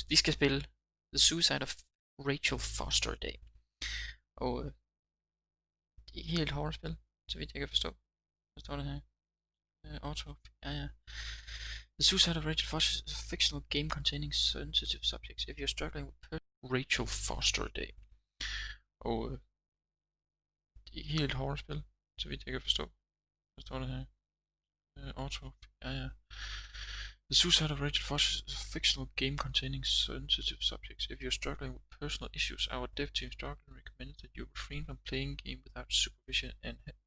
Vi skal spille The Suicide of Rachel Foster i dag. Og det er ikke helt hårdt spil, så vidt jeg kan forstå. Hvad står det her? Auto. Ja. The Suicide of Rachel Foster is a fictional game containing sensitive subjects. If you're struggling with Rachel Foster i dag. Og det er ikke helt hårdt spil, så vidt jeg kan forstå. Hvad står det her? Auto. Ja. The Suicide of Rachel Foster is a fictional game containing sensitive subjects. If you're struggling with personal issues, our dev team strongly recommends that you refrain from playing a game without supervision and help.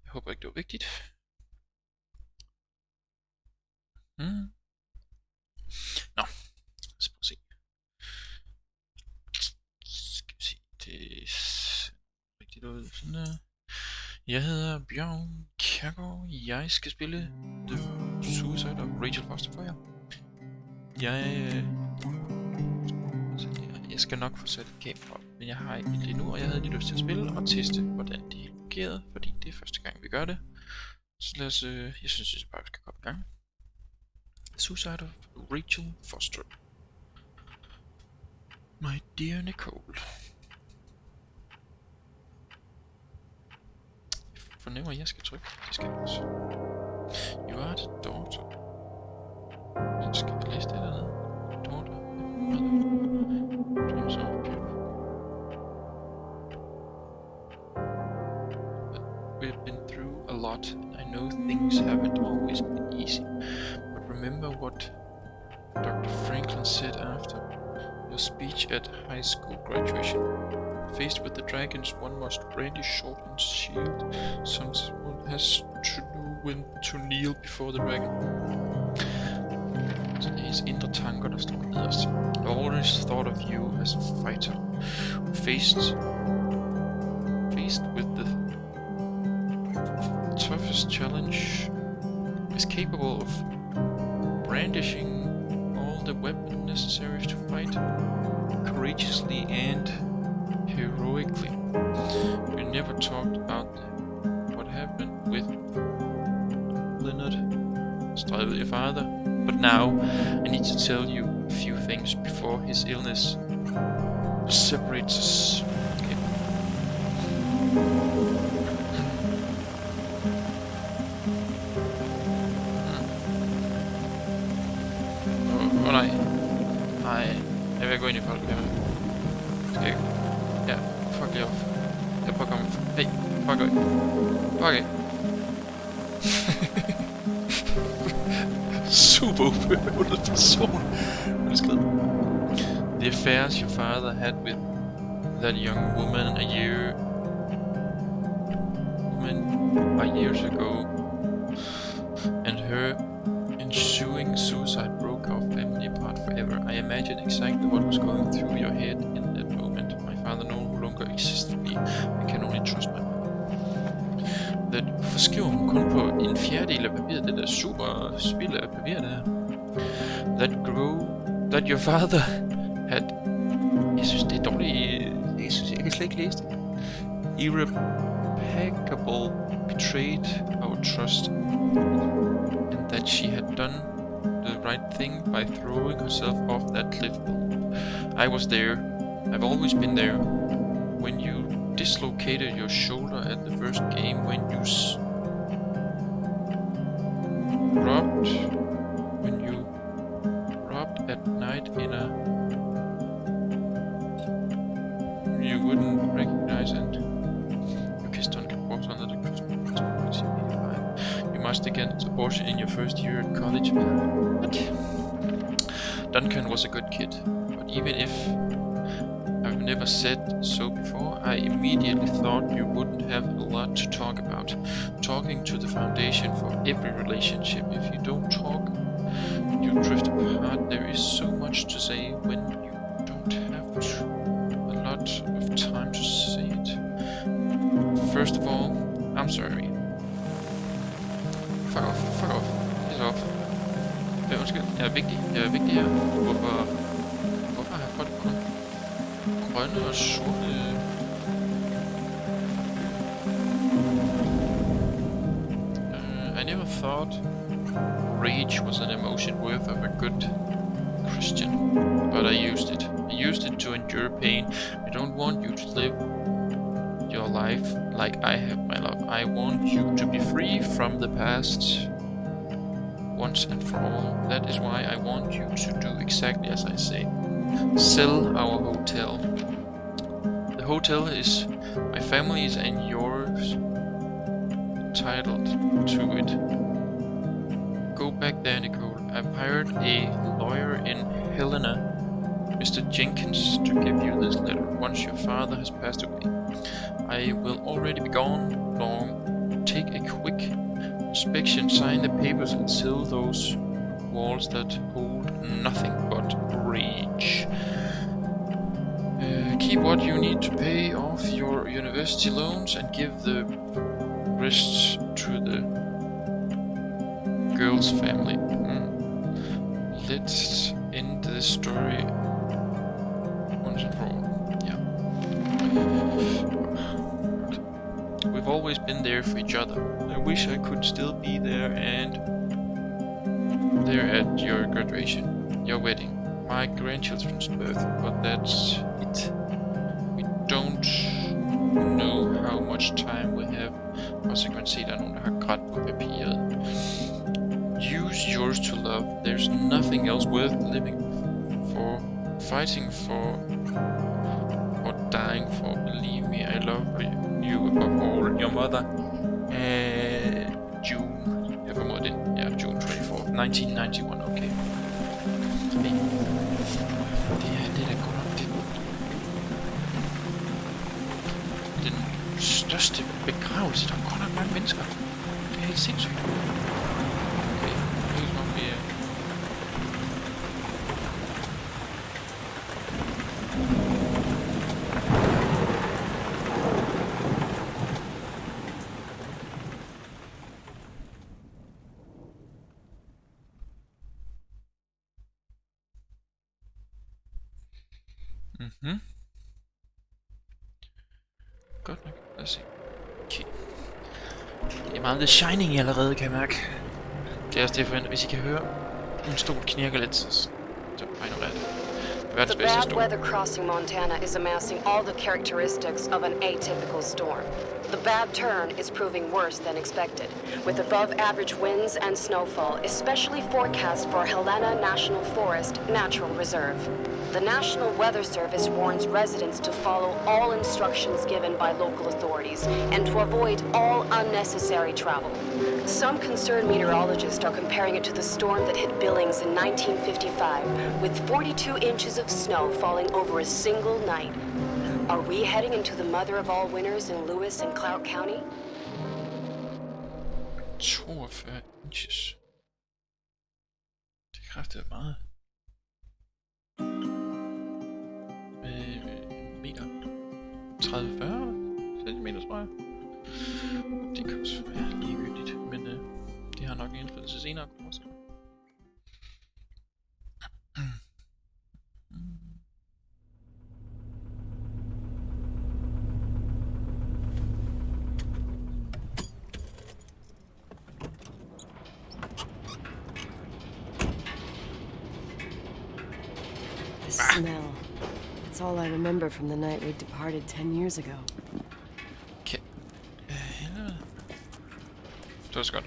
Jeg håber ikke, det var vigtigt. Nå, lad os prøve at se. Skal vi se, det ser rigtigt ud. Sådan der. Jeg hedder Bjørn Kjærgaard. Jeg skal spille The Suicide of Rachel Foster for jer. Jeg skal nok få sat et kamera op, men jeg har ikke det endnu, og jeg havde lige lyst til at spille og teste, hvordan det hele fungerede, fordi det er første gang, vi gør det. Så lad os, jeg synes bare, vi skal komme i gang. The Suicide of Rachel Foster. My dear Nicole. Jeg fornemmer, at jeg skal trykke. Det skal jeg også. You are the daughter. Jeg skal læse det dernede. Daughter. Dreams are beautiful. We've been through a lot, and I know things haven't always been easy. But remember what Dr. Franklin said after your speech at high school graduation. Faced with the dragons, one must brandish sword and shield. Someone has to know when to kneel before the dragon. Så det er hans indre tanker, der står nederst. I always thought of you as a fighter who faced with the toughest challenge, is capable of brandishing all the weapons necessary to fight courageously and heroically. We never talked about what happened with Leonard, your father, but now I need to tell you a few things before his illness separates us. Okay. Nej, jeg vil gå ind i folk her. Skal jeg? Ja, fuck lige off. Jeg prøver at komme. Hey, fuck af. Fuck af. Super ubehøvlet person. Hvad er skrevet? The affairs your father had with that young woman a years ago, and her ensuing suicide broke our family apart forever. I imagine exactly what was going through your head in that moment. My father no longer exists for me. I can only trust my mother. Hvorfor skriver hun kun på en fjerdedel af papiret? Det der super spild af papir der. That your father had... Jeg synes det er dårligt. Jeg kan slet ikke læse det. Irreparable betrayed our trust, and that she had done the right thing by throwing herself off that cliff. I was there. I've always been there. When you dislocated your shoulder at the first game, when you robbed at night in a you wouldn't recognize, and you kissed on Borgs under the Christmas. You must against abortion in your first year at college. What? Duncan was a good kid, but even if I've never said so before, I immediately thought you wouldn't have a lot to talk about. Talking to the foundation for every relationship. If you don't talk, you drift apart. There is so much to say when you don't have a lot of time to say it. First of all, I'm sorry. Fuck off. Piss off. Undskyld, jeg er vigtig her. Hvorfor har folk kun grønne og sorte? I never thought rage was an emotion worth of a good question, but I used it. I used it to endure pain. I don't want you to live your life like I have, my love. I want you to be free from the past once and for all. That is why I want you to do exactly as I say. Sell our hotel. The hotel is my family's and yours, entitled to it. Go back there, Nicole. I've hired a lawyer in Helena, Mr. Jenkins, to give you this letter once your father has passed away. I will already be gone long. Take a quick inspection, sign the papers, and seal those walls that hold nothing but rage. Keep what you need to pay off your university loans and give the rest to the girl's family. Let's end this story once and for all. Yeah. We've always been there for each other. I wish I could still be there and there at your graduation, your wedding, my grandchildren's birth, but that's it. We don't know how much time we have. Og så kan man se, der er nogen, der har grædt på papiret. Use yours to love. There's nothing else worth living for, fighting for, or dying for. Believe me, I love you above all. Your mother. June. Jeg formoder det. Ja, June 24th, 1991. Okay. Men det er da godt nok den største begravelse. Der er godt nok mange mennesker. Det er helt sindssygt. Okay, det er som om vi er... Godt nok. Lad os se. Okay. Det er meget The Shining allerede, kan jeg mærke. Det er også det, jeg forventer. Hvis I kan høre en stol knirker lidt, så bare ignorer det. The bad weather crossing Montana is amassing all the characteristics of an atypical storm. The bad turn is proving worse than expected, with above average winds and snowfall, especially forecast for Helena National Forest Natural Reserve. The National Weather Service warns residents to follow all instructions given by local authorities and to avoid all unnecessary travel. Some concerned meteorologists are comparing it to the storm that hit Billings in 1955, with 42 inches of snow falling over a single night. Are we heading into the mother of all winters in Lewis and Clark County? 42 inches. Det er kraftigt meget. Meter. 30-40 centimeter, tror jeg. Det kan også være ligegyldigt, men det har nok en indflydelse senere, kunne jeg sige. The smell. It's all I remember from the night we departed 10 years ago. Okay. Helvede. Det var så godt.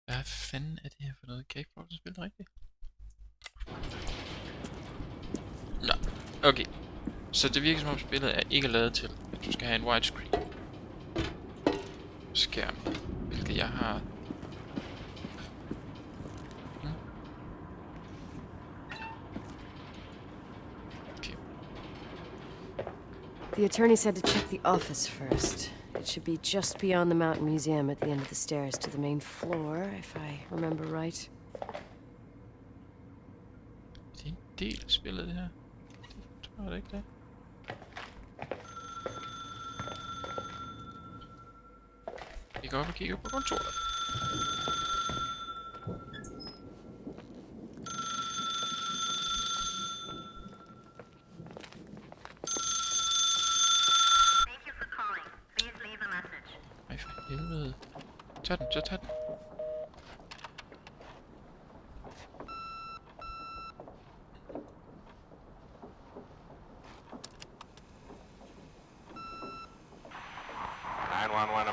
Hvad fanden er det her for noget? Kan jeg ikke få lov til at spille det rigtigt? Nå, okay. Så det virker som om spillet er ikke lavet til, at du skal have en widescreen skærm, hvilket jeg har. Okay. The attorney said to check the office first. It should be just beyond the Mountain Museum at the end of the stairs to the main floor, if I remember right. Det er en del af spillet, det her. Det tror jeg da ikke, det. Vi går op og kigger på kontoret. Ej, for helvede. Tag den, så tag den.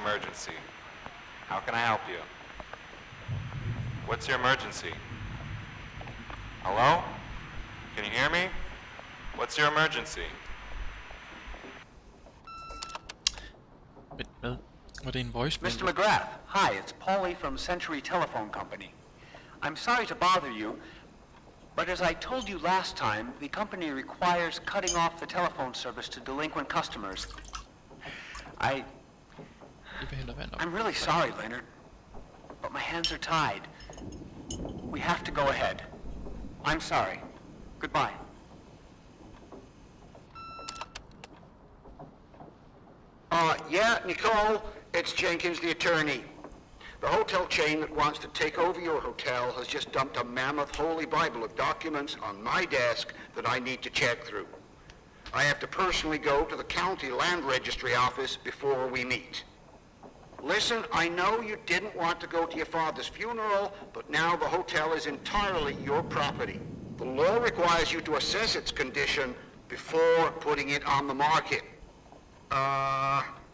Emergency. How can I help you? What's your emergency? Hello? Can you hear me? What's your emergency? Hvad? Var det en voice? Mr. McGrath, hi, it's Paulie from Century Telephone Company. I'm sorry to bother you, but as I told you last time, the company requires cutting off the telephone service to delinquent customers. I'm really sorry, Leonard, but my hands are tied. We have to go ahead. I'm sorry. Goodbye. Yeah, Nicole, it's Jenkins, the attorney. The hotel chain that wants to take over your hotel has just dumped a mammoth holy Bible of documents on my desk that I need to check through. I have to personally go to the county land registry office before we meet. Listen, I know you didn't want to go to your father's funeral, but now the hotel is entirely your property. The law requires you to assess its condition before putting it on the market.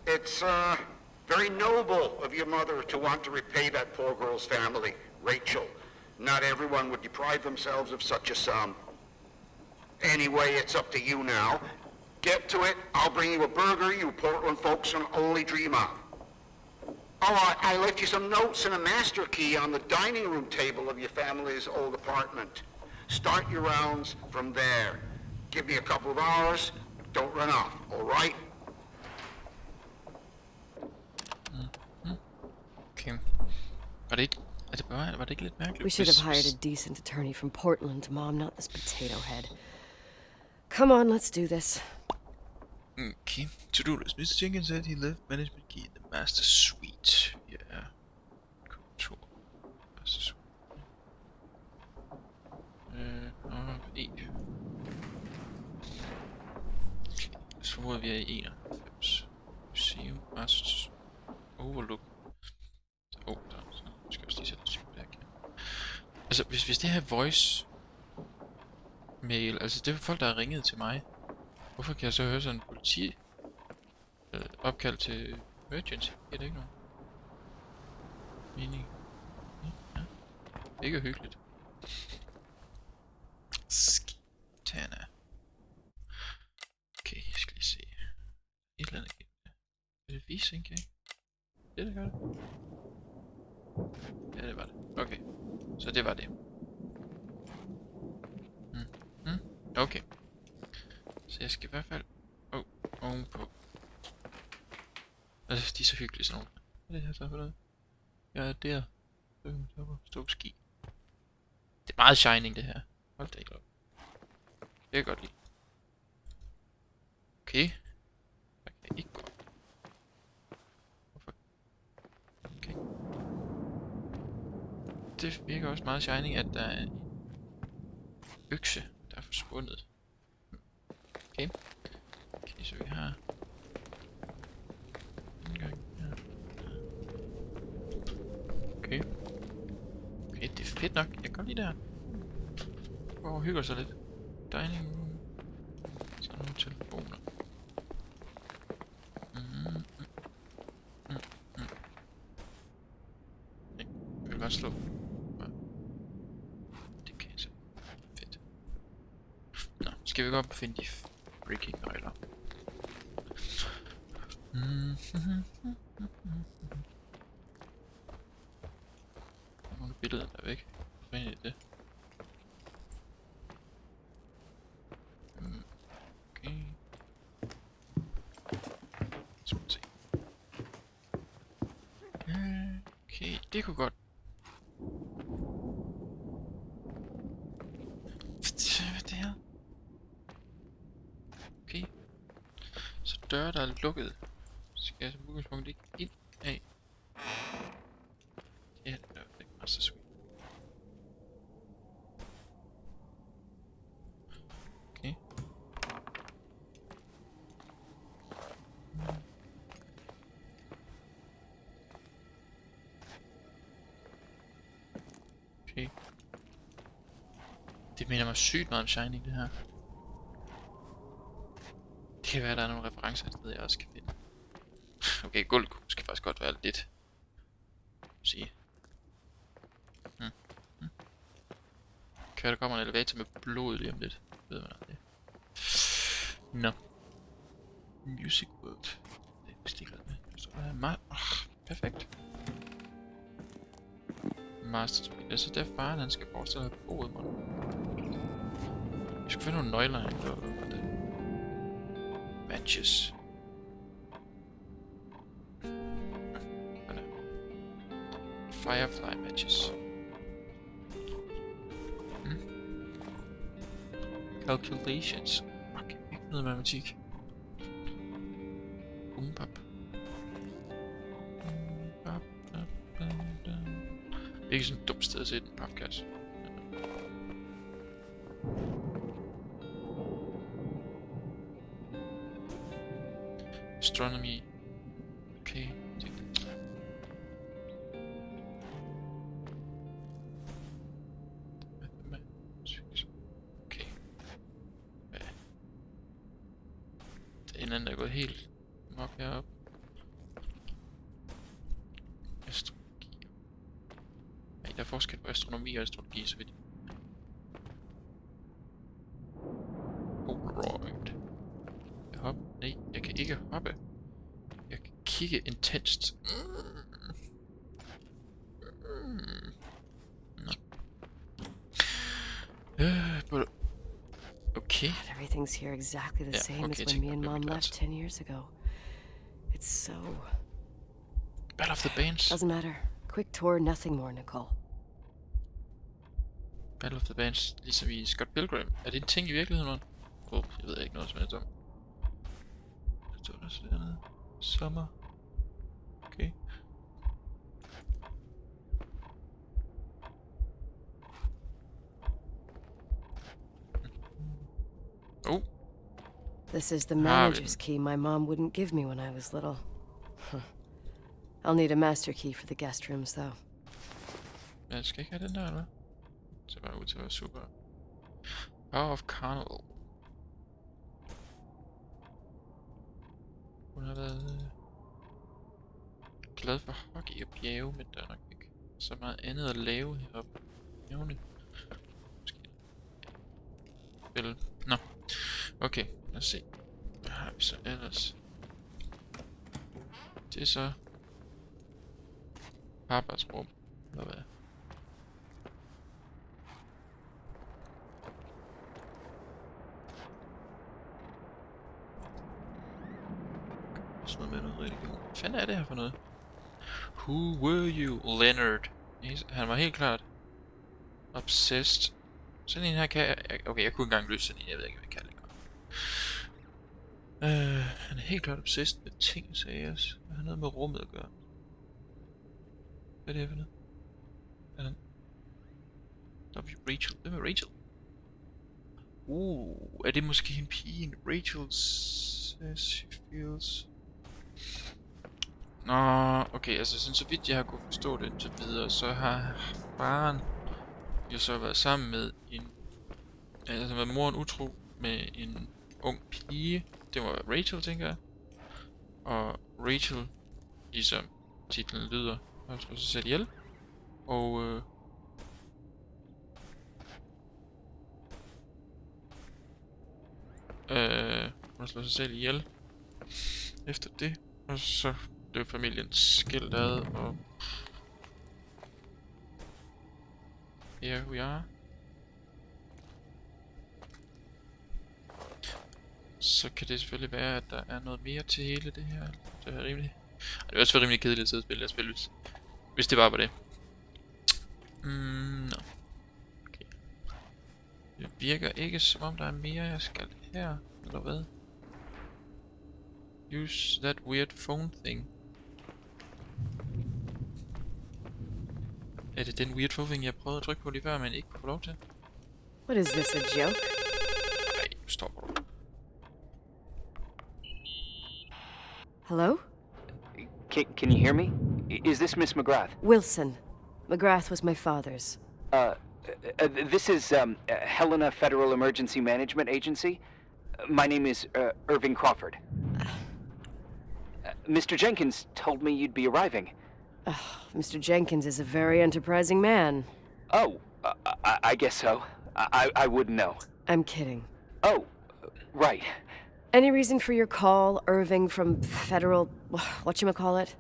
It's very noble of your mother to want to repay that poor girl's family, Rachel. Not everyone would deprive themselves of such a sum. Anyway, it's up to you now. Get to it. I'll bring you a burger you Portland folks can only dream of. Oh, I left you some notes and a master key on the dining room table of your family's old apartment. Start your rounds from there. Give me a couple of hours. Don't run off, all right? Okay. Var det ikke lidt mærkeligt? We should have hired a decent attorney from Portland, Mom, not this potato head. Come on, let's do this. Okay. To-do list. Mr. Jenkins said he left management key in the master suite. Yeah. Kontor. Master suite. Så formoder vi er i 91. Museum. Master Overlook. Så skal jeg også lige sætte et der. Altså, hvis det her voice mail, altså det er folk, der har ringet til mig. Hvorfor kan jeg så høre sådan en politi opkald til emergency? Er det ikke noget mening? Ja. Ikke hyggeligt. Skitana. Okay, jeg skal lige se. Et eller andet. Er det vising, ikke? Det gør det. Ja, det var det. Okay. Så det var det. Okay. Så jeg skal i hvert fald ovenpå. Altså, de er så hyggelige sådan nogle. Hvad er det her så for noget? Jeg er der. Stå ski. Det er meget shining det her. Hold da ikke op. Det kan jeg godt lide. Okay. Der kan jeg ikke gå. Hvorfor? Okay. Det virker også meget shining, at der er en økse, der er forsvundet. Okay. Okay, så vi har en gang her. Okay. Okay, det er fedt nok. Jeg kan godt lide det her. Hvor hygger sig lidt. Dining room. Så nogle telefoner. Jeg vil godt slå. Det kan jeg så. Fedt. Nå, skal vi gå op og finde de breaking-regler. Nogle billeder der er væk. Hvad er det? Okay. Så må vi se. Okay, det kunne godt. Hvad er det her? Okay. Så døre der er lukket. Skal jeg som udgangspunkt ikke ind af? Ja, det er ikke master suite. Okay. Okay. Det minder mig sygt meget om Shining, det her. Det kan være, der er nogle referencer et sted, jeg også kan finde. Okay, gulv skal faktisk godt være lidt. Sige. Kan der kommer en elevator med blod lige om lidt. Ved man det? Nå. Music World. Det er vist ikke med. Så er perfekt. Master Suite. Altså det er faren, han skal forestille at bo i morgen. Vi skal finde nogle nøgler her. Matches. Firefly matches. Calculations. Okay, ikke noget matematik. Bumpap. Det er ikke sådan et dumt sted at sætte en papkasse. Astronomy. Okay. Okay. Den anden er gået helt mok heroppe. Astrologi. Nej, der er forskel på astronomi og astrologi, så vidt. Polaroid. Jeg hoppe? Nej, jeg kan ikke hoppe. Jeg kan kigge intenst. Okay. God, everything's here exactly the same as when me and Mom left 10 years ago. It's so... Battle of the Bands. Doesn't matter. Quick tour, nothing more, Nicole. Battle of the Bands, ligesom i Scott Pilgrim. Er det en ting i virkeligheden? Jeg ved ikke noget som helst om. Der står der så dernede. Sommer. Okay. Oh. This is the manager's key my mom wouldn't give me when I was little. I'll need a master key for the guest rooms, though. Jeg skal ikke have den der, eller? Det ser bare ud til at være super. Power of Carnival. Hun har været glad for hockey og bjerge, men der er nok ikke så meget andet at lave heroppe. Bjergene. Måske. Vel. Nå. Okay, lad os se. Hvad har vi så ellers? Det er så arbejdsrum, eller hvad? Sådan noget med noget rigtig godt. Hvad fanden er det her for noget? Who were you, Leonard? Han var helt klart obsessed. Sådan en her kan jeg... Okay, jeg kunne ikke engang løse sådan en, jeg ved ikke, hvad jeg kan det godt. Han er helt klart obsessed med ting, sagde jeg også. Hvad har noget med rummet at gøre? Hvad er det her for noget? Der er Rachel. Hvem er Rachel? Er det måske en pige? Rachel says she feels... Nå, okay, altså sådan så vidt jeg har kunne forstå det indtil videre, så har faren jo så været sammen med en... Altså været moren utro med en ung pige. Det må være Rachel, tænker jeg. Og Rachel, ligesom titlen lyder, har slået sig selv ihjel. Og kunne slå sig selv ihjel. Efter det. Og så blev familien skilt ad, og... Here we are. Så kan det selvfølgelig være, at der er noget mere til hele det her. Det er rimelig... Det er også rimelig kedeligt at sidde og spille det spil, hvis det bare var det. No. Okay. Det virker ikke som om der er mere jeg skal her, eller hvad? Use that weird phone thing. Er det den weird phone thing, jeg prøvede at trykke på lige før, men ikke kunne få lov til? What is this, a joke? Nej, stopper du. Hello? Can you hear me? Is this Miss McGrath? Wilson. McGrath was my father's. This is Helena Federal Emergency Management Agency. My name is Irving Crawford. Mr. Jenkins told me you'd be arriving. Mr. Jenkins is a very enterprising man. Oh, I guess so. I wouldn't know. I'm kidding. Oh, right. Any reason for your call, Irving from Federal... whatchamacallit?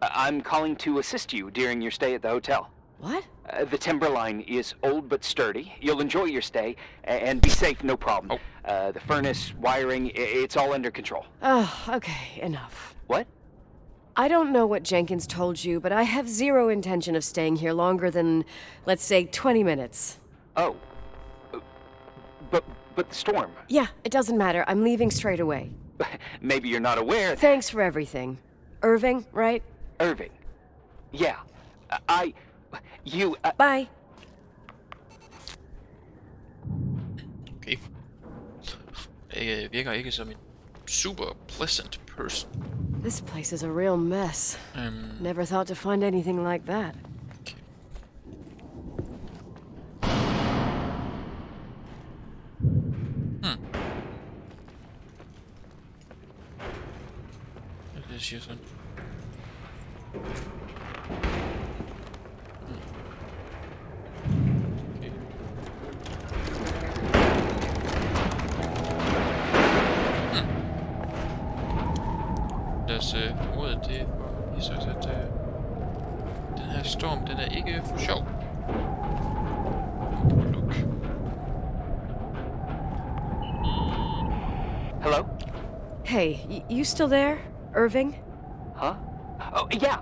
I'm calling to assist you during your stay at the hotel. What? The timberline is old but sturdy. You'll enjoy your stay, and be safe, no problem. Oh. The furnace, wiring, it's all under control. Oh, okay, enough. What? I don't know what Jenkins told you, but I have zero intention of staying here longer than, let's say, 20 minutes. Oh. But the storm. Yeah, it doesn't matter. I'm leaving straight away. Maybe you're not aware. Thanks for everything. Irving, right? Irving. Yeah. You... Bye. Okay. Jeg virker ikke som en super pleasant person. This place is a real mess. Never thought to find anything like that. Okay. Det siger sådan. Okay. Lad os formode det for vise os, at den her storm, den er ikke for sjov. Look. Hello? Hey, you still there, Irving? Huh? Oh, yeah.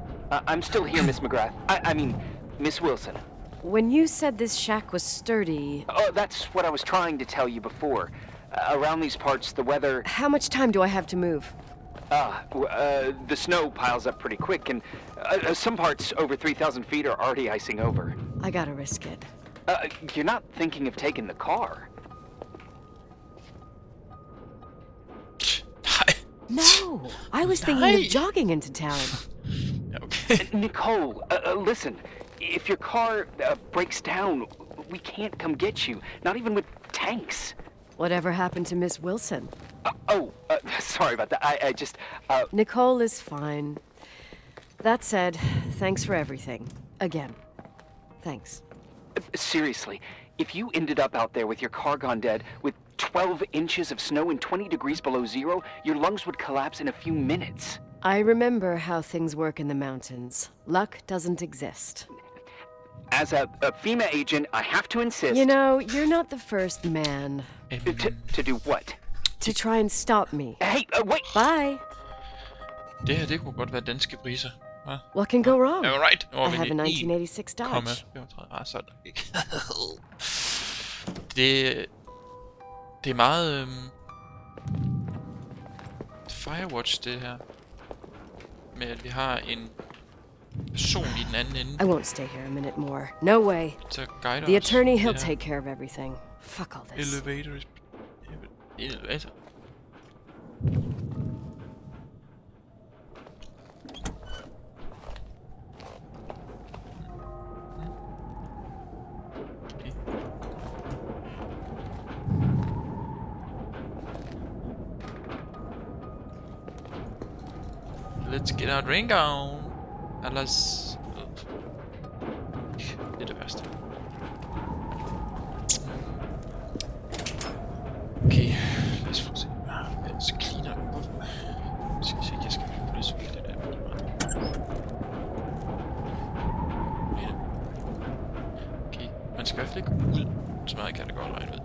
I'm still here, Miss McGrath. I mean, Miss Wilson. When you said this shack was sturdy... Oh, that's what I was trying to tell you before. Around these parts, the weather... How much time do I have to move? The snow piles up pretty quick, and some parts over 3,000 feet are already icing over. I gotta risk it. You're not thinking of taking the car? No, I was thinking of jogging into town. Okay. Nicole, listen. If your car breaks down, we can't come get you. Not even with tanks. Whatever happened to Miss Wilson? Sorry about that. I just... Nicole is fine. That said, thanks for everything. Again. Thanks. Seriously, if you ended up out there with your car gone dead, with 12 inches of snow and 20 degrees below zero, your lungs would collapse in a few minutes. I remember how things work in the mountains. Luck doesn't exist. As a FEMA agent, I have to insist... You know, you're not the first man. To do what? To try and stop me. Hey, wait! Bye! Det her, det kunne godt være danske priser. Hva? What can go wrong? All right. I have a 1986 Dodge. Sådan ikke. Det er meget Firewatch det her. Med at vi har en person i den anden ende. I won't stay here a minute more. No way. Så guider The os. attorney, he'll Ja. take care of everything. Fuck all this. Elevator is... Elevator. Okay. Let's get our drink on. Ellers... Det er det værste. Okay, lad os få se. Så cleaner du. Skal jeg se, jeg skal bruge det spil, det der. Ja. Okay, man skal i hvert fald ikke gå ud. Så meget kan det godt regne ud.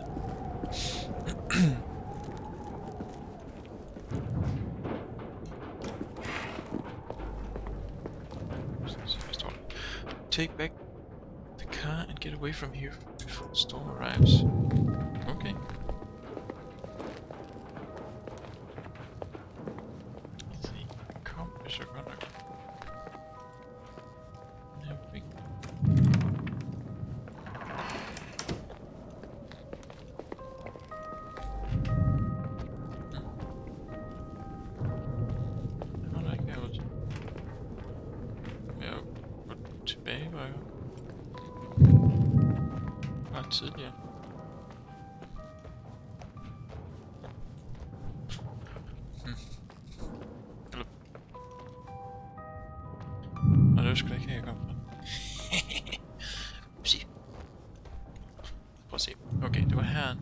Så hvad står der? Take back the car and get away from here before the storm arrives. Okay. Kom, det er så godt nok. Tidligere. Og det var sgu da ikke her, jeg kom fra. Upsi. Prøv at se. Okay, det var her.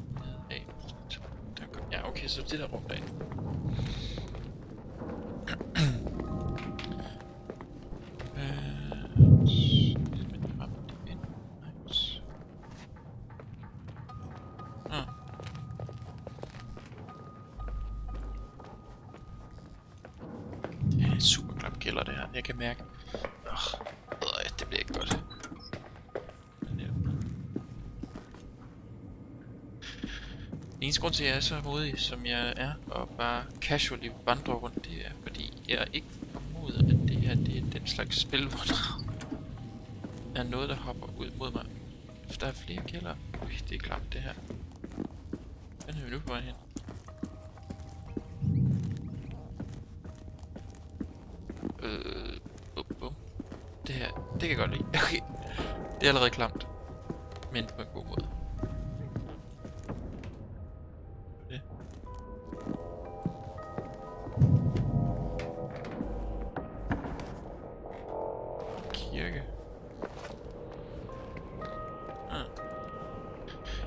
Ja, okay, så det der rum derinde. Jeg kan mærke, det bliver ikke godt. Den eneste grund til, at jeg er så modig, som jeg er, og bare casually vandrer rundt, det er, fordi jeg ikke formoder, at det her det er den slags spil, hvor der er noget, der hopper ud mod mig. For der er flere kældre. Det er klamt, det her. Hvad er vi nu på vej hen? Det her, det kan jeg godt lide. Okay. Det er allerede klamt. Men på en god måde. Det. Kirke.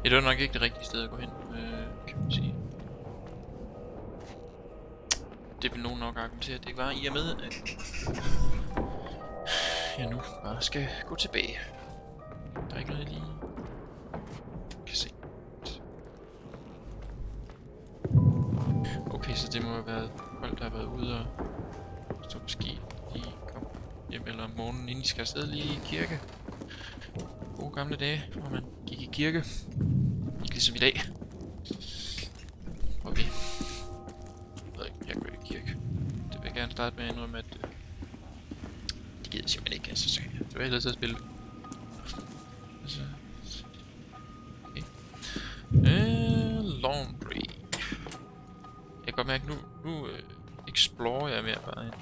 Det var nok ikke det rigtige sted at gå hen, kan man sige. Det vil nogen nok argumentere, at det ikke var, i og med, at jeg nu bare skal gå tilbage. Der er ikke noget, jeg lige kan se. Okay, så det må have været folk, der har været ude og stå på ski. De kom hjem eller om morgenen, inden de skal afsted lige i kirke. Gode gamle dage, hvor man gik i kirke. Ikke ligesom i dag. Hvor vi... Jeg går ikke i kirke. Det vil jeg gerne starte med at indrømme, at det gider simpelthen ikke, altså, så det var hellere til at spille. Altså... Okay. Laundry. Jeg kan godt mærke, nu explorer jeg mere bare end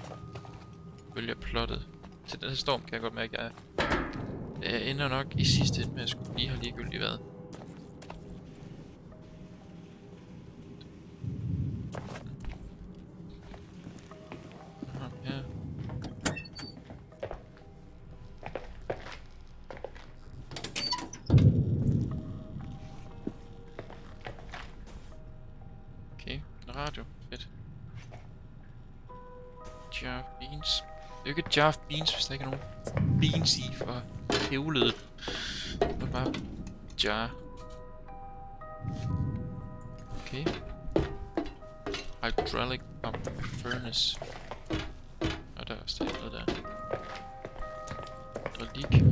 følger plottet. Til den her storm kan jeg godt mærke, at jeg ender nok i sidste ende med at skulle lige have ligegyldigt været. Radio. Fedt. Jar of beans. Det er jo ikke et jar of beans, hvis der ikke er nogen beans i for hævledet. Det er bare jar. Okay. Hydraulic pump furnace. Og der er stadig noget der. Hydraulik.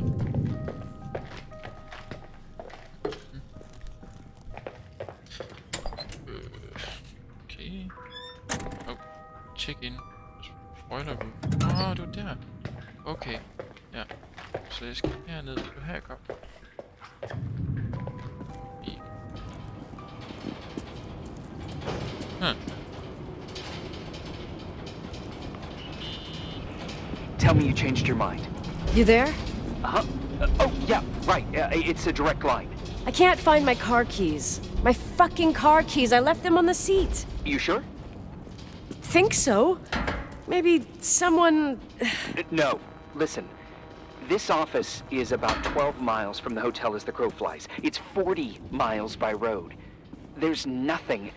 Check in. Spoiler room. Åh, du er der. Okay. Ja. Så jeg skal herned. Du her kom. Tell me you changed your mind. You there? Uh-huh. Oh, yeah, right. It's a direct line. I can't find my car keys. My fucking car keys. I left them on the seat. You sure? Think so. Maybe someone... No. Listen. This office is about 12 miles from the hotel as the crow flies. It's 40 miles by road. There's nothing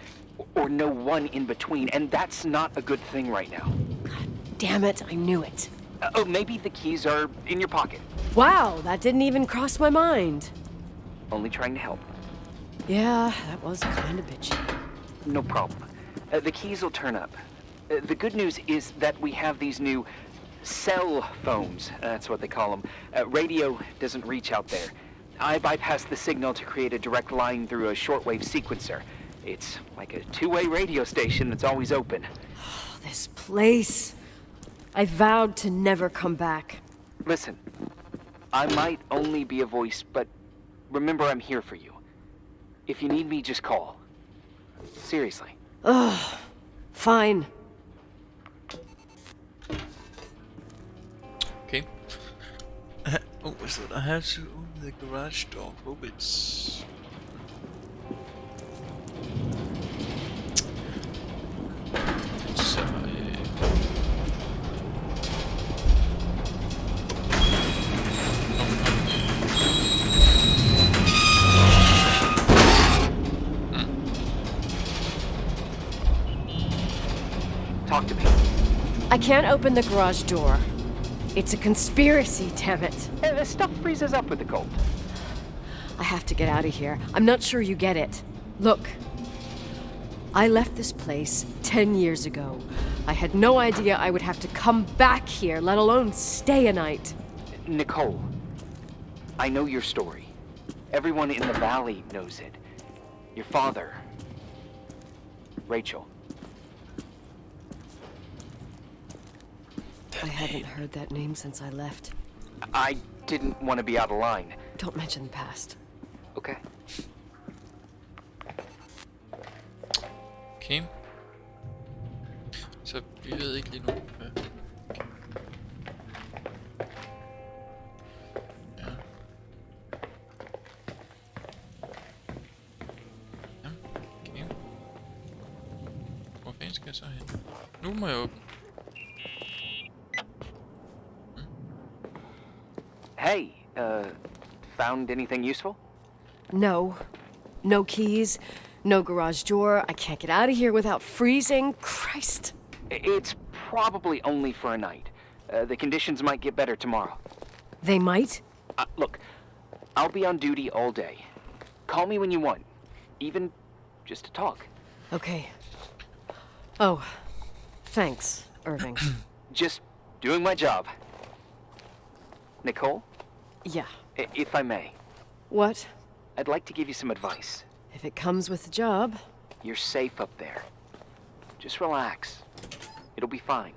or no one in between, and that's not a good thing right now. God damn it, I knew it. Oh, maybe the keys are in your pocket. Wow, that didn't even cross my mind. Only trying to help. Yeah, that was kind of bitchy. No problem. The keys will turn up. The good news is that we have these new cell phones. That's what they call them. Radio doesn't reach out there. I bypassed the signal to create a direct line through a shortwave sequencer. It's like a two-way radio station that's always open. Oh, this place. I vowed to never come back. Listen, I might only be a voice, but remember I'm here for you. If you need me, just call. Seriously. Ugh. Fine. Okay. Oh, so I have to open the garage door. Hope it's... Talk to me. I can't open the garage door. It's a conspiracy, damn it. This stuff freezes up with the cold. I have to get out of here. I'm not sure you get it. Look, I left this place 10 years ago. I had no idea I would have to come back here, let alone stay a night. Nicole, I know your story. Everyone in the valley knows it. Your father, Rachel. I haven't heard that name since I left. I didn't want to be out of line. Don't mention the past. Okay. Okay. Så vi ved ikke lige nu. Okay. Ja. Ja, okay. Hvor fanden skal jeg så hen? Nu må jeg åbne. Hey, found anything useful? No. No keys. No garage door. I can't get out of here without freezing. Christ. It's probably only for a night. The conditions might get better tomorrow. They might? Look, I'll be on duty all day. Call me when you want. Even just to talk. Okay. Oh. Thanks, Irving. Just doing my job. Nicole? Yeah. If I may, What? I'd like to give you some advice. If it comes with the job. You're safe up there. Just relax. It'll be fine.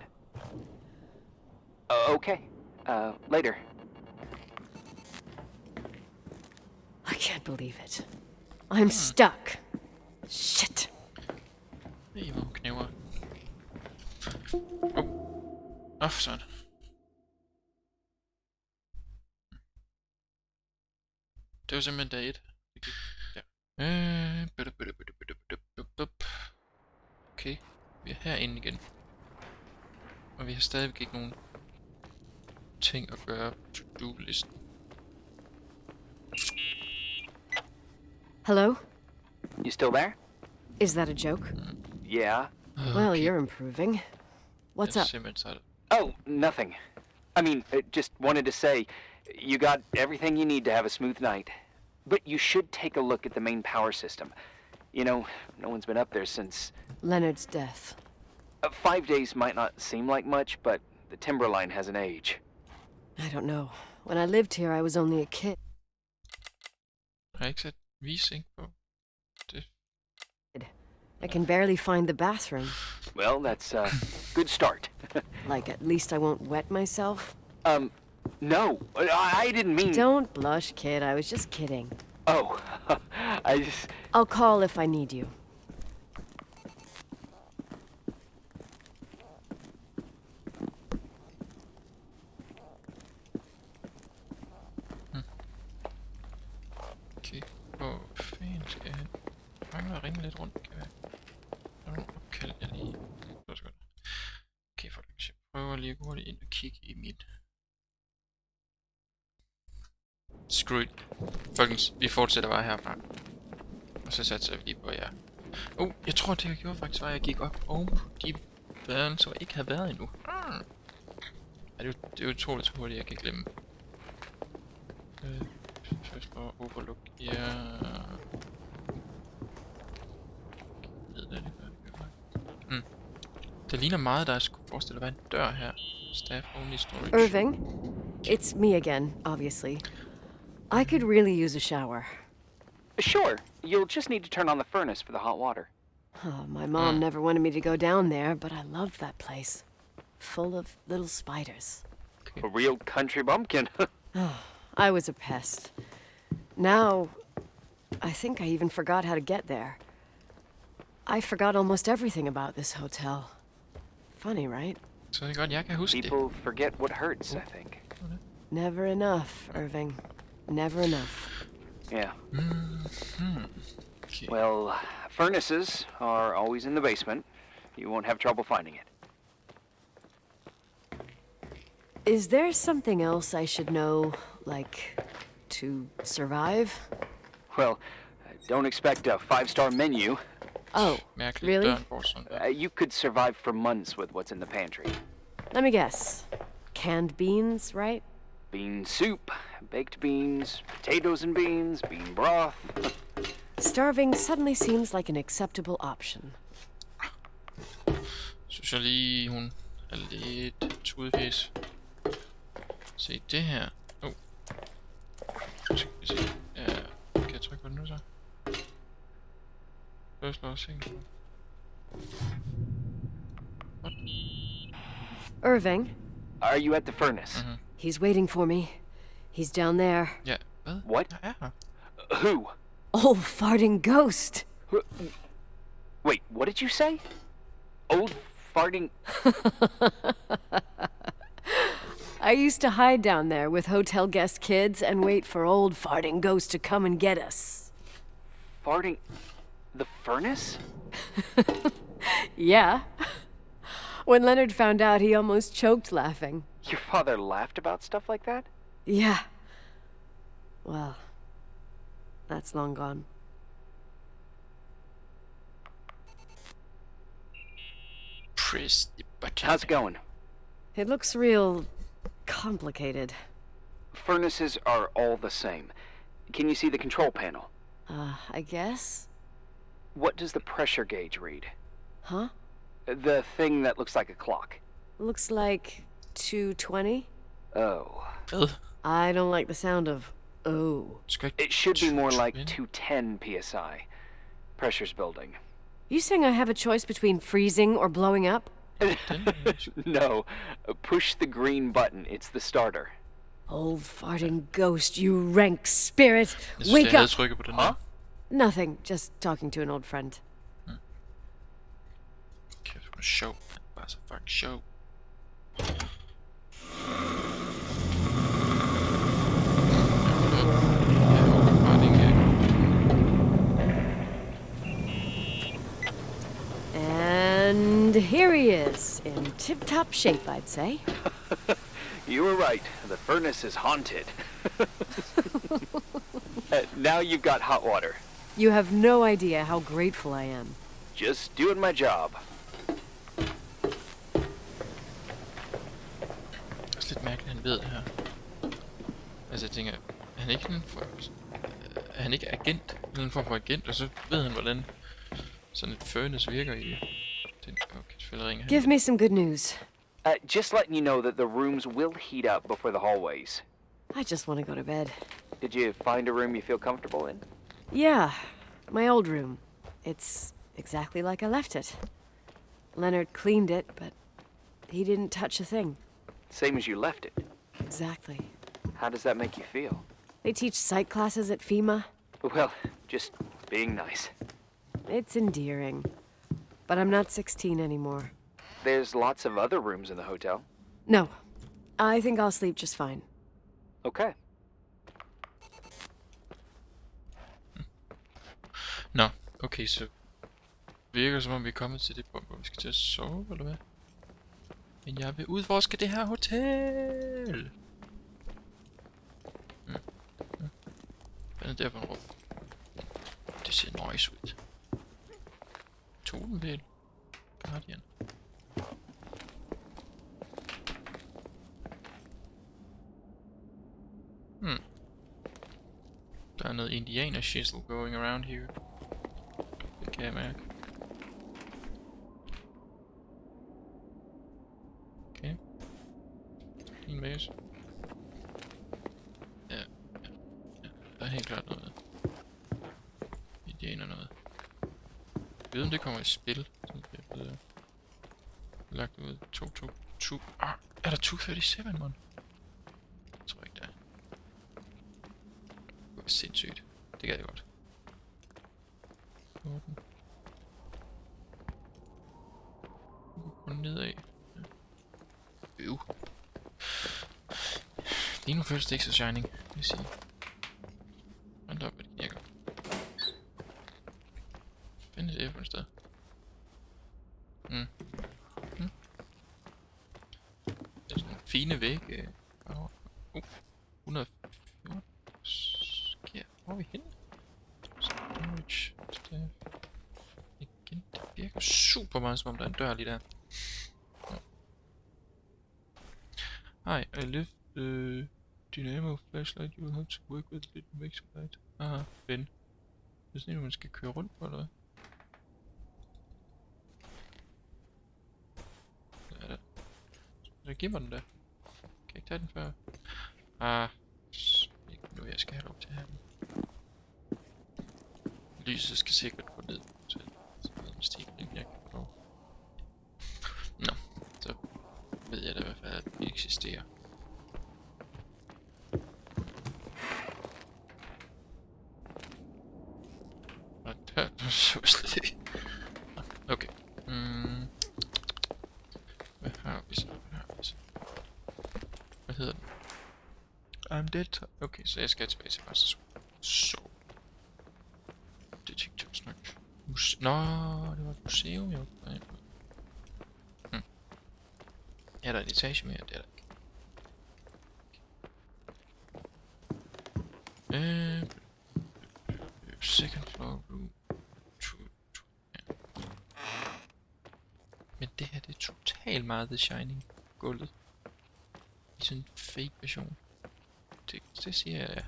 Okay. Later. I can't believe it. I'm stuck. Shit. Det var knæver. Sådan. Det var simpelthen dag 1. Ja. Okay, vi er herinde igen. Og vi har stadigvæk ikke nogen ting at gøre på to-do-listen. Hello? You still there? Is that a joke? Yeah. Well, you're improving. What's up? Simpelthen så Oh, nothing. I mean, just wanted to say, you got everything you need to have a smooth night. But you should take a look at the main power system. You know, no one's been up there since... Leonard's death. 5 days might not seem like much, but the timberline has an age. I don't know. When I lived here, I was only a kid. har jeg ikke sat visning på. Det. I can barely find the bathroom. Well, that's a good start. Like, at least I won't wet myself? No, I didn't mean... Don't blush, kid. I was just kidding. Oh, I just... I'll call if I need you. Okay, hvor fanden skal jeg hen? Jeg mangler at ringe lidt rundt, kan jeg. Der er nogle opkald, jeg lige... Okay, folkens, jeg prøver lige hurtigt ind og kigge i mit... Screw it. Folkens, vi fortsætter bare herfra. Og så satser vi lige på jer. Jeg tror det jeg gjorde faktisk var, at jeg gik op oven på de værelser, jeg ikke havde været endnu. Ja, det er jo utroligt så hurtigt, jeg kan glemme. Først bare overlook. Ja. Det ligner meget, der skulle forestille at være en dør her. Staff only storage. Irving, it's me again, obviously. I could really use a shower. Sure. You'll just need to turn on the furnace for the hot water. Oh, my mom never wanted me to go down there, but I loved that place. Full of little spiders. A real country bumpkin. I was a pest. Now, I think I even forgot how to get there. I forgot almost everything about this hotel. Funny, right? Så det er godt, jeg kan huske det. People forget what hurts, I think. Never enough, Irving. Never enough. Yeah. Okay. Well, furnaces are always in the basement. You won't have trouble finding it. Is there something else I should know, like, to survive? Well, don't expect a 5-star menu. Oh, Mærkeligt, really? døren går sådan der. You could survive for months with what's in the pantry. Let me guess. Canned beans, right? Bean soup, baked beans, potatoes and beans, bean broth. Starving suddenly seems like an acceptable option. Synes jeg lige, hun er lidt tudefis. Se det her. Skal vi se. Ja, kan jeg trykke på den nu så? Først lov at se. What? Irving, Are you at the furnace? he's waiting for me. He's down there. Ja, hvad? What? Der er her. Who? Old farting ghost! Wait, what did you say? Old farting... I used to hide down there with hotel guest kids and wait for old farting ghost to come and get us. Farting... The furnace? Yeah. When Leonard found out, he almost choked laughing. Your father laughed about stuff like that? Yeah. Well, that's long gone. Press the button. How's it going? It looks real complicated. Furnaces are all the same. Can you see the control panel? I guess? What does the pressure gauge read? Huh? The thing that looks like a clock. Looks like 220. Oh. Hvad? I don't like the sound of oh. Skal ikke It should be more like 220? 210 psi. Pressure's building. You saying I have a choice between freezing or blowing up? No. Push the green button. It's the starter. Old farting ghost, you rank spirit! Jeg synes, Wake jeg havde up! trykket på den Huh? her. Nothing, just talking to an old friend. Kæft, hvor sjov. Bare så fucking sjov. And here he is, in tip-top shape, I'd say. You were right. The furnace is haunted. Now you've got hot water. You have no idea how grateful I am. Just doing my job. Det er også lidt mærkeligt, han ved det her. Altså jeg tænker, er han ikke er han ikke agent? Eller en form for agent, og så ved han, hvordan sådan et furnace virker i den. Okay, selvfølgelig ringer han. Give me some good news. Just letting you know that the rooms will heat up before the hallways. I just want to go to bed. Did you find a room you feel comfortable in? Yeah, my old room. It's exactly like I left it. Leonard cleaned it, but he didn't touch a thing. Same as you left it. Exactly. How does that make you feel? They teach psych classes at FEMA. Well, just being nice. It's endearing. But I'm not 16 anymore. There's lots of other rooms in the hotel. No, I think I'll sleep just fine. Okay. Nå, okay, så virker det som om vi er kommet til det punkt, hvor vi skal til at sove, eller hvad? Men jeg vil udforske det her hotel! Hvad er det der for en rum? Det ser nice ud. Totenpæl. Guardian. Der er noget indianer shizzle going around here. Det kan jeg mærke. Okay. En vase. Ja. Der er helt klart noget. Indianer noget. Jeg ved om det kommer i spil. Så det er blevet lagt ud. 2. Er der 237, man? Jeg tror ikke, der er. Det var sindssygt. Det gad jeg godt. 14. Gå nedad. Lige nu føles det ikke så shining, vil jeg sige. Hold op, hvad det knirker. Spændende det er på et sted. Det er sådan en fine væg. 114. Hvor er vi henne? Storage. Staff. Igen, det virker super meget som om der er en dør lige der. Hi, I left the dynamo flashlight. You will have to work with it to make some light. Aha, Ben. Det er sådan en, man skal køre rundt på, eller hvad? Hvad er det? Så giver mig den der. Kan jeg ikke tage den før? Ikke nu, jeg skal have lov til at have den. Lyset skal sikkert gå ned til en stigning, jeg kan få lov. Nå, så ved jeg da i hvert fald, at det eksisterer. Og der så slet ikke. Okay. Hvad har vi så? Hvad hedder den? I'm dead. Okay, så jeg skal tilbage til første så. Detektivs nok. Nå, det var et museum, jo. Er der en etage mere? Det er der ikke. Second floor room. Ja. Men det her, det er totalt meget The Shining gulvet. I sådan en fake version. Det siger jeg, ja.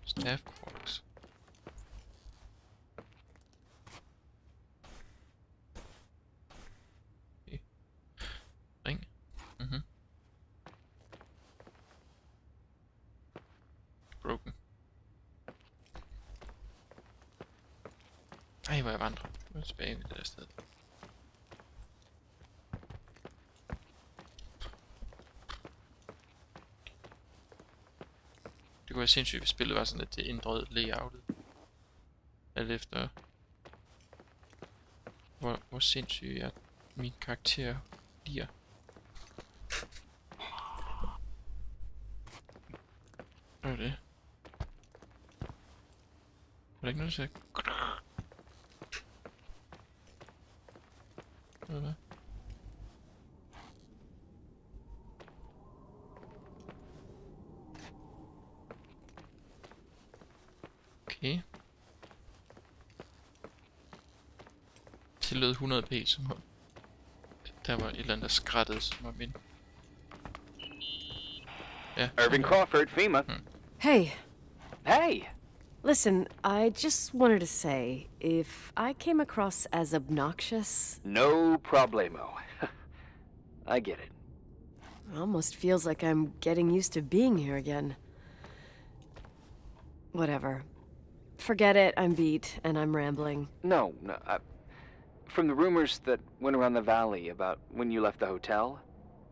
Staff quarters. Okay. Ring. Broken. Ej, hvor jeg vandrer. Nu er jeg tilbage ved det der sted. Det kunne være sindssygt, hvis spillet var sådan, at det ændrede layoutet. Alt efter hvor sindssygt at min karakter bliver. Hvad er det? Var der ikke noget, der sagde? Hvad? Okay. Det lød 100p, som om der var et eller andet, der skrattede, som var min. Ja. Irving Crawford, FEMA. Hey, Hey! listen, I just wanted to say, if I came across as obnoxious, No problemo. I get it. it almost feels like I'm getting used to being here again. Whatever. Forget it, I'm beat, and I'm rambling. No. From the rumors that went around the valley about when you left the hotel,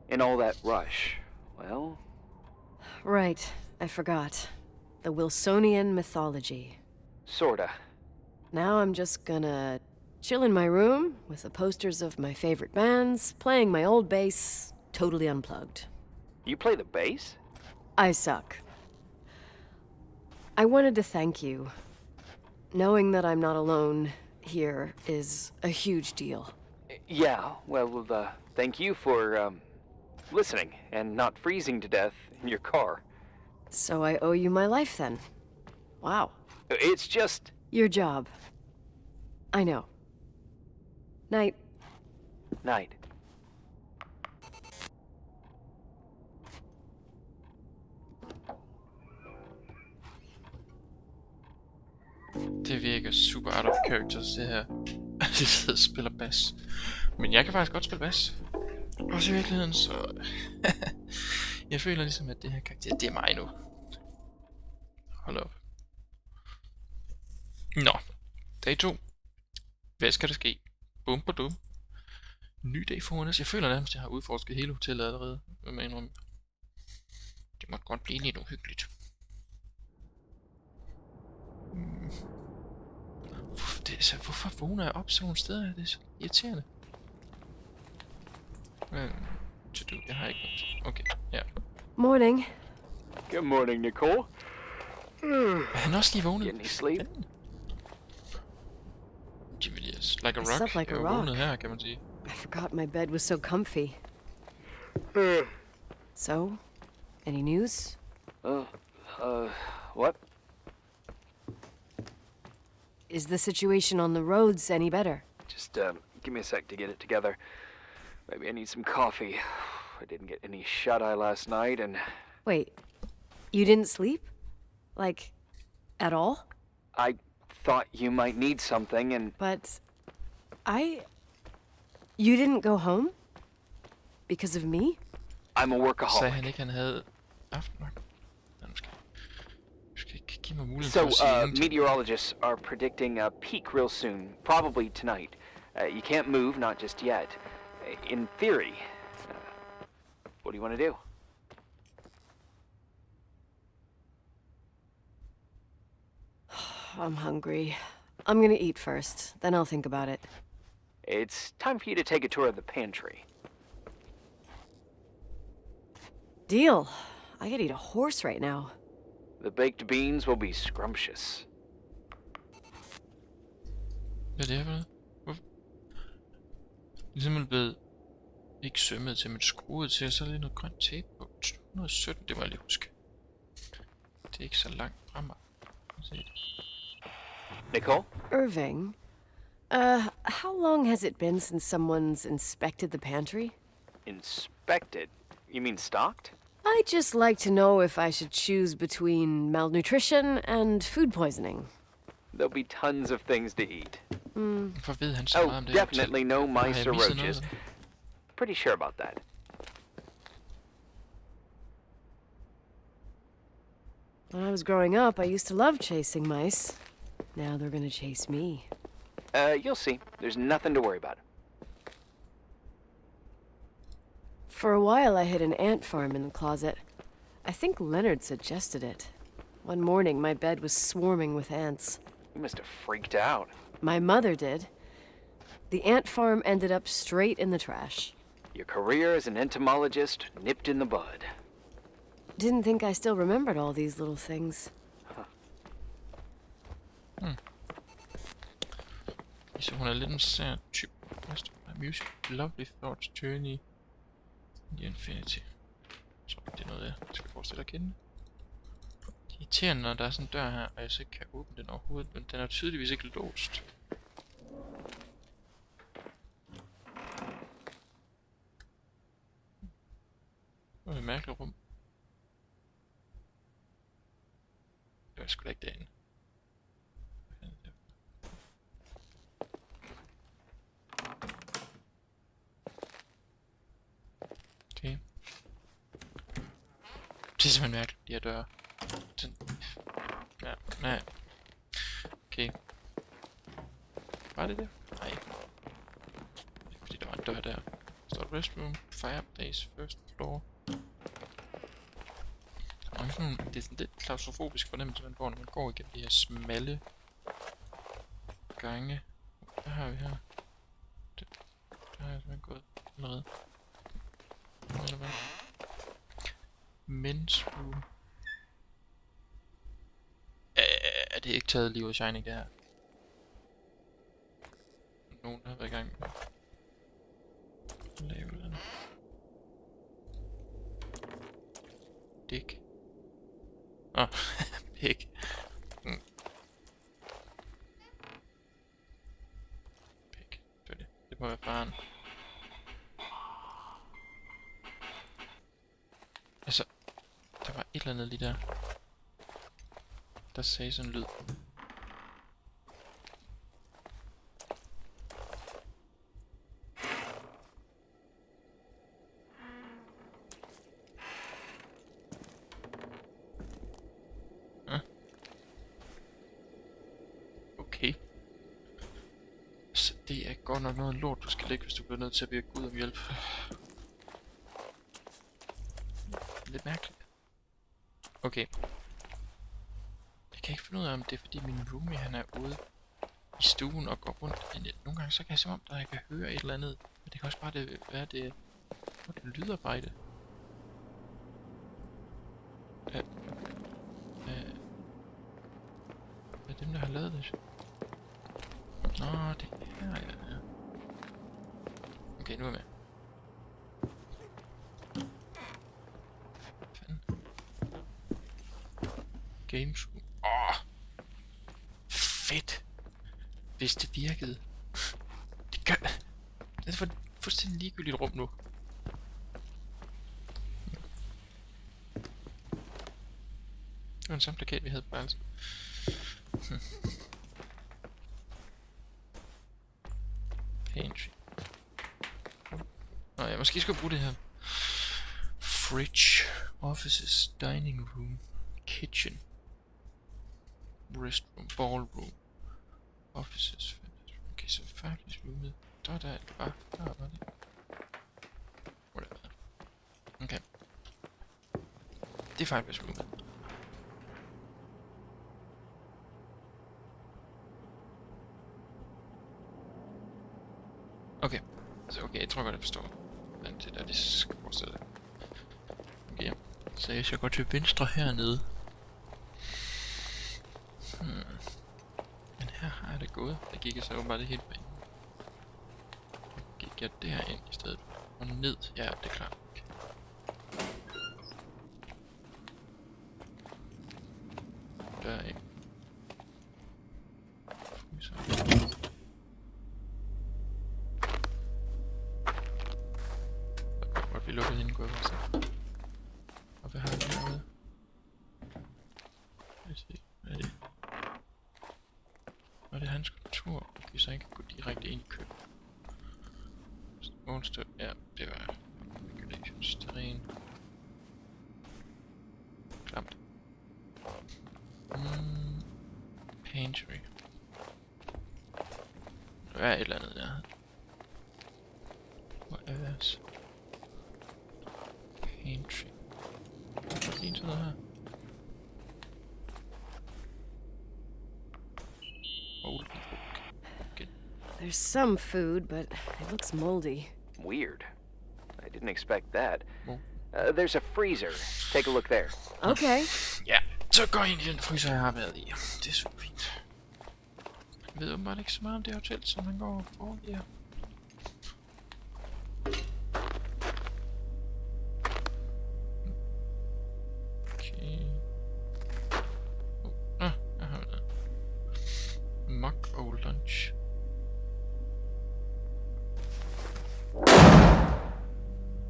and all that rush, well... Right, I forgot. The Wilsonian mythology. Sorta. Now I'm just gonna chill in my room with the posters of my favorite bands, playing my old bass, totally unplugged. You play the bass? I suck. I wanted to thank you. Knowing that I'm not alone here is a huge deal. Yeah, well, thank you for, listening and not freezing to death in your car. So I owe you my life then. Wow. It's just... Your job. I know. Night. Night. Det virker super out of characters, det her. De sidder og spiller bas. Men jeg kan faktisk godt spille bas. Også i virkeligheden, så... jeg føler ligesom, at det her karakter, det er mig nu. Hold op. Nå. Dag 2. Hvad skal der ske? Bum på dum. Ny dag foran os. Jeg føler nærmest, at jeg har udforsket hele hotellet allerede. Det måtte godt blive lidt uhyggeligt. Hvorfor vågner jeg op sådan nogle steder? Det er så irriterende. To do. Jeg har ikke noget. Okay, ja. Morning. Good morning, Nicole. Er han også lige vågnet? Getting any sleep? Yes, like a I rock. slept like a Jeg rock. vågnet her, kan man sige. I forgot my bed was so comfy. So, any news? What? Is the situation on the roads any better? Just, give me a sec to get it together. Maybe I need some coffee. I didn't get any shut-eye last night, and... Wait, you didn't sleep? Like, at all? I thought you might need something, and... But you didn't go home? Because of me? I'm a Sagde workaholic. han ikke, han havde aftenvagt? Ja, nu skal ikke give mig mulighed So, for at sige ingenting. meteorologists are predicting a peak real soon, probably tonight. You can't move, not just yet. In theory, what do you want to do? I'm hungry. I'm gonna eat first, then I'll think about it. It's time for you to take a tour of the pantry. Deal. I could eat a horse right now. The baked beans will be scrumptious. Hvad er det her for noget? Hvorfor? Det er simpelthen blevet ikke sømmet til, men skruet til, og så er der lige noget grønt tape på. 217, det må jeg lige huske. Det er ikke så langt fra mig. Nicole? Irving, how long has it been since someone's inspected the pantry? Inspected? You mean stocked? I'd just like to know if I should choose between malnutrition and food poisoning. There'll be tons of things to eat. Hvorfor ved han så meget Oh, om det her definitely hotel? no Har mice jeg or misset roaches. noget? Pretty sure about that. When I was growing up, I used to love chasing mice. Now they're gonna chase me. You'll see. There's nothing to worry about. For a while, I hid an ant farm in the closet. I think Leonard suggested it. One morning, my bed was swarming with ants. You must have freaked out. My mother did. The ant farm ended up straight in the trash. Your career as an entomologist nipped in the bud. Didn't think I still remembered all these little things. Så hun er lidt en sær type. Music, lovely thoughts, journey, the infinity. Så det er noget, jeg skal forestille at kende. Det er irriterende, når der er sådan en dør her, og jeg så ikke kan åbne den overhovedet, men den er tydeligvis ikke låst. Det er et mærkeligt rum. Det var sgu da ikke derinde. Okay. Det er simpelthen mærkeligt, de her døre. Sådan. Ja, nej. Okay. Var det det? Nej. Fordi der var en dør der. Står der restroom, fireplace, first floor. Og sådan, det er sådan lidt klaustrofobisk fornemmelse, man får, når man går igennem de her smalle gange. Hvad har vi her? Der har jeg simpelthen gået allerede. Eller hvad? Men's room. Er det ikke taget lige ud af Shining, det her? Nogen der har været i gang med at lave den. Dick. Åh, pik. Pik, det er det. Det må var et eller andet lige der. Der sagde sådan en lyd. Okay. Så det er godt nok noget lort, du skal lægge, hvis du bliver nødt til at bede Gud om hjælp. Lidt mærkeligt. Okay. Jeg kan ikke finde ud af, om det er fordi min roomie han er ude i stuen og går rundt. Nogle gange så kan jeg som om, jeg kan høre et eller andet. Men det kan også bare være det lydarbejde. Hvad er dem, der har lavet det? Nå, det her, ja. Okay, nu er jeg med. Fanden. Games room. Fedt. Hvis det virkede. Det gør... Det er for et fuldstændig ligegyldigt rum nu. Det var en samme plakat, vi havde på værelset. Pantry. Nå ja, måske skal jeg bruge det her. Fridge. Offices. Dining room. Kitchen. Restroom. Ballroom. Offices. Okay, så faktisk roomet. Der var det. Whatever. Okay. Det er faktisk roomet. Okay. Altså okay, jeg tror godt jeg forstår. Men det der, det skal forestille. Okay. Så jeg skal gå til venstre hernede. Men her har jeg det gået. Der gik jeg så åbenbart det helt banen. Gik jeg derind i stedet. Og ned. Ja, det er klart. Okay. Der er ikke. Vi lukkede hende gå over. Og hvad har vi herude? Lad os se. Hvad er det? Og det er hans kontor. Okay, så han kan gå direkte ind i køkkenet. Onsdag. Ja, det var regulations terræn. Klamt. Pantry. Der er et eller andet der. Hvor er det? Pantry. Hvad er det sådan noget her? Okay. There's some food, but it looks moldy. Weird. I didn't expect that. There's a freezer. Take a look there. Okay. Ja, så går jeg ind i den fryser, jeg har været i. Det er super fint. Jeg ved åbenbart ikke så meget om det hotel, som han går for her. Okay. Jeg har noget. Mock old lunch.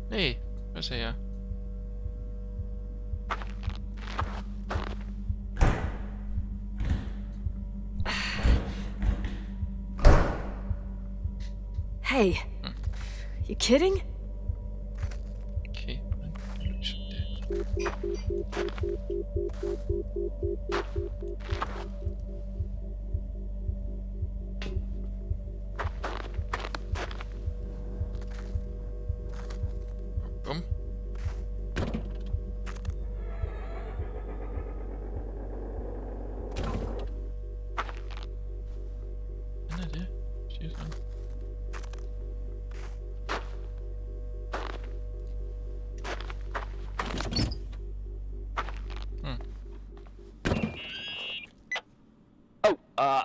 Nej, hvad sagde jeg? Hey, you kidding? Okay, bum. Hvad er det? Siger sådan.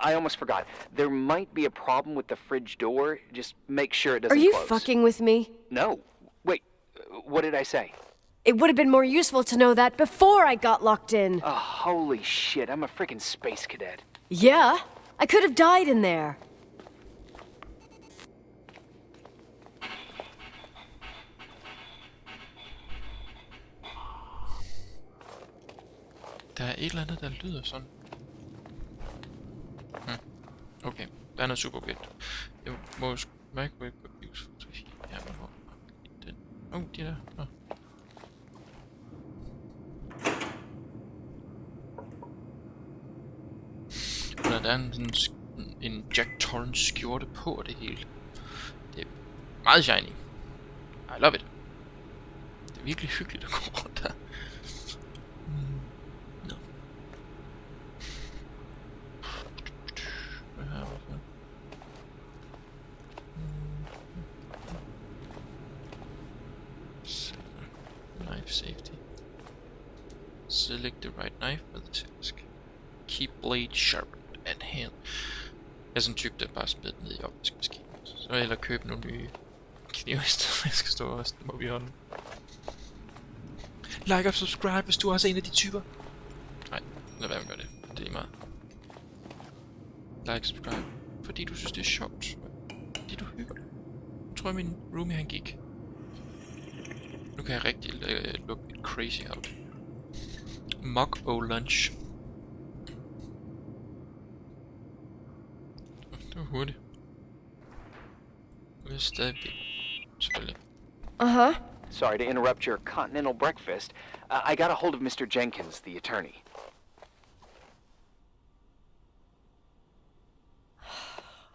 I almost forgot. There might be a problem with the fridge door. Just make sure it Are doesn't you close. fucking with me? No. Wait, what did I say? It would have been more useful to know that before I got locked in. Oh, holy shit, I'm a freaking space cadet. Yeah, I could have died in there. Der er et eller andet, der lyder sådan. Okay, der er noget super weird. Jeg må microwave abuse fotografi. Ja, hvor den. De der. Og der er en Jack Torrance skjorte på og det hele. Det er meget shiny. I love it. Det er virkelig hyggeligt at gå rundt der. No. Hvad har vi så? Knife safety. Select the right knife for the task. Keep blade sharp at hand. Jeg er sådan en type, der bare smider den ned i opvaskemaskinen. Så vil jeg hellere købe nogle nye knive i stedet, jeg skal stå og ryste dem op i hånden. Like og subscribe, hvis du er også en af de typer. Nej, lad være med at gøre det. Det er lige meget. Like, subscribe. Fordi du synes, det er sjovt. Fordi du hygger. Jeg tror, min roomie han gik. Nu kan jeg rigtig look lidt crazy out. Mock o lunch. Det var hurtigt. Det er stadig selvfølgelig. Uh-huh. Sorry to interrupt your continental breakfast. I got a hold of Mr. Jenkins, the attorney.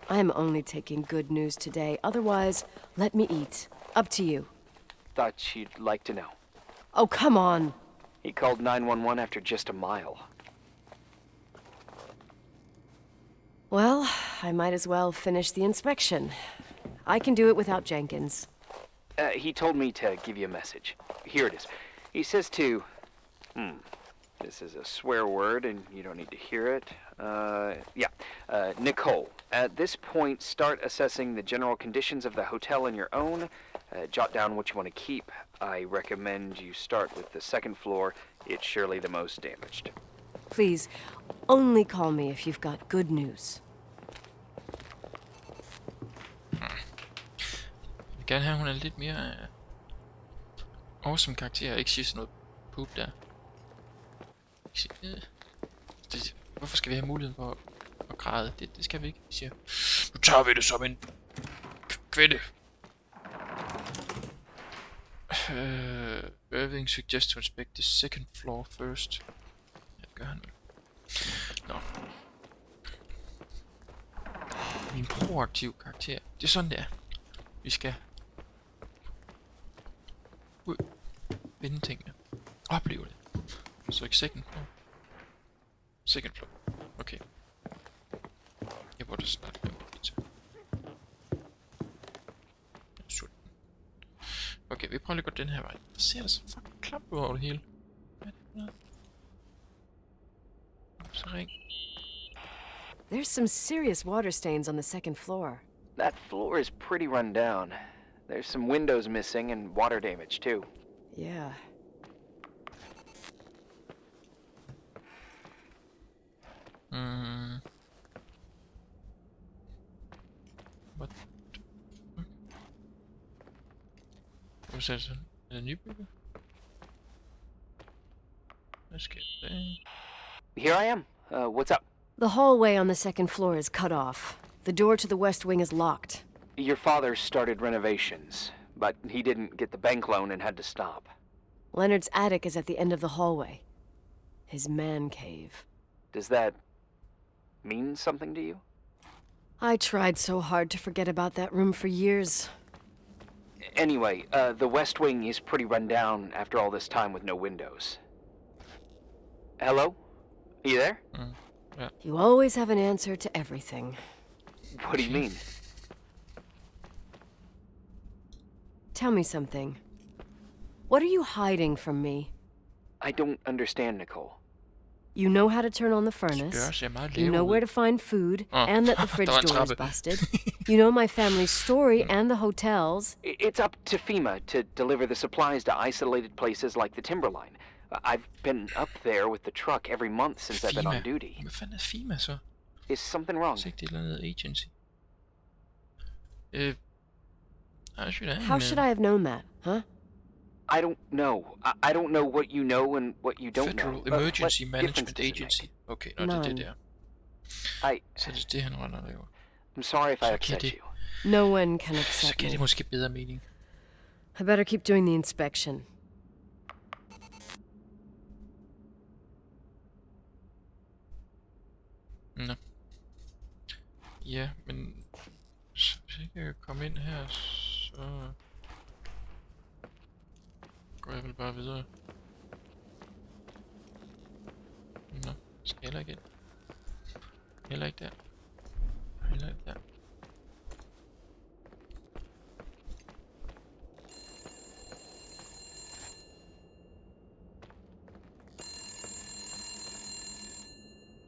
I'm only taking good news today. Otherwise, let me eat. Up to you. Thought you'd like to know. Oh, come on. He called 911 after just a mile. Well, I might as well finish the inspection. I can do it without Jenkins. He told me to give you a message. Here it is. He says to... This is a swear word, and you don't need to hear it. Nicole, at this point, start assessing the general conditions of the hotel on your own. Jot down what you want to keep. I recommend you start with the second floor. It's surely the most damaged. Please, only call me if you've got good news. Jeg vil gerne have, hun er lidt mere awesome karakter, og ikke sige sådan noget poop der. Hvorfor skal vi have muligheden for at græde? Det skal vi ikke, vi siger. Nu tager vi det som en kvinde. Irving suggests to inspect the second floor first. Ja, det gør han vel. Nå. Min proaktiv karakter. Det er sådan, det er. Vi skal ud, vinde tingene, opleve det. Så ikke second floor. Second floor. Okay. Jeg burde snart være muligt til. Okay, vi prøver lige at gå den her vej. Der ser det så fucking klamt ud over det hele. Hvad er det for noget? Så ring. There's some serious water stains on the second floor. That floor is pretty run down. There's some windows missing and water damage, too. Yeah. What? Hvad er det sådan? Er det nybygget? Hvad sker der? Here I am. What's up? The hallway on the second floor is cut off. The door to the west wing is locked. Your father started renovations, but he didn't get the bank loan and had to stop. Leonard's attic is at the end of the hallway. His man cave. Does that mean something to you? I tried so hard to forget about that room for years. Anyway, the west wing is pretty run down after all this time with no windows. Hello? Are you there? Yeah. You always have an answer to everything. What do you mean? Tell me something. What are you hiding from me? I don't understand, Nicole. You know how to turn on the furnace. You know where to find food, and that the fridge door is busted. You know my family's story and the hotels. It's up to FEMA to deliver the supplies to isolated places like the Timberline. I've been up there with the truck every month since I've been on duty. Hvad fanden er FEMA så? Is something wrong? Det er ikke et eller andet agency. How should I have known that, huh? I don't know. I don't know what you know and what you don't Federal know. Emergency What Management difference does it Agency. make? Okay, nå, det er det None. der. I... Så det er det, han render og laver. I'm sorry if I Så upset det, you. No one can så upset giver me. det måske bedre mening. I better keep doing the inspection. Nå. Ja, men hvis jeg kan komme ind her, så går jeg vel bare videre. Nå, skal jeg heller ikke ind. Heller ikke der. Heller ikke der.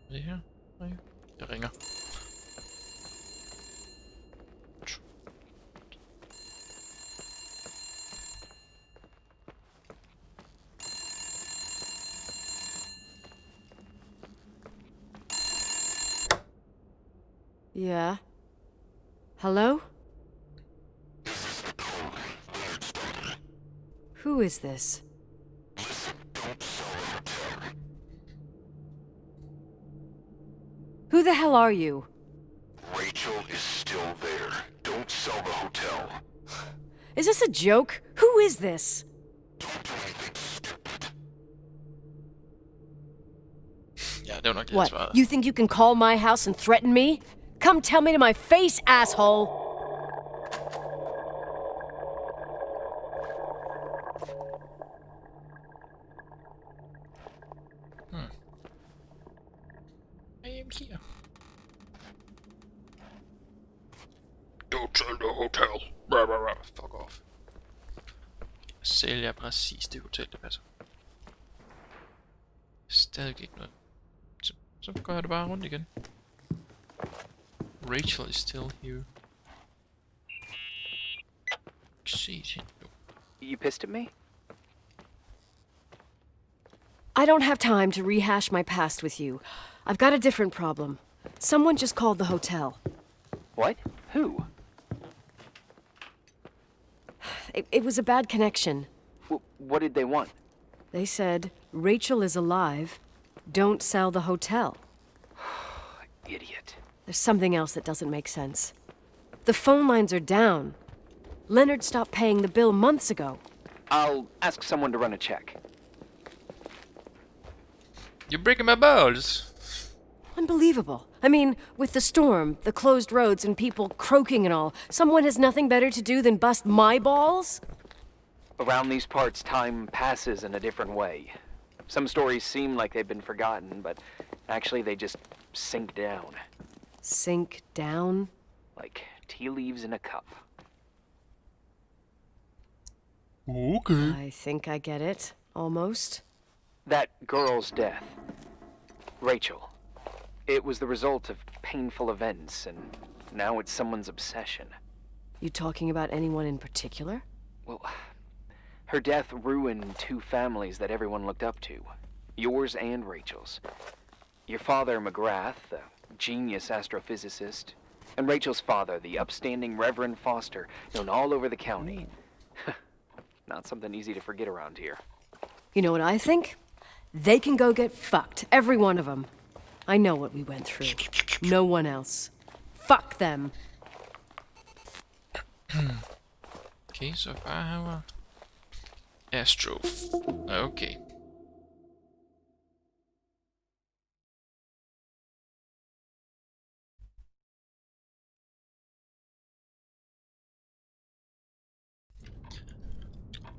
Er det her? Nej. Jeg ringer. Yeah. Hello? Who is this? Who the hell are you? Rachel is still there. Don't sell the hotel. Is this a joke? Who is this? Don't do anything stupid. Ja, det var nok det, jeg What? svarede. You think you can call my house and threaten me? Come tell me to my face, asshole! I am here. Don't sell the hotel. Fuck off. Sælger præcis det hotel, det passer. Stadig ikke noget. Så går jeg det bare rundt igen. Rachel is still here. Se hende nu. You pissed at me? I don't have time to rehash my past with you. I've got a different problem. Someone just called the hotel. What? Who? It was a bad connection. What did they want? They said, Rachel is alive. Don't sell the hotel. Idiot. There's something else that doesn't make sense. The phone lines are down. Leonard stopped paying the bill months ago. I'll ask someone to run a check. You're breaking my balls. Unbelievable. I mean, with the storm, the closed roads, and people croaking and all, someone has nothing better to do than bust my balls? Around these parts, time passes in a different way. Some stories seem like they've been forgotten, but actually they just sink down. Sink down? Like tea leaves in a cup. Okay. I think I get it. Almost. That girl's death. Rachel. It was the result of painful events, and now it's someone's obsession. You talking about anyone in particular? Well, her death ruined two families that everyone looked up to. Yours and Rachel's. Your father, McGrath, the genius astrophysicist, and Rachel's father, the upstanding Reverend Foster, known all over the county. Not something easy to forget around here. You know what I think? They can go get fucked, every one of them. I know what we went through. No one else. Fuck them. Okay, så bare her var Astro. Okay.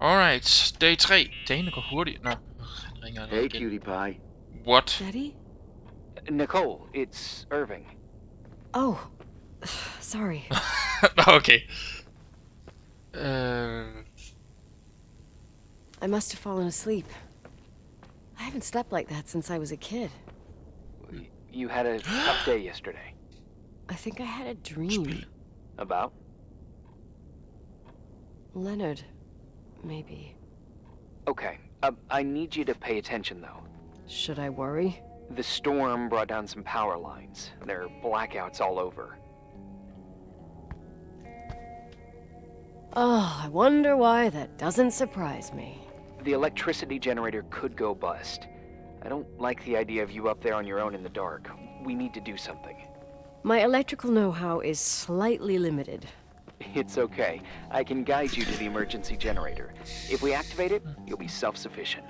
Alright, dag 3. Dagene går hurtigt. Nå, han ringer allerede Hey, igen. cutie pie. What? Daddy? Nicole, it's Irving. Oh. Sorry. Okay. I must have fallen asleep. I haven't slept like that since I was a kid. You had a tough day yesterday. I think I had a dream. About? Leonard, maybe. Okay, I need you to pay attention though. Should I worry? The storm brought down some power lines. There are blackouts all over. Oh, I wonder why that doesn't surprise me. The electricity generator could go bust. I don't like the idea of you up there on your own in the dark. We need to do something. My electrical know-how is slightly limited. It's okay. I can guide you to the emergency generator. If we activate it, you'll be self-sufficient.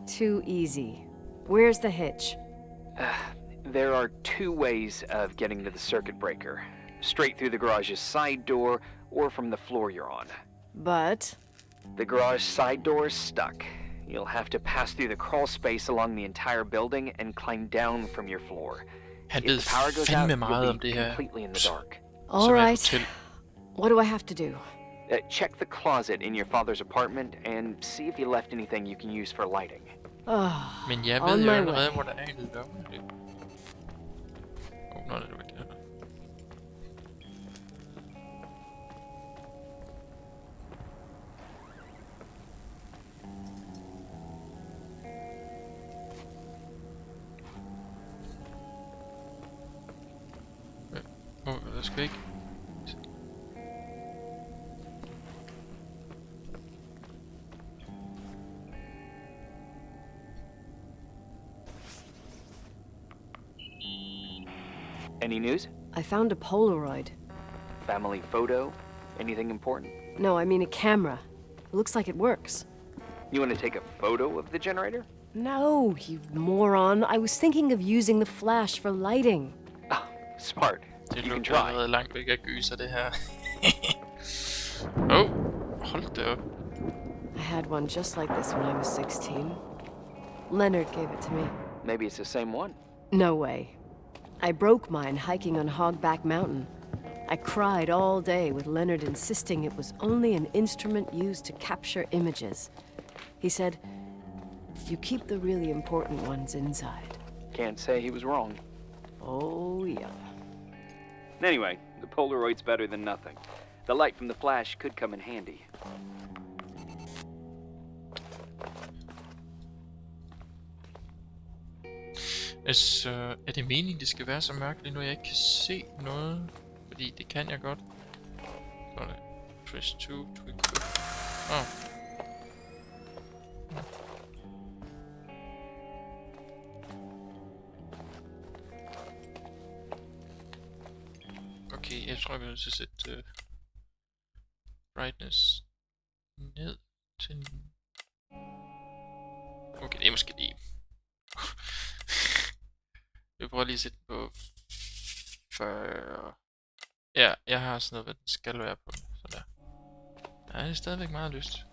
Too easy. Where's the hitch? There are 2 ways of getting to the circuit breaker. Straight through the garage's side door, or from the floor you're on. But... The garage side door is stuck. You'll have to pass through the crawl space along the entire building and climb down from your floor. Han If ved the power goes out, fandme meget om you'll be det her. completely in the dark. all Som er et right. hotel. What do I have to do? Check the closet in your father's apartment and see if he left anything you can use for lighting. Oh, Men jeg on ved jo my allerede, way. hvor der er i det dør. Nå, det var ikke det her. Jeg skal ikke. Any news? I found a Polaroid. Family photo? Anything important? No, I mean a camera. Looks like it works. You want to take a photo of the generator? No, you moron. I was thinking of using the flash for lighting. Ah, smart. Det You can lugter try. allerede langt væk af gyser, det her. Oh, hold da op. I had one just like this when I was 16. Leonard gave it to me. Maybe it's the same one. No way. I broke mine hiking on Hogback Mountain. I cried all day with Leonard insisting it was only an instrument used to capture images. He said, "You keep the really important ones inside." Can't say he was wrong. Oh, yeah. Anyway, the Polaroid's better than nothing. The light from the flash could come in handy. Altså, er det meningen, det skal være så mørkt lige nu, jeg ikke kan se noget? Fordi det kan jeg godt. Sådan. Press 2 to equip. Åh. Okay, jeg tror, jeg vil sætte brightness ned til... Okay, det er måske lige... Jeg prøver lige at sætte den på 40. Ja, jeg har sådan noget, hvad den skal være på. Så der. Ja, det er stadigvæk meget lyst.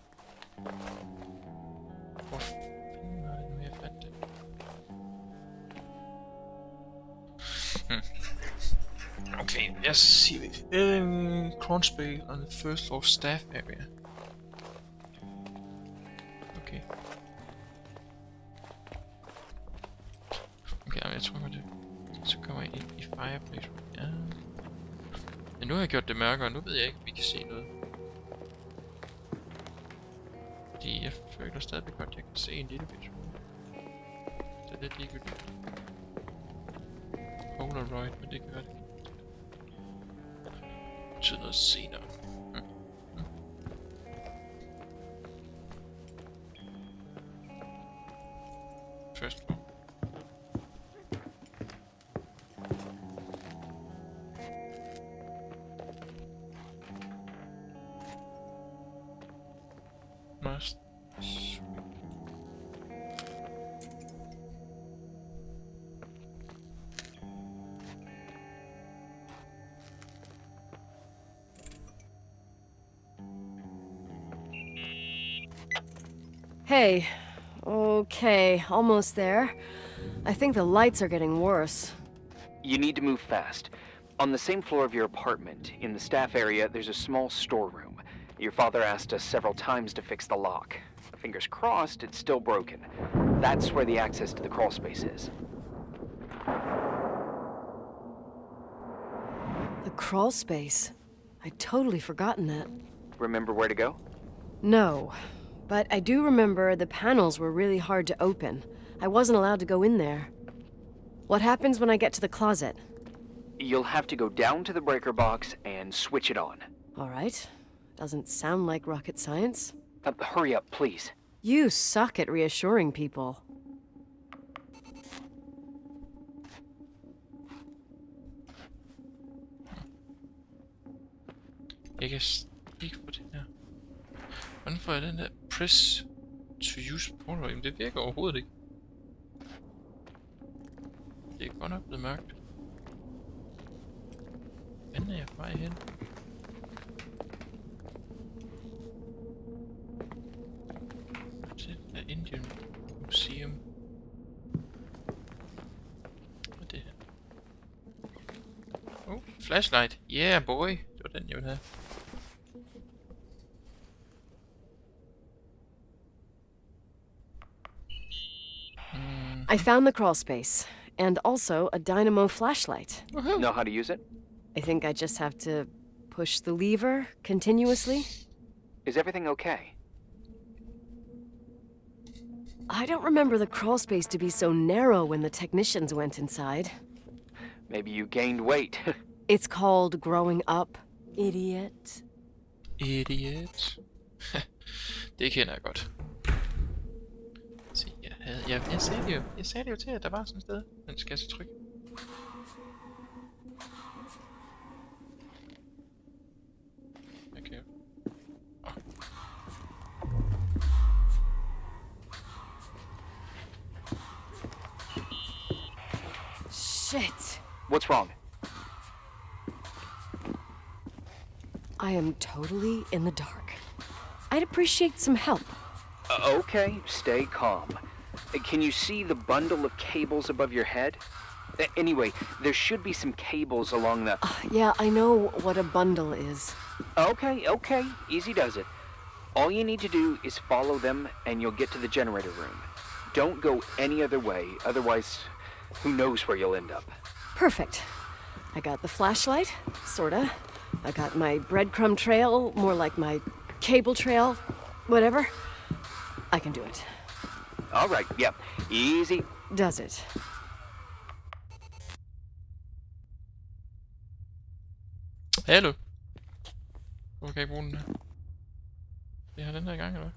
Hvor fanden var det nu, jeg fandt det? Okay, jeg siger crawl space on the first floor staff area. Okay. Okay, jeg tror det. Så kommer jeg ind i fireplace. Ja. Men nu har jeg gjort det mørkere, og nu ved jeg ikke, om vi kan se noget. Fordi jeg føler stadigvæk godt, at jeg kan se en lille bit. Det er lidt ligegyldigt. Polaroid, men det gør det. Det betyder noget senere. First floor. Must. Hey. Okay, almost there. I think the lights are getting worse. You need to move fast. On the same floor of your apartment, in the staff area, there's a small storeroom. Your father asked us several times to fix the lock. Fingers crossed, it's still broken. That's where the access to the crawl space is. The crawl space. I'd totally forgotten that. Remember where to go? No, but I do remember the panels were really hard to open. I wasn't allowed to go in there. What happens when I get to the closet? You'll have to go down to the breaker box and switch it on. All right. Doesn't sound like rocket science. Hurry up, please. You suck at reassuring people. Jeg kan ikke få det her. Hvordan får jeg den der press to use portal? Jamen det virker overhovedet ikke. Det er godt nok blevet mørkt. Hvordan er jeg på vej hen? Til der Indian Museum. Hvad er det her? Oh, flashlight. Yeah boy. Det var den jeg ville have. I found the crawl space, and also a dynamo flashlight. Know how to use it? I think I just have to push the lever continuously. Is everything okay? I don't remember the crawl space to be so narrow when the technicians went inside. Maybe you gained weight. It's called growing up, idiot. Idiot. Det kender jeg godt. Se, jeg sagde det jo til, at der var sådan et sted. Men skal jeg så trykke? Okay. Oh. Shit. What's wrong? I am totally in the dark. I'd appreciate some help. Okay, stay calm. Can you see the bundle of cables above your head? Anyway, there should be some cables along the... Yeah, I know what a bundle is. Okay, easy does it. All you need to do is follow them and you'll get to the generator room. Don't go any other way, otherwise who knows where you'll end up. Perfect. I got the flashlight, sorta. I got my breadcrumb trail, more like my cable trail, whatever. I can do it. All right, yeah, easy. Does it? Hallo? Hvorfor kan jeg ikke bruge den her? Vi har den her i gang, eller hvad?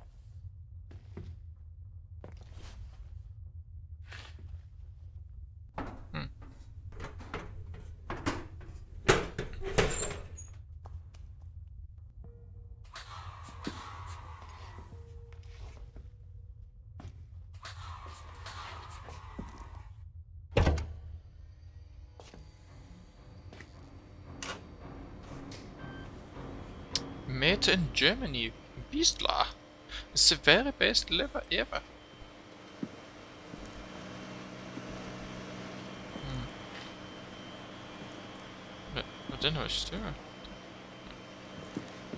Made in Germany. Beastler. It's the very best lever ever. Og den har i stykker.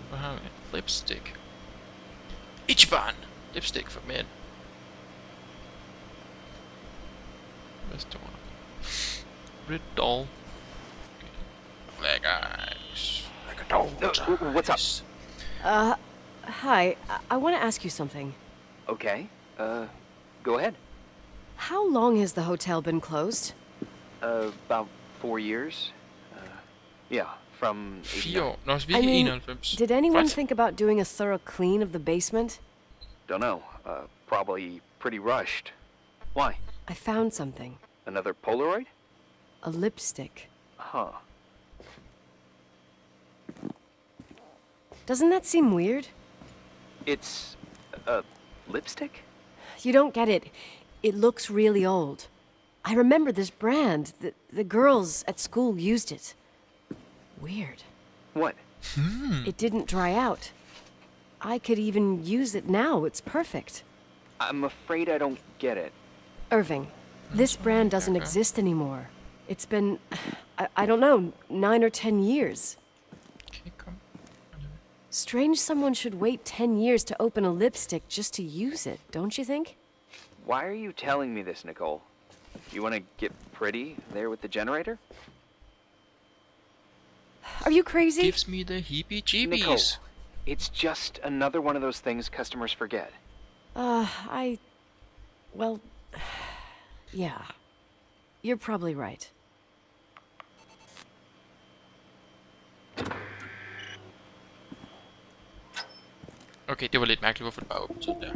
Hvad har vi? Lipstick. Ichiban! Lipstick for mænd. Hvad står der? Red doll. Leggings. What's up? Hi. I want to ask you something. Okay, go ahead. How long has the hotel been closed? About 4 years. Yeah, from... 4 år. Nå, så vi er I ikke mean, 91. did anyone What? think about doing a thorough clean of the basement? Don't know. Probably pretty rushed. Why? I found something. Another Polaroid? A lipstick. Huh. Doesn't that seem weird? It's a lipstick? You don't get it. It looks really old. I remember this brand. The girls at school used it. Weird. What? It didn't dry out. I could even use it now. It's perfect. I'm afraid I don't get it. Irving, this brand doesn't exist anymore. It's been, I don't know, 9 or 10 years. Okay, kom. Strange someone should wait 10 years to open a lipstick just to use it, don't you think? Why are you telling me this, Nicole? You want to get pretty there with the generator? Are you crazy? Gives me the heebie-jeebies. Nicole, it's just another one of those things customers forget. Well, yeah. You're probably right. Okay, det var lidt mærkeligt, hvorfor det bare åbnede sådan der.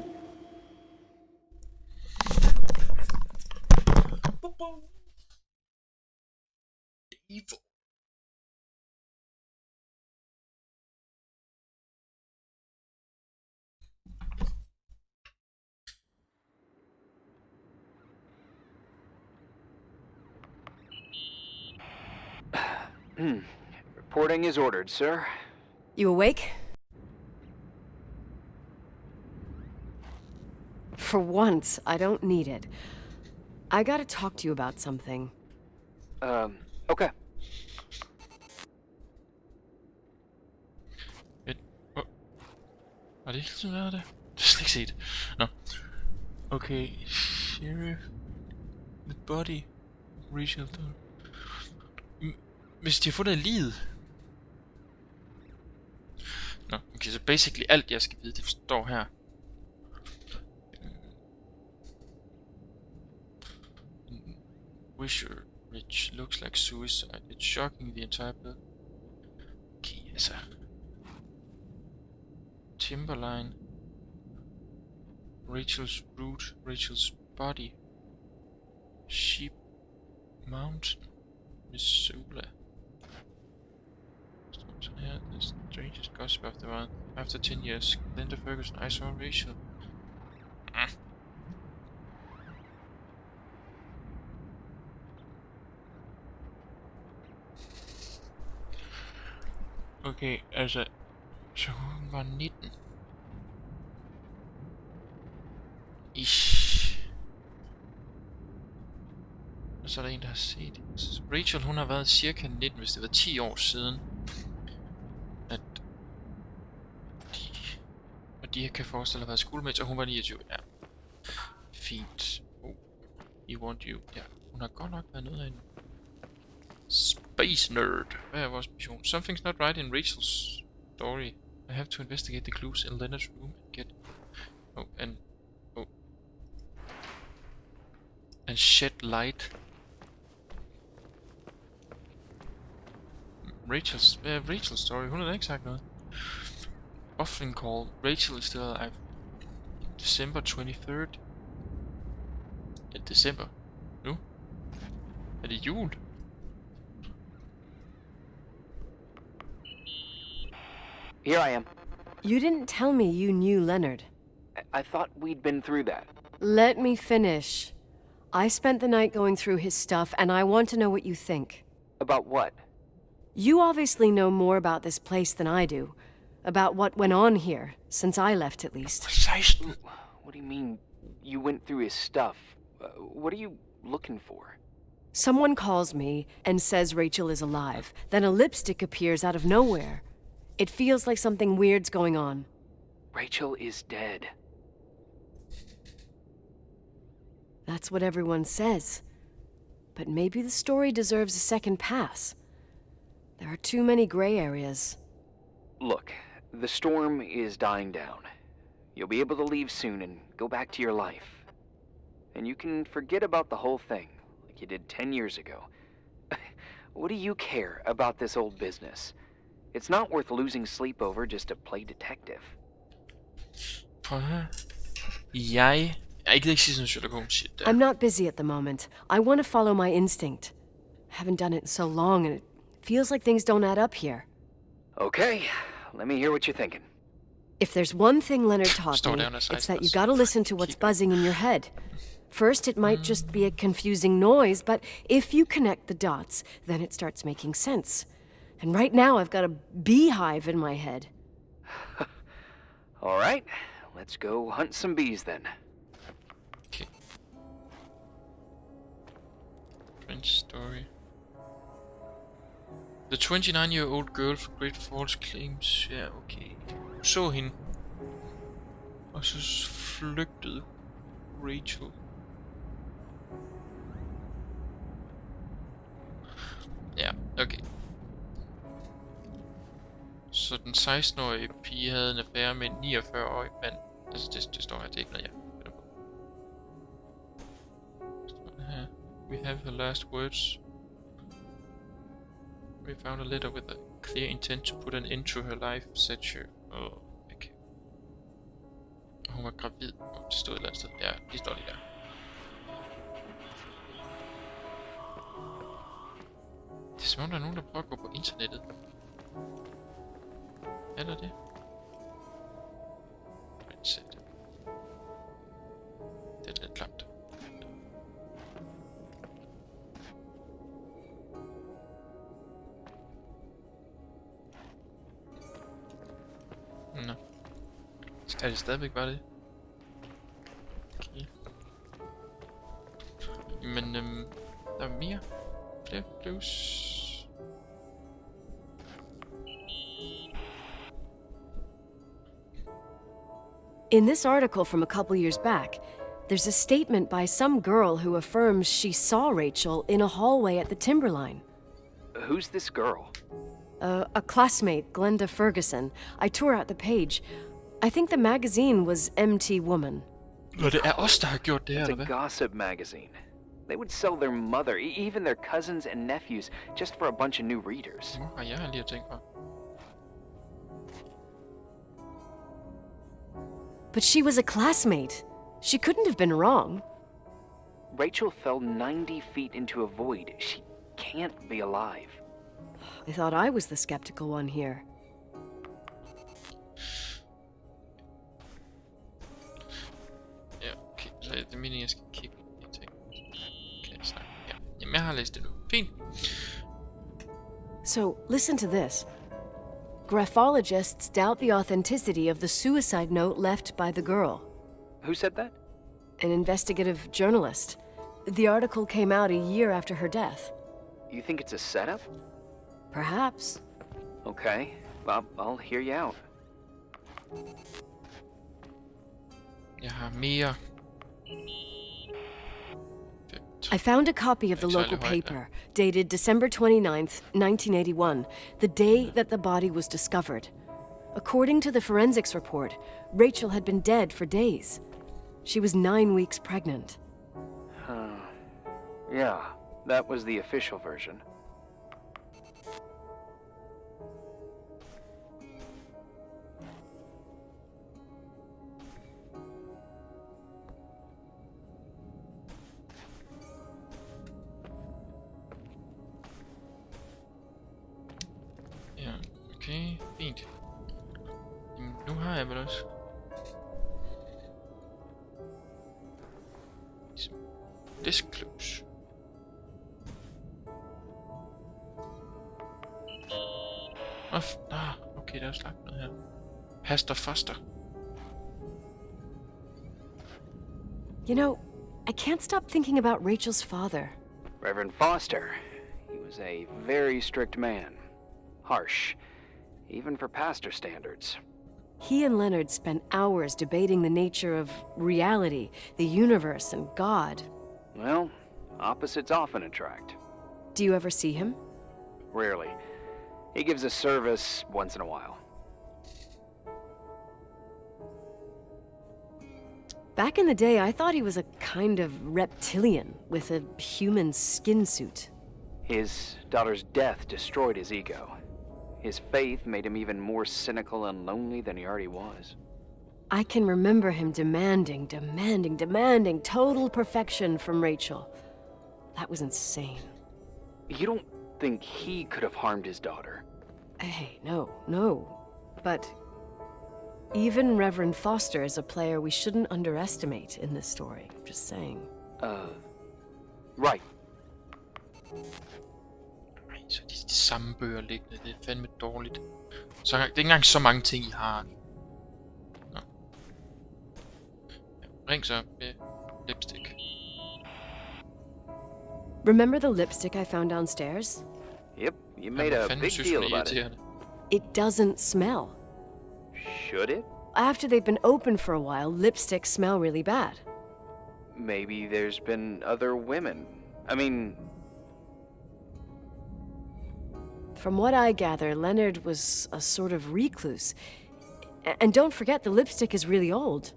Reporting is ordered, sir. You awake? For once, I don't need it. I gotta talk to you about something. Okay. Var det ikke sådan noget det? Det er slet ikke set. Nå. Okay, sheriff. The body. Rachel. Hvis de har fundet livet. Nå, okay, så basically alt jeg skal vide, det står her. Wisher Ridge looks like suicide. It's shocking the entire building. Okay, altså. Timberline. Rachel's root. Rachel's body. Sheep Mountain. Missoula. So here, the strangest gossip of the month. After 10 years, Linda Ferguson, I saw Rachel. Okay, altså, så hun var 19. Ish. Og så er der en, der har set. Så Rachel, hun har været cirka 19, hvis det var 10 år siden. At de her kan forestille at have været skolemates, og hun var 29. Ja. Fint. Oh. You want you. Ja, hun har godt nok været noget af en space nerd. Hvad er vores mission? Something's not right in Rachel's story. I have to investigate the clues in Leonard's room and get... And shed light. Rachel's story. Hun har da ikke sagt noget. Often called Rachel is still alive. December 23rd. Ja, december. Nu? Er det jul? Here I am. You didn't tell me you knew Leonard. I thought we'd been through that. Let me finish. I spent the night going through his stuff, and I want to know what you think. About what? You obviously know more about this place than I do. About what went on here, since I left at least. 16. What do you mean, you went through his stuff? What are you looking for? Someone calls me and says Rachel is alive. Then a lipstick appears out of nowhere. It feels like something weird's going on. Rachel is dead. That's what everyone says. But maybe the story deserves a second pass. There are too many gray areas. Look, the storm is dying down. You'll be able to leave soon and go back to your life. And you can forget about the whole thing, like you did 10 years ago. What do you care about this old business? It's not worth losing sleep over just to play detective. Jeg gider ikke sige sådan Sherlock Holmes shit der. I'm not busy at the moment. I want to follow my instinct. I haven't done it in so long, and it feels like things don't add up here. Okay, let me hear what you're thinking. If there's one thing Leonard taught me, it's that you gotta listen to what's buzzing in your head. First, it might just be a confusing noise, but if you connect the dots, then it starts making sense. And right now, I've got a beehive in my head. All right, let's go hunt some bees then. Okay. French story. The 29-year-old girl from Great Falls claims... Ja, okay. Hun så hende. Og så flygtede Rachel. Ja, okay. Så den 16-årige pige havde en affære med en 49-årig mand. Altså, det står her, det er ikke noget, jeg finder på. Står det her. We have her last words. We found a letter with a clear intent to put an end to her life, said she. Oh, okay. hun var gravid. Det stod et eller andet sted. Ja, det står lige der. Det er som om, der er nogen, der prøver at gå på internettet. Er der det? Det er lidt klamt. Nå. Er det stadigvæk bare det? Okay. Men der er mere. Flere blues. In this article from a couple years back, there's a statement by some girl who affirms she saw Rachel in a hallway at the Timberline. Who's this girl? A classmate, Glenda Ferguson. I tore out the page. I think the magazine was MT Woman. Nå, det er os, der har gjort det her, It's eller a hvad? gossip magazine. They would sell their mother, even their cousins and nephews, just for a bunch of new readers. Hvor har jeg lige tænkt på? But she was a classmate. She couldn't have been wrong. Rachel fell 90 feet into a void. She can't be alive. I thought I was the skeptical one here. Ja, okay. Så det er meningen, jeg skal kigge på de ting. Kan jeg snakke? Ja. Jamen, jeg har læst det nu. Fint. So, listen to this. Graphologists doubt the authenticity of the suicide note left by the girl. Who said that? An investigative journalist. The article came out a year after her death. You think it's a setup? Perhaps. Okay, I'll hear you out. Jeg har mere. I found a copy of the local paper, dated December 29th, 1981, the day that the body was discovered. According to the forensics report, Rachel had been dead for days. She was 9 weeks pregnant. Yeah, that was the official version. Ja, okay, fint. Jamen, nu har jeg vel også. Disclose. Okay, der er også lagt noget her. Pastor Foster. You know, I can't stop thinking about Rachel's father. Reverend Foster. He was a very strict man. Harsh, even for pastor standards. He and Leonard spent hours debating the nature of reality, the universe, and God. Well, opposites often attract. Do you ever see him? Rarely. He gives a service once in a while. Back in the day, I thought he was a kind of reptilian with a human skin suit. His daughter's death destroyed his ego. His faith made him even more cynical and lonely than he already was. I can remember him demanding total perfection from Rachel. That was insane. You don't think he could have harmed his daughter? Hey, no. But even Reverend Foster is a player we shouldn't underestimate in this story. Just saying. Right. Så de samme bøger liggende, det er fandme dårligt. Så det er ikke engang så mange ting, I har. Nå. Ja, ring så med lipstick. Remember the lipstick I found downstairs? Yep, you made a big deal about it. It doesn't smell. Should it? After they've been open for a while, lipsticks smell really bad. Maybe there's been other women. I mean... From what I gather, Leonard was a sort of recluse. And don't forget, the lipstick is really old.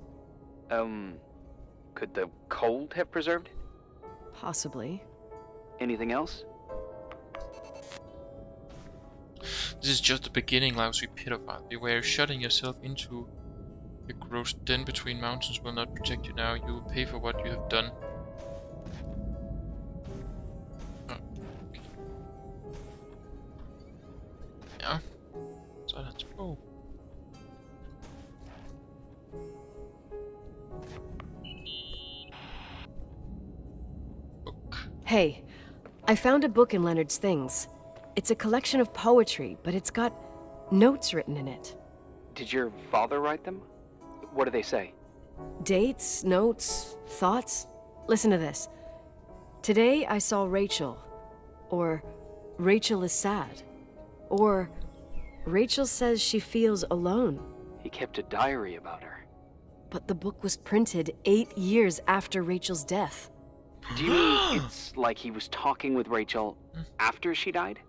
Could the cold have preserved it? Possibly. Anything else? This is just the beginning, like we pedophile. Beware shutting yourself into The gross den between mountains will not protect you now. You will pay for what you have done. Oh, okay. Ja. Så er der et sprog. Hey, I found a book in Leonard's things. It's a collection of poetry, but it's got notes written in it. Did your father write them? What do they say? Dates, notes, thoughts. Listen to this. Today I saw Rachel. Or Rachel is sad. Or Rachel says she feels alone. He kept a diary about her. But the book was printed 8 years after Rachel's death. Do you mean it's like he was talking with Rachel after she died?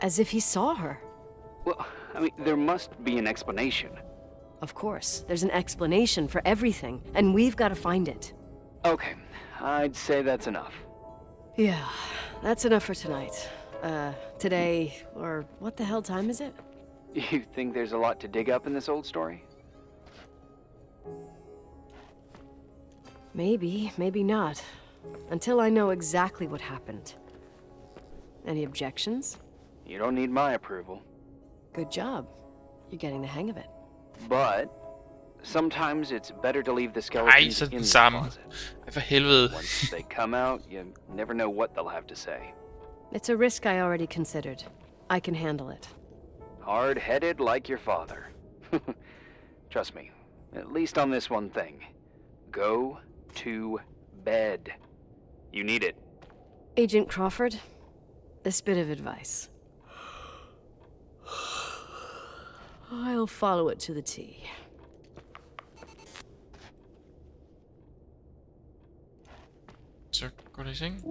As if he saw her. Well, I mean, there must be an explanation. Of course, there's an explanation for everything, and we've got to find it. Okay, I'd say that's enough. Yeah, that's enough for tonight. Today, or what the hell time is it? You think there's a lot to dig up in this old story? Maybe, maybe not. Until I know exactly what happened. Any objections? You don't need my approval. Good job. You're getting the hang of it. But sometimes it's better to leave the Ej, skeletons så in den the samme. closet. Ej, for helvede. Once they come out, you never know what they'll have to say. It's a risk I already considered. I can handle it. Hard-headed like your father. Trust me, at least on this one thing. Go to bed. You need it. Agent Crawford, this bit of advice. I'll follow it to the T. Så går det i seng.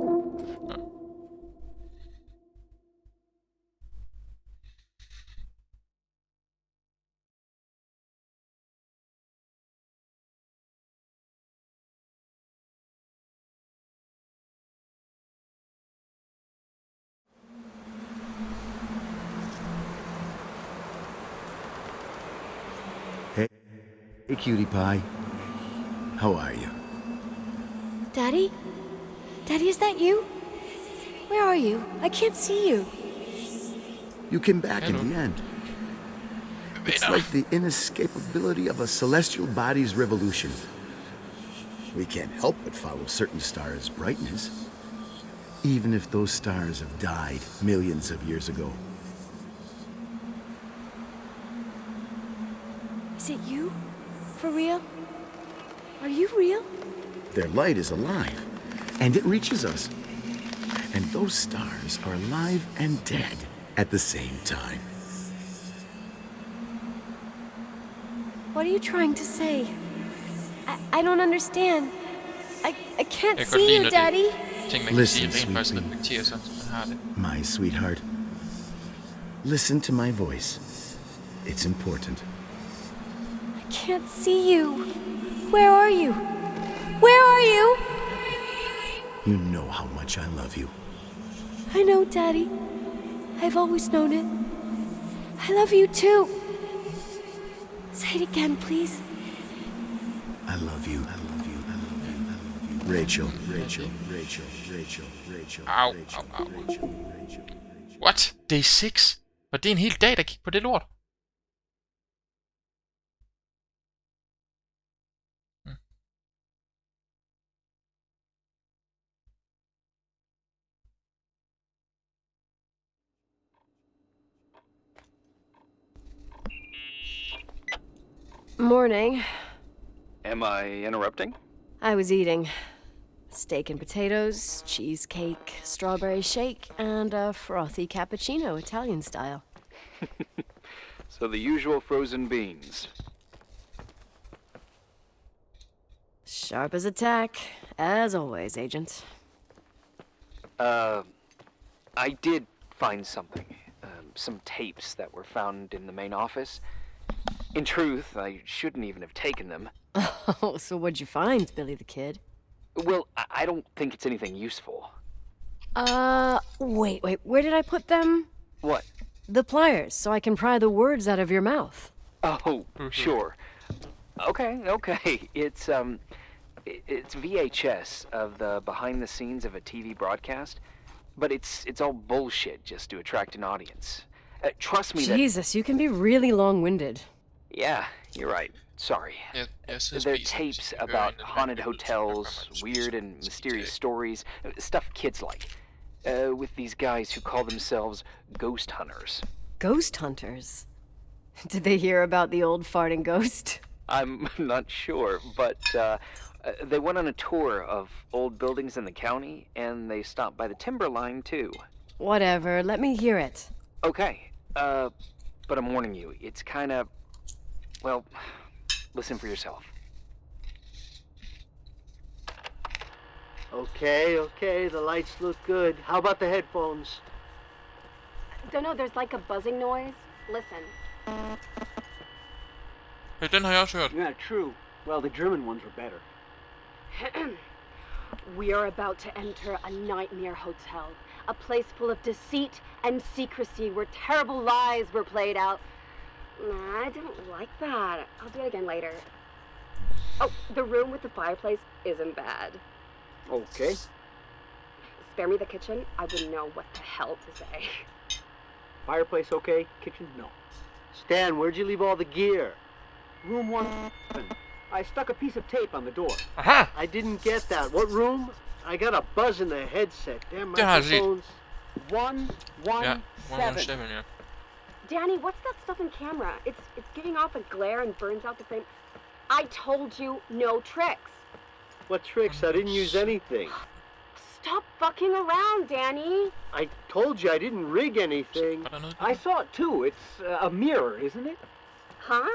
Ja. Hey, cutie pie. How are you? Daddy? Daddy, is that you? Where are you? I can't see you. You came back in the end. It's like the inescapability of a celestial body's revolution. We can't help but follow certain stars' brightness, even if those stars have died millions of years ago. Is it you? For real? Are you real? Their light is alive, and it reaches us. And those stars are alive and dead at the same time. What are you trying to say? I don't understand. I can't Jeg kan godt see lide, you, når Daddy. det ting, man kan Listen, sige, rent faktisk sweet reflekterer sig, så man har det. My sweetheart, listen to my voice. It's important. I can't see you. Where are you? Where are you? You know how much I love you. I know, Daddy. I've always known it. I love you too. Say it again, please. I love you. I love you. I love you. I love you. Rachel. Rachel. Rachel. Rachel. Rachel. Au, Rachel. au, au. Rachel. Rachel. What? Day 6? Var det en hel dag, der gik på det lort? Morning. Am I interrupting? I was eating steak and potatoes, cheesecake, strawberry shake, and a frothy cappuccino, Italian style. So the usual frozen beans. Sharp as a tack, as always, Agent. I did find something. Some tapes that were found in the main office. In truth, I shouldn't even have taken them. Oh, so what'd you find, Billy the Kid? Well, I don't think it's anything useful. Wait, where did I put them? What? The pliers, so I can pry the words out of your mouth. Oh, sure. Okay. It's VHS of the behind the scenes of a TV broadcast, but it's all bullshit just to attract an audience. Trust me Jesus, you can be really long-winded. Yeah, you're right. Sorry. They're tapes about haunted hotels, weird and mysterious stories, stuff kids like. With these guys who call themselves ghost hunters. Ghost hunters? Did they hear about the old farting ghost? I'm not sure, but they went on a tour of old buildings in the county, and they stopped by the timber line, too. Whatever, let me hear it. Okay, but I'm warning you, it's kinda... Well, listen for yourself. Okay, the lights look good. How about the headphones? Don't know, there's like a buzzing noise. Listen. Hey, den har jeg også hørt. Yeah, true. Well, the German ones were better. We are about to enter a nightmare hotel. A place full of deceit and secrecy where terrible lies were played out. Nah, I don't like that. I'll do it again later. Oh, the room with the fireplace isn't bad. Okay. Spare me the kitchen. I wouldn't know what the hell to say. Fireplace okay, kitchen no. Stan, where'd you leave all the gear? Room 1. I stuck a piece of tape on the door. Aha! I didn't get that. What room? I got a buzz in the headset. Damn Det har jeg set. microphones. 117. Ja, 117, ja. Danny, what's that stuff in camera? It's giving off a glare and burns out the frame. I told you no tricks. What tricks? I didn't use anything. Stop fucking around, Danny. I told you I didn't rig anything. I saw it too. It's a mirror, isn't it? Huh?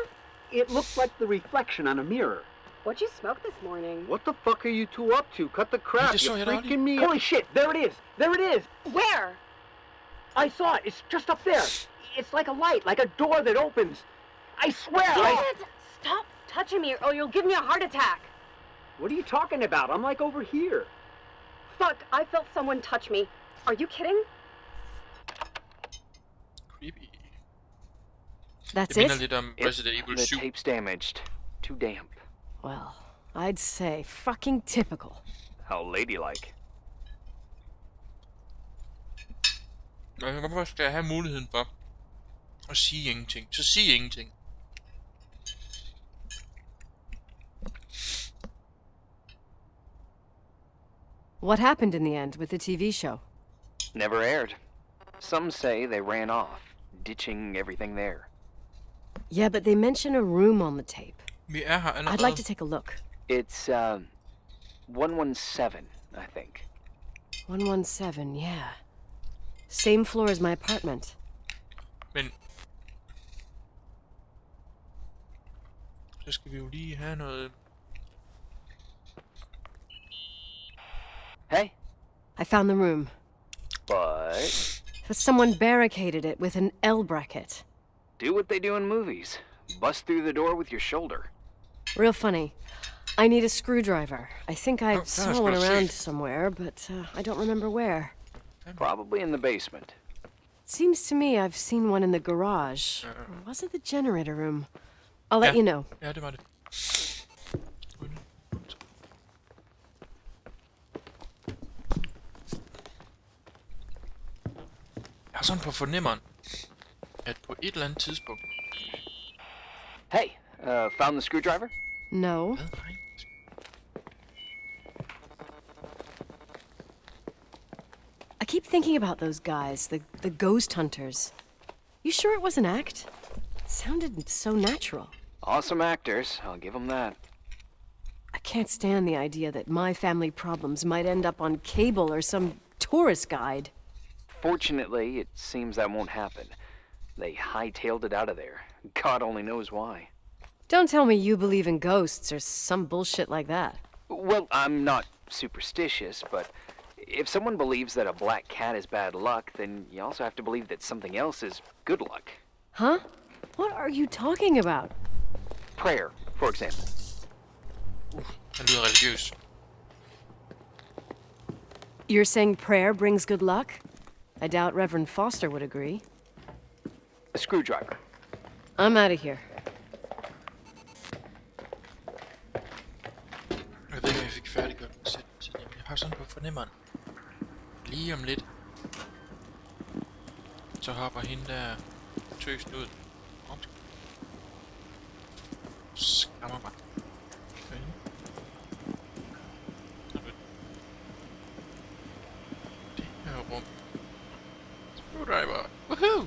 It looks like the reflection on a mirror. What'd you smoke this morning? What the fuck are you two up to? Cut the crap. just saw You're it already. freaking me. Holy shit, there it is. There it is. Where? I saw it. It's just up there. It's like a light, like a door that opens. I swear. Dad, stop touching me or you'll give me a heart attack. What are you talking about? I'm like over here. Fuck, I felt someone touch me. Are you kidding? Creepy. That's Det minder it? lidt om Resident Evil The 7. tape's damaged. Too damp. Well, I'd say fucking typical. How ladylike. Hvorfor skal jeg have muligheden for at sige ingenting? Så sig ingenting. What happened in the end with the TV show? Never aired. Some say they ran off, ditching everything there. Yeah, but they mention a room on the tape. Vi er her allerede. I'd like to take a look. It's, 117, I think. 117, yeah. Same floor as my apartment. Men så skal vi jo lige have noget. Hey, I found the room, but but someone barricaded it with an L bracket. do what they do in movies. Bust through the door with your shoulder. Real funny. I need a screwdriver. I think I Oh, saw gosh, one let's see. around somewhere, but I don't remember where. Probably in the basement. It seems to me I've seen one in the garage. Or was it the generator room? I'll let Ja. you know. Ja, det var det. Jeg har sådan på fornemmeren, at på et eller andet tidspunkt... Hey, found the screwdriver? No. Hvad? Nej. I keep thinking about those guys, the ghost hunters. You sure it was an act? It sounded so natural. Awesome actors, I'll give them that. I can't stand the idea that my family problems might end up on cable or some tourist guide. Fortunately, it seems that won't happen. They hightailed it out of there. God only knows why. Don't tell me you believe in ghosts or some bullshit like that. Well, I'm not superstitious, but if someone believes that a black cat is bad luck, then you also have to believe that something else is good luck. Huh? What are you talking about? Prayer, for example. Han lyder religiøs. You're saying prayer brings good luck? I doubt Reverend Foster would agree. A screwdriver. I'm out of here. sådan på fornemmeren. Lige om lidt. Så hopper hende der tøsen ud. Skræmmer mig. Det her rum. Screwdriver. Woohoo!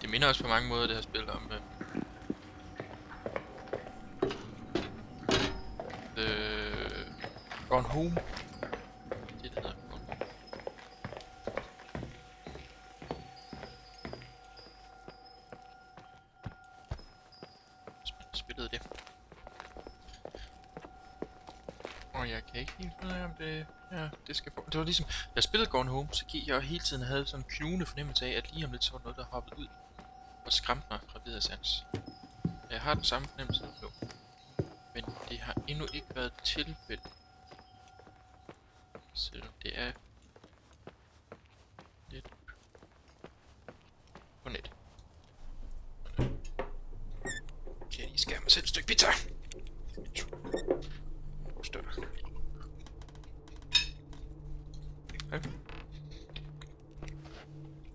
Det minder også på mange måder det her spil om Gone Home. Det hedder Gone Home. Spillede det. Og jeg kan ikke helt finde ud af om det... Ja, det skal få... Det var ligesom... Da jeg spillede Gone Home, så gik jeg hele tiden havde sådan en knugende fornemmelse af, at lige om lidt så var noget, der hoppede ud og skræmte mig fra videre sans. Jeg har den samme fornemmelse nu. Men det har endnu ikke været tilfældet. Selvom det er lidt på net. Okay, jeg lige skære mig selv et stykke pizza. Støtter.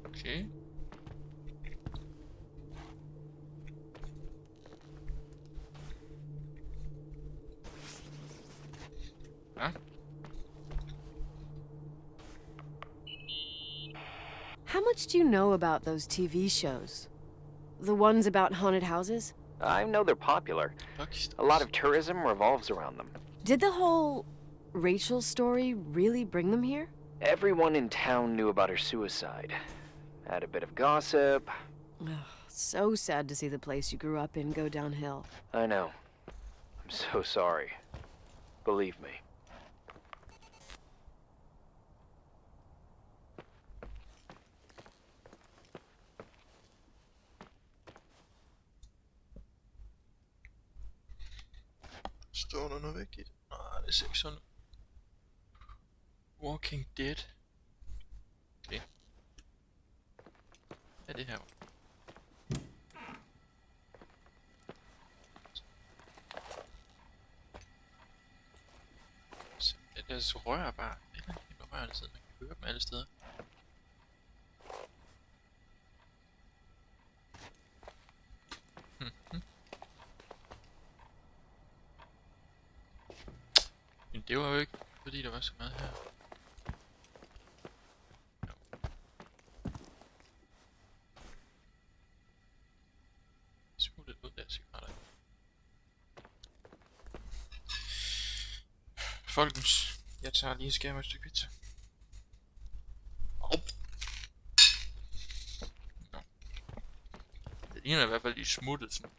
Okay. Ja. How much do you know about those TV shows? The ones about haunted houses? I know they're popular. A lot of tourism revolves around them. Did the whole Rachel story really bring them here? Everyone in town knew about her suicide. Had a bit of gossip. Ugh, so sad to see the place you grew up in go downhill. I know. I'm so sorry. Believe me. Står der noget vigtigt? Nej, det ser ikke sådan. Walking Dead. Okay. Hvad er det her? Så rører bare. Det er ikke rører alle steder. Man kan høre dem alle steder. Men det var jo ikke, fordi der var så meget her. Smuttet ud der cigaretter. Folkens, jeg tager lige skære med et stykke pizza. Det ligner i hvert fald lige smuttet sådan.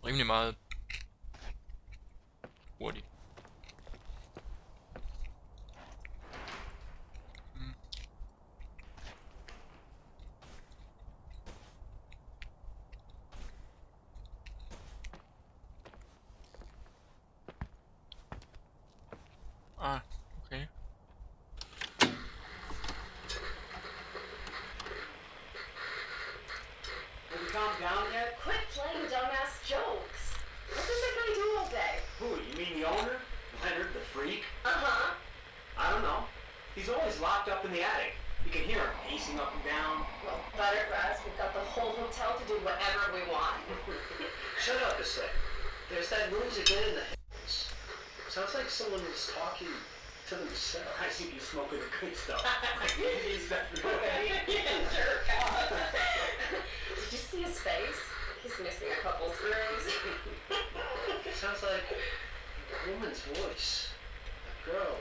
Rimelig meget hurtigt. Ah, okay. Have you calmed down yet? Quit playing dumbass jokes. What does that guy do all day? Who, you mean the owner? Leonard, the freak? Uh-huh. I don't know. He's always locked up in the attic. You can hear him pacing up and down. Well, Buttergrass, we've got the whole hotel to do whatever we want. Shut up a sec. There's that noise again in the heavens. Sounds like someone is talking to themselves. I see you smoking the good stuff. Is that right? Jerk off. Did you see his face? He's missing a couple screws. Sounds like a woman's voice. A girl.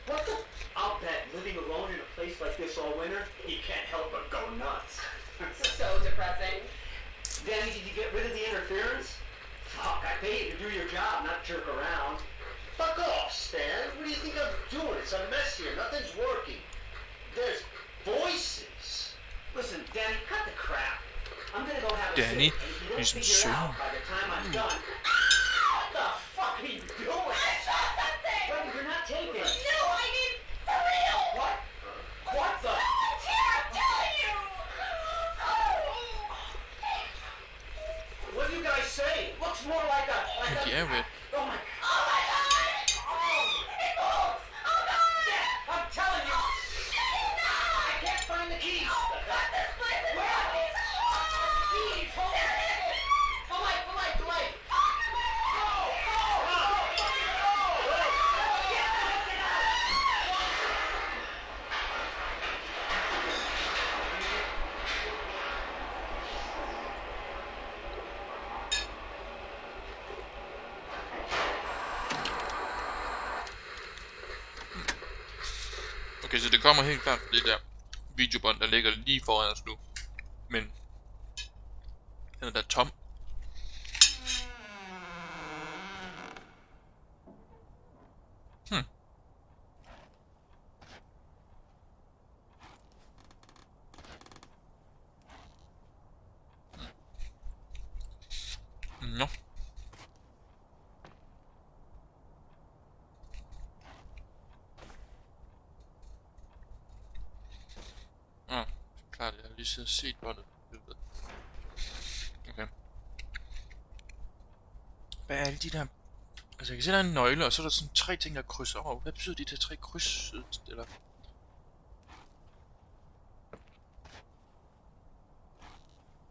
What the? I'll bet living alone in a place like this all winter, you can't help but go nuts. So depressing. Danny, did you get rid of the interference? Fuck, I pay you to do your job, not jerk around. Fuck off, Stan. What do you think I'm doing? It's a mess here. Nothing's working. There's voices. Listen, Danny, cut the crap. I'm gonna go have a Danny, sit, and if you don't he's figure it out insane. by the time I'm done... What the fuck are you doing? I saw something! Buddy, you're not taping. No, I mean, for real! What? What the... Someone's here, I'm telling you! de er jo ved. I'm telling you! I can't find the keys! Keys! Hold on! The light! Okay, så det kommer helt klart fra det der videobånd, der ligger lige foran os nu. Men den er da tom. Nå. Klart, jeg har lige siddet og set båndet. Okay. Hvad er alle de der... Altså, jeg kan se, der er en nøgle, og så er der sådan 3 ting, der krydser over. Hvad betyder de der 3 kryds? Eller...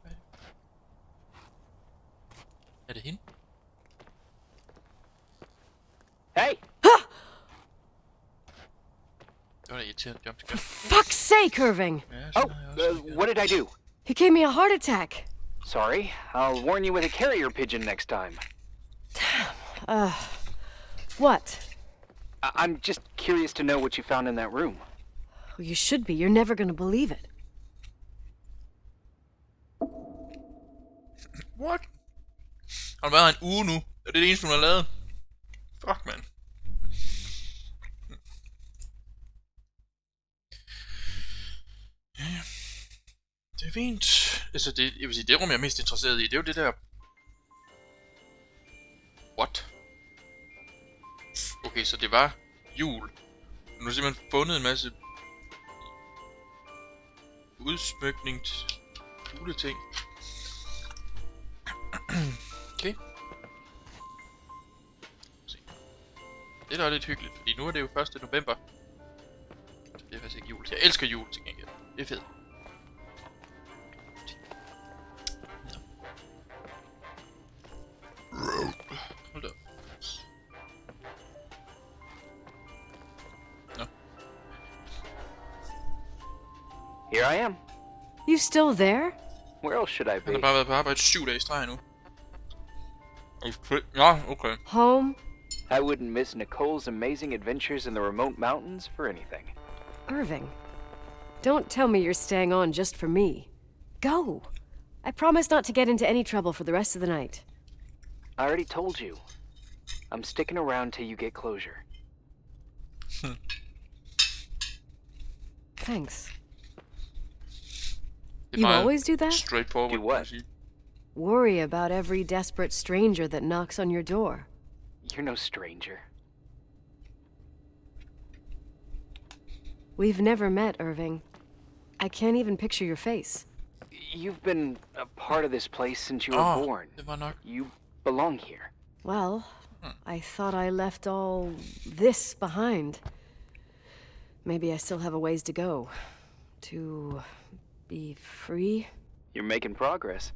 Hvad er det? Er det hende? Hey! Det var da irriterende jumpscare. For fuck's sake, Irving! Ja, Oh, what did I do? You gave me a heart attack. Sorry, I'll warn you with a carrier pigeon next time. What? I'm just curious to know what you found in that room. Well, you should be. You're never gonna believe it. What? Har det været en uge nu? Er det det eneste, hun har lavet? Fuck, man. Ja. Det er fint. Altså, det, jeg vil sige, det rum, jeg er mest interesseret i, det er jo det der... What? Okay, så det var jul. Nu har simpelthen fundet en masse... udsmykning til juleting. Okay. Se. Det er da lidt hyggeligt, fordi nu er det jo 1. november. Det er faktisk ikke jul. Jeg elsker jul til gengæld. Det er fedt. Hold da. Nå. Here I am. You still there? Where else should I Han har be? bare været på arbejde 7 dage i streg nu. Okay. Ja, okay. Home? I wouldn't miss Nicole's amazing adventures in the remote mountains for anything. Irving, don't tell me you're staying on just for me. Go. I promise not to get into any trouble for the rest of the night. I already told you. I'm sticking around till you get closure. Thanks. Det er You meget always do that? straightforward, Do kan what? man sige. Worry about every desperate stranger that knocks on your door. You're no stranger. We've never met, Irving. I can't even picture your face. You've been a part of this place since you were born. Det var nok. You belong here. Well, I thought I left all this behind. Maybe I still have a ways to go. To be free? You're making progress.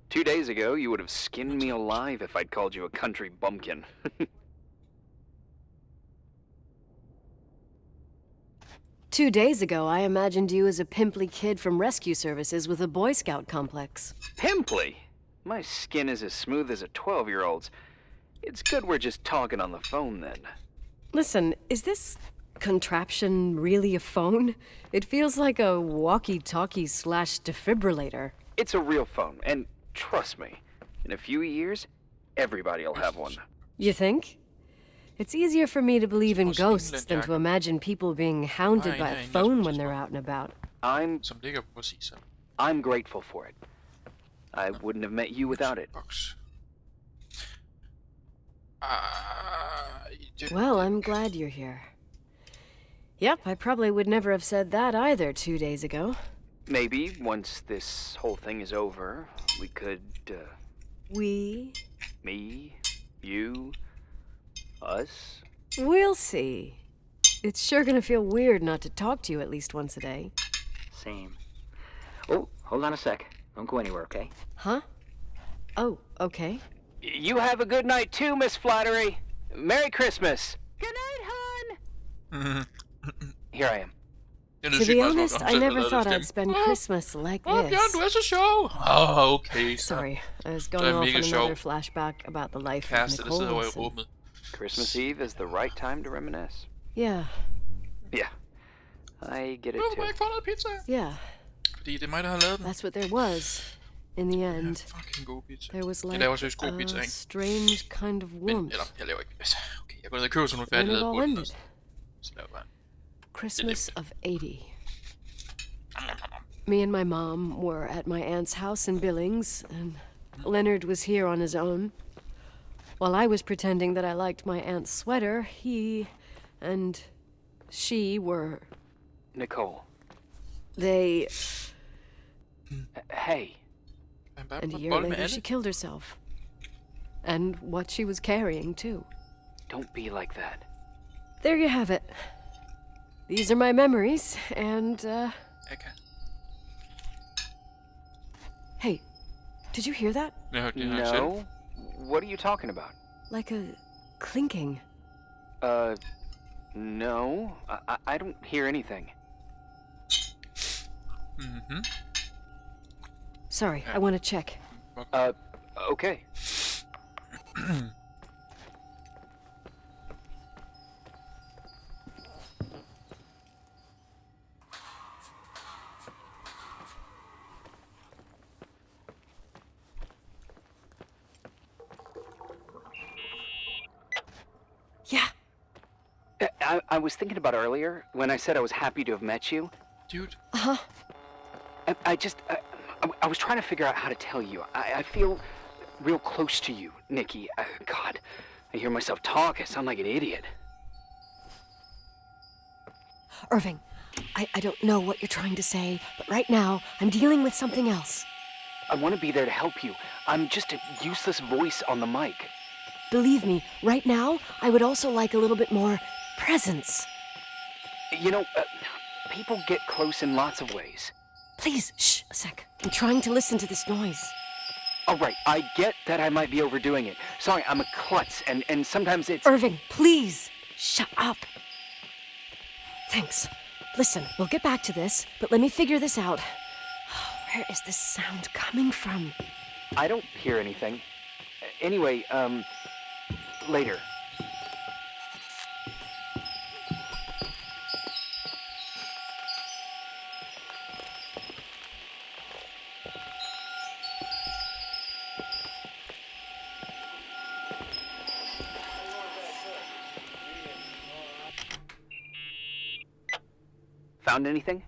2 days ago, you would have skinned me alive if I'd called you a country bumpkin. 2 days ago, I imagined you as a pimply kid from rescue services with a Boy Scout complex. Pimply? My skin is as smooth as a 12-year-old's. It's good we're just talking on the phone then. Listen, is this contraption really a phone? It feels like a walkie-talkie / defibrillator. It's a real phone, and trust me, in a few years, everybody'll have one. You think? It's easier for me to believe in ghosts than to imagine people being hounded by a phone when they're out and about. Som ligger præcis her. I'm grateful for it. I wouldn't have met you without it. Box. Well, I'm glad you're here. Yep, I probably would never have said that either 2 days ago. Maybe, once this whole thing is over, we could, We? me, You? Us? We'll see. It's sure gonna feel weird not to talk to you at least once a day. Same. Oh, hold on a sec. Don't go anywhere, okay? Huh? Oh, okay. You have a good night too, Miss Flattery. Merry Christmas. Good night, hon! Here I am. To be honest, I never thought I'd spend Christmas like this. Bjørn, du er så sjov. Okay. Sorry, I was going off on another flashback about the life of Nicole Wilson. Christmas Eve is the right time to reminisce. Yeah. Yeah. I get it too. Må jeg ikke få noget pizza? Yeah. Fordi det er mig, der har lavet den. That's what there was. In the end, Fucking god pizza. there was Jeg like laver seriøst god pizza, a ikke? strange kind of warmth. Eller, jeg laver ikke. Okay, jeg går ned og køber sådan nogle When it færdiglavede all på den. ended. Så laver jeg bare. Christmas of 80. Me and my mom were at my aunt's house in Billings, and Leonard was here on his own. While I was pretending that I liked my aunt's sweater, he and she were... Nicole. They... Hey. And a year later, she killed herself. And what she was carrying, too. Don't be like that. There you have it. These are my memories, and, Okay. Hey, did you hear that? No. What are you talking about? Like a clinking. No. I don't hear anything. Mhm. Sorry, I want to check. Okay. Yeah. I was thinking about earlier when I said I was happy to have met you. Dude. Uh-huh. I was trying to figure out how to tell you. I feel real close to you, Nikki. God, I hear myself talk. I sound like an idiot. Irving, I don't know what you're trying to say, but right now, I'm dealing with something else. I want to be there to help you. I'm just a useless voice on the mic. Believe me, right now, I would also like a little bit more presence. You know, people get close in lots of ways. Please, shh, a sec. I'm trying to listen to this noise. All right, I get that I might be overdoing it. Sorry, I'm a klutz, and sometimes it's... Irving, please, shut up. Thanks. Listen, we'll get back to this, but let me figure this out. Where is this sound coming from? I don't hear anything. Anyway, later. Found anything?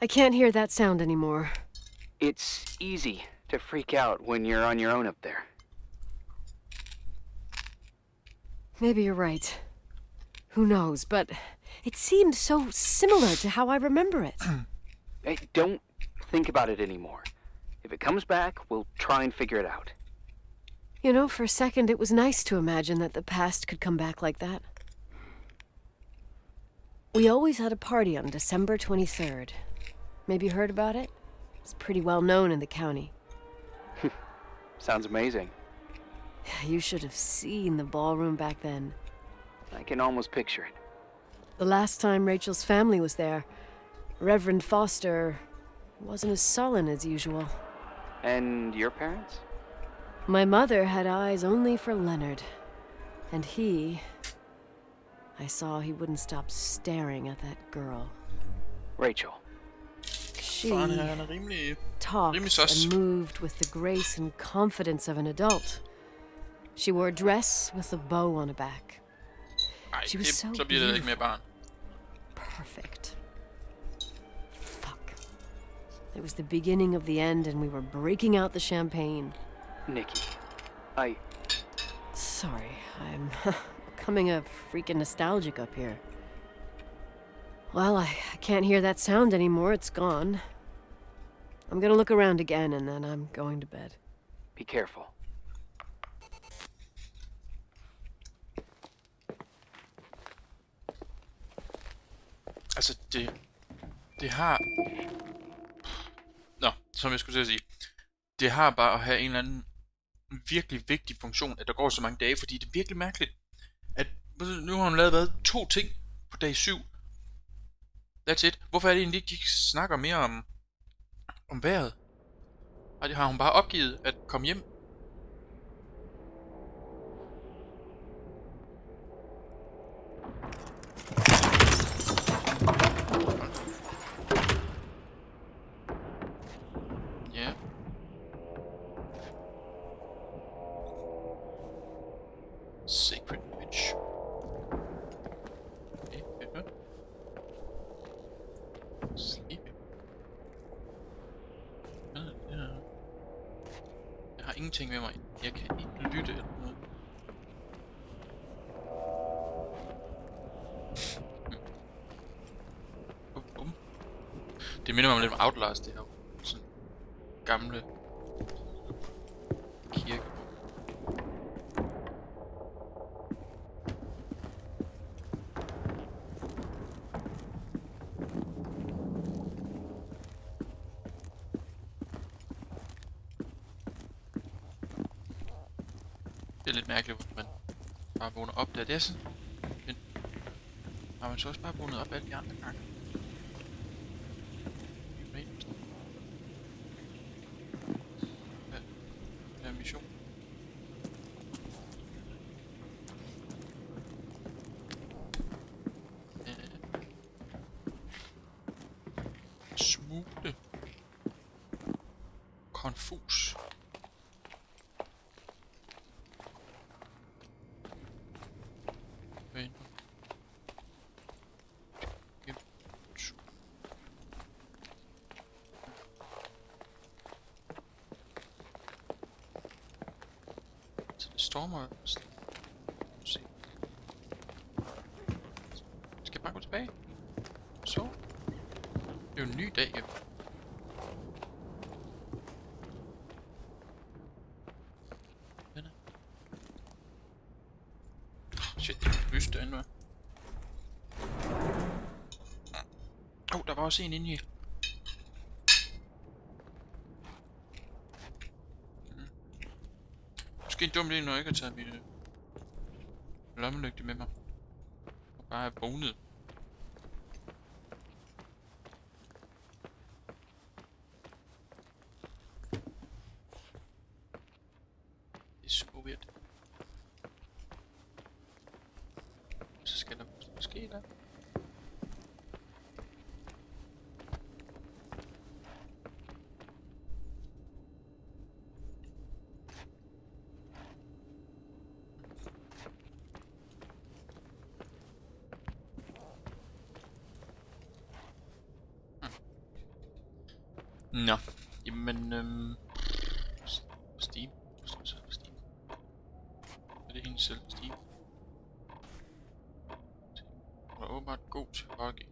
I can't hear that sound anymore. It's easy to freak out when you're on your own up there. Maybe you're right. Who knows, but it seemed so similar to how I remember it. Hey, don't think about it anymore. If it comes back, we'll try and figure it out. You know, for a second it was nice to imagine that the past could come back like that. We always had a party on December 23rd. Maybe you heard about it? It's pretty well known in the county. Sounds amazing. You should have seen the ballroom back then. I can almost picture it. The last time Rachel's family was there, Reverend Foster wasn't as sullen as usual. And your parents? My mother had eyes only for Leonard. And I saw he wouldn't stop staring at that girl. Rachel. She talked and moved with the grace and confidence of an adult. She wore a dress with a bow on her back. She was so beautiful. Perfect. Fuck. It was the beginning of the end and we were breaking out the champagne. Nikki, Sorry, I'm becoming a freaking nostalgic up here. Well, I can't hear that sound anymore. It's gone. I'm gonna look around again and then I'm going to bed. Be careful. Altså, det har... Nå, som jeg skulle til at sige. Det har bare at have en eller anden virkelig vigtig funktion, at der går så mange dage, fordi det er virkelig mærkeligt, at nu har hun lavet 2 ting på dag 7. That's it. Hvorfor er det egentlig ikke, de snakker mere om vejret? Og det har hun bare opgivet at komme hjem. Ja. Sacred Witch. Okay, fedt. Sleep. Jeg har ingenting med mig. Jeg kan ikke lytte eller noget. Det minder mig lidt om Outlast, det her. Sådan gamle kirke. Det er lidt mærkeligt, at man bare vågner op der. Det er sådan. Men har man så også bare vågnet op alle de andre gange? Hvad er mission? Smule. Konfus. Stormer. Se. Skal jeg bare gå tilbage? Så. Det er jo en ny dag, jo. Venner. Shit, det er lyst derinde, hva'? Der var også en inde i. Måske en dum idé, når jeg ikke har taget mit lommelygte med mig. Og bare er vågnet. Det er super weird. Så skal der måske der. Nå, jamen Steam. Steam. Er det hende selv, Steam? Hun er åbenbart god til hockey.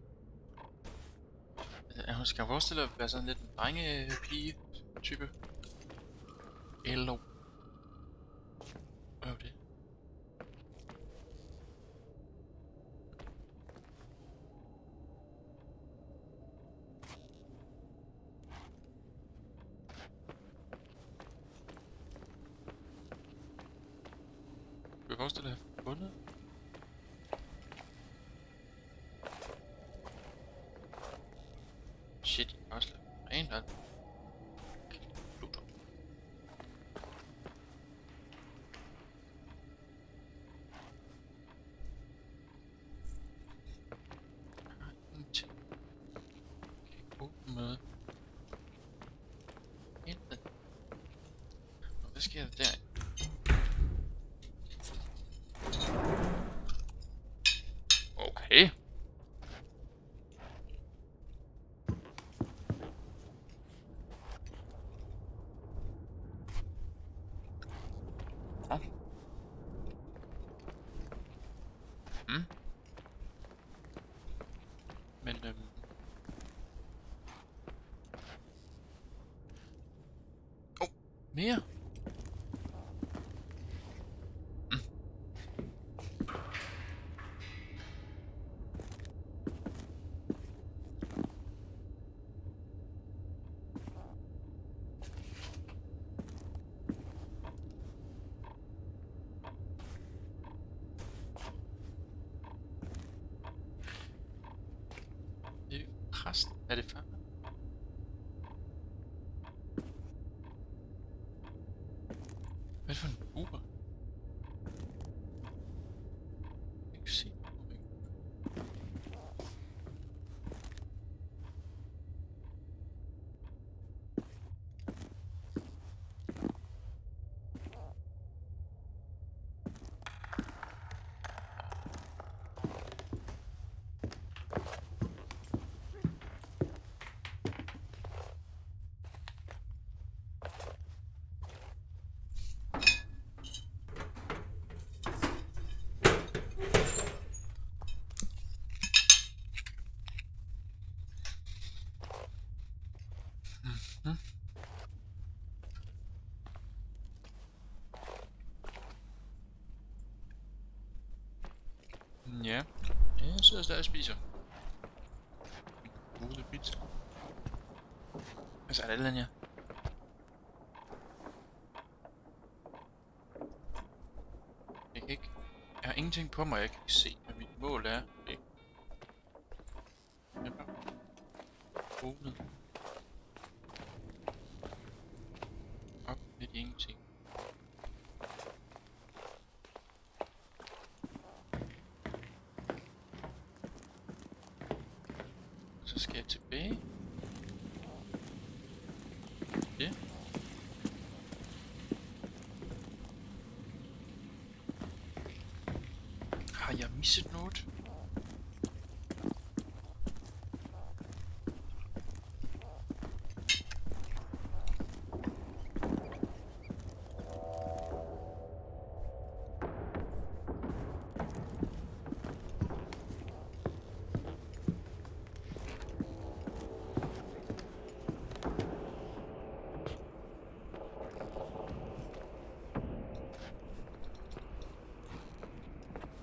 Hun skal forestille at være sådan lidt en drengepige-type. Eller hvad er det? Jeg forestille at have fundet. Shit, jeg har også lavet rent alt. Pluto. Jeg har ingenting. Okay, åbne med. Enten. Hvad sker der der? Okay. Ja. Men mere. Ja. Ja, jeg sidder stadig og spiser. Gode pizza. Altså, er det et eller andet, ja? Jeg kan ikke... Jeg har ingenting på mig, jeg kan ikke se, hvad mit mål er. Okay. Jeg er bare... Åbnet. Op med ingenting. Så skal jeg tilbage. Ja. Har jeg misset noget?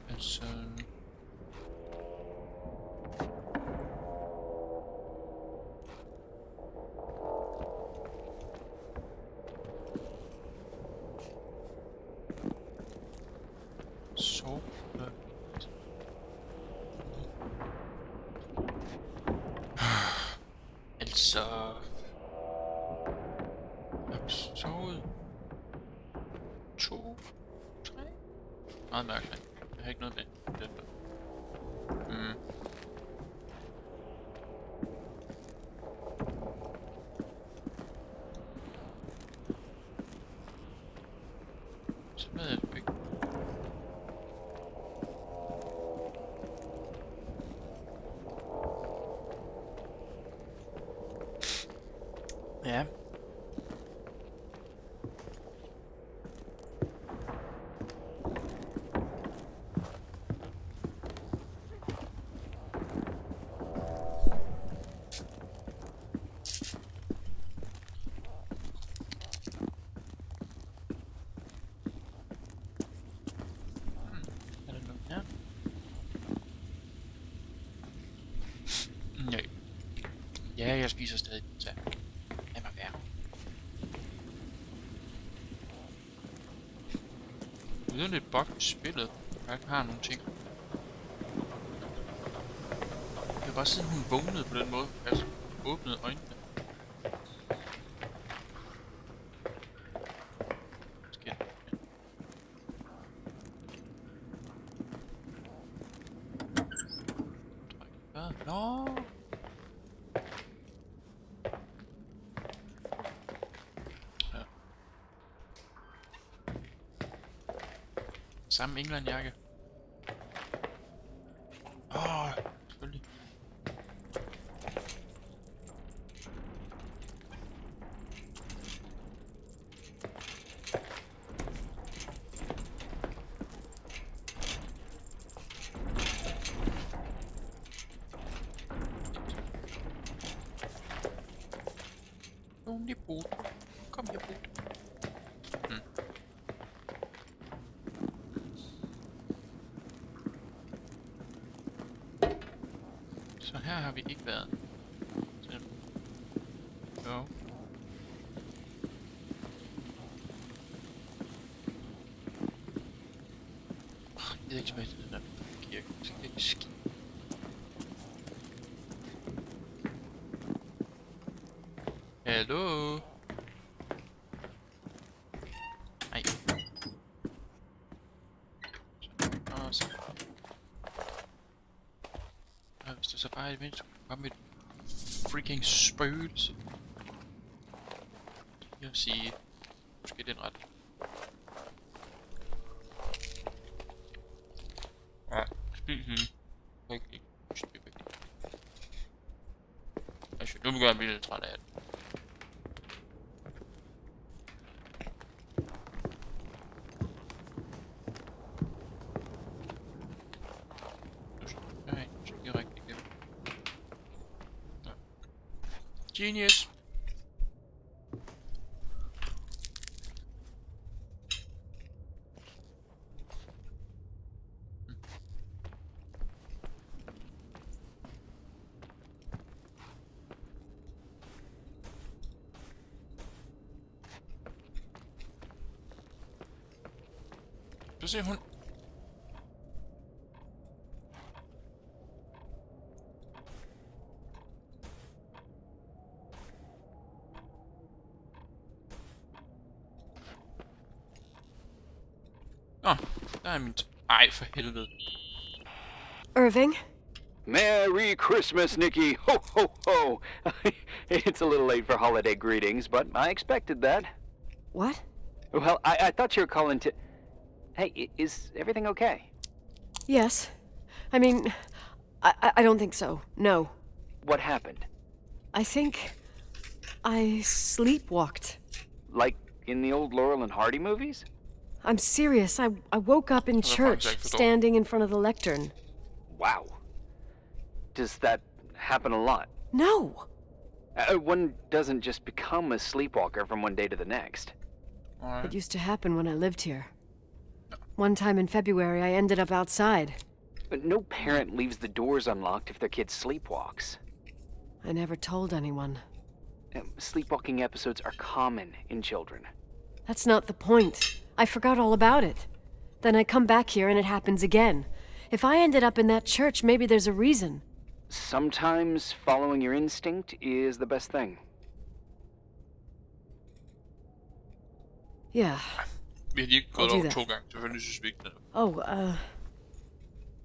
Altså... Så... Altså... Jeg har sovet... 2... 3... Meget mærkeligt. Jeg har ikke noget med. Så ved jeg det ikke. Ja. Er der noget her? Nej. Ja, jeg spiser stadig pizza. Lad mig være. Uden et bug i spillet. Jeg har nogle ting. Jeg kan bare siden hun vågnede på den måde. Altså, åbnede øjnene. Sker der? Hvad? Nå! Ja. Samme England-jakke. Selvfølgelig. Nogen i boden. Kom her, boden. Så her har vi ikke været. Så... Jo. Jeg ved ikke tilbage til den der kirke. Det skal ikke ske. Hallo? Nej. Og så. Og hvis det så bare i det mindste kunne komme et freaking spøgelse. Jeg vil sige, måske den ret. Ja, spis rigtig. Altså, nu begynder jeg at blive lidt træt af det. Genius. Du ser hun... Nå, der er min... Ej, for helvede. Irving? Merry Christmas, Nikki! Ho, ho, ho! It's a little late for holiday greetings, but I expected that. What? Well, I thought you were calling to... Hey, is everything okay? Yes. I mean, I don't think so. No. What happened? I think I sleepwalked. Like in the old Laurel and Hardy movies? I'm serious. I woke up in church, standing in front of the lectern. Wow. Does that happen a lot? No. One doesn't just become a sleepwalker from one day to the next. It used to happen when I lived here. One time in February, I ended up outside. But no parent leaves the doors unlocked if their kid sleepwalks. I never told anyone. Sleepwalking episodes are common in children. That's not the point. I forgot all about it. Then I come back here and it happens again. If I ended up in that church, maybe there's a reason. Sometimes following your instinct is the best thing. Yeah. Vi har lige I'll gået do over that. 2 gange. Selvfølgelig synes vi ikke det. Oh,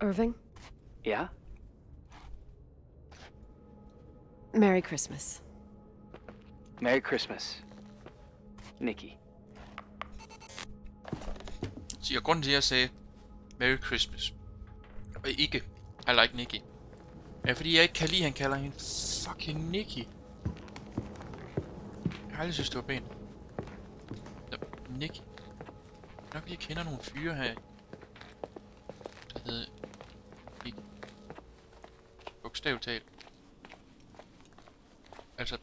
Irving? Yeah? Merry Christmas. Merry Christmas, Nikki. Så grunden til, at jeg sagde Merry Christmas, og ikke I like Nikki, er fordi jeg ikke kan lide, at han kalder hende fucking Nikki. Jeg har aldrig synes, det var pænt. Så, Nikki. Nok fordi jeg kender nogle fyre her, der hedder Nikki. Bogstaveligt talt. Altså...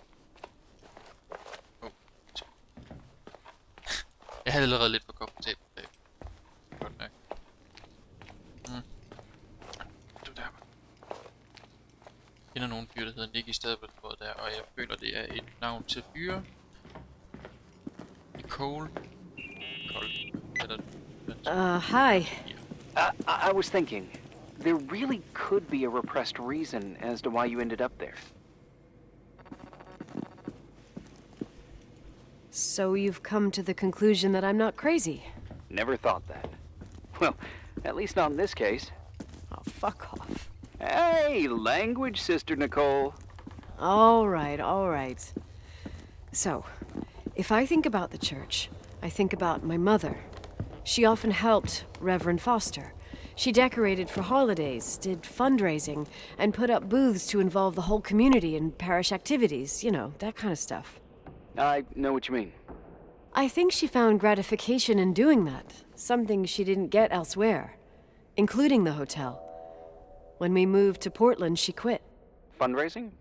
Jeg havde allerede lidt for komfortabelt. Godt nok. Du der. Jeg kender nogle fyre, der hedder Nick i stedet for det der, og jeg føler, det er et navn til fyre. Nicole. Hi. I was thinking, there really could be a repressed reason as to why you ended up there. So you've come to the conclusion that I'm not crazy? Never thought that. Well, at least not in this case. Oh, fuck off. Hey, language, Sister Nicole. All right. So, if I think about the church, I think about my mother. She often helped Reverend Foster. She decorated for holidays, did fundraising, and put up booths to involve the whole community in parish activities, you know, that kind of stuff. I know what you mean. I think she found gratification in doing that, something she didn't get elsewhere, including the hotel. When we moved to Portland, she quit. Fundraising?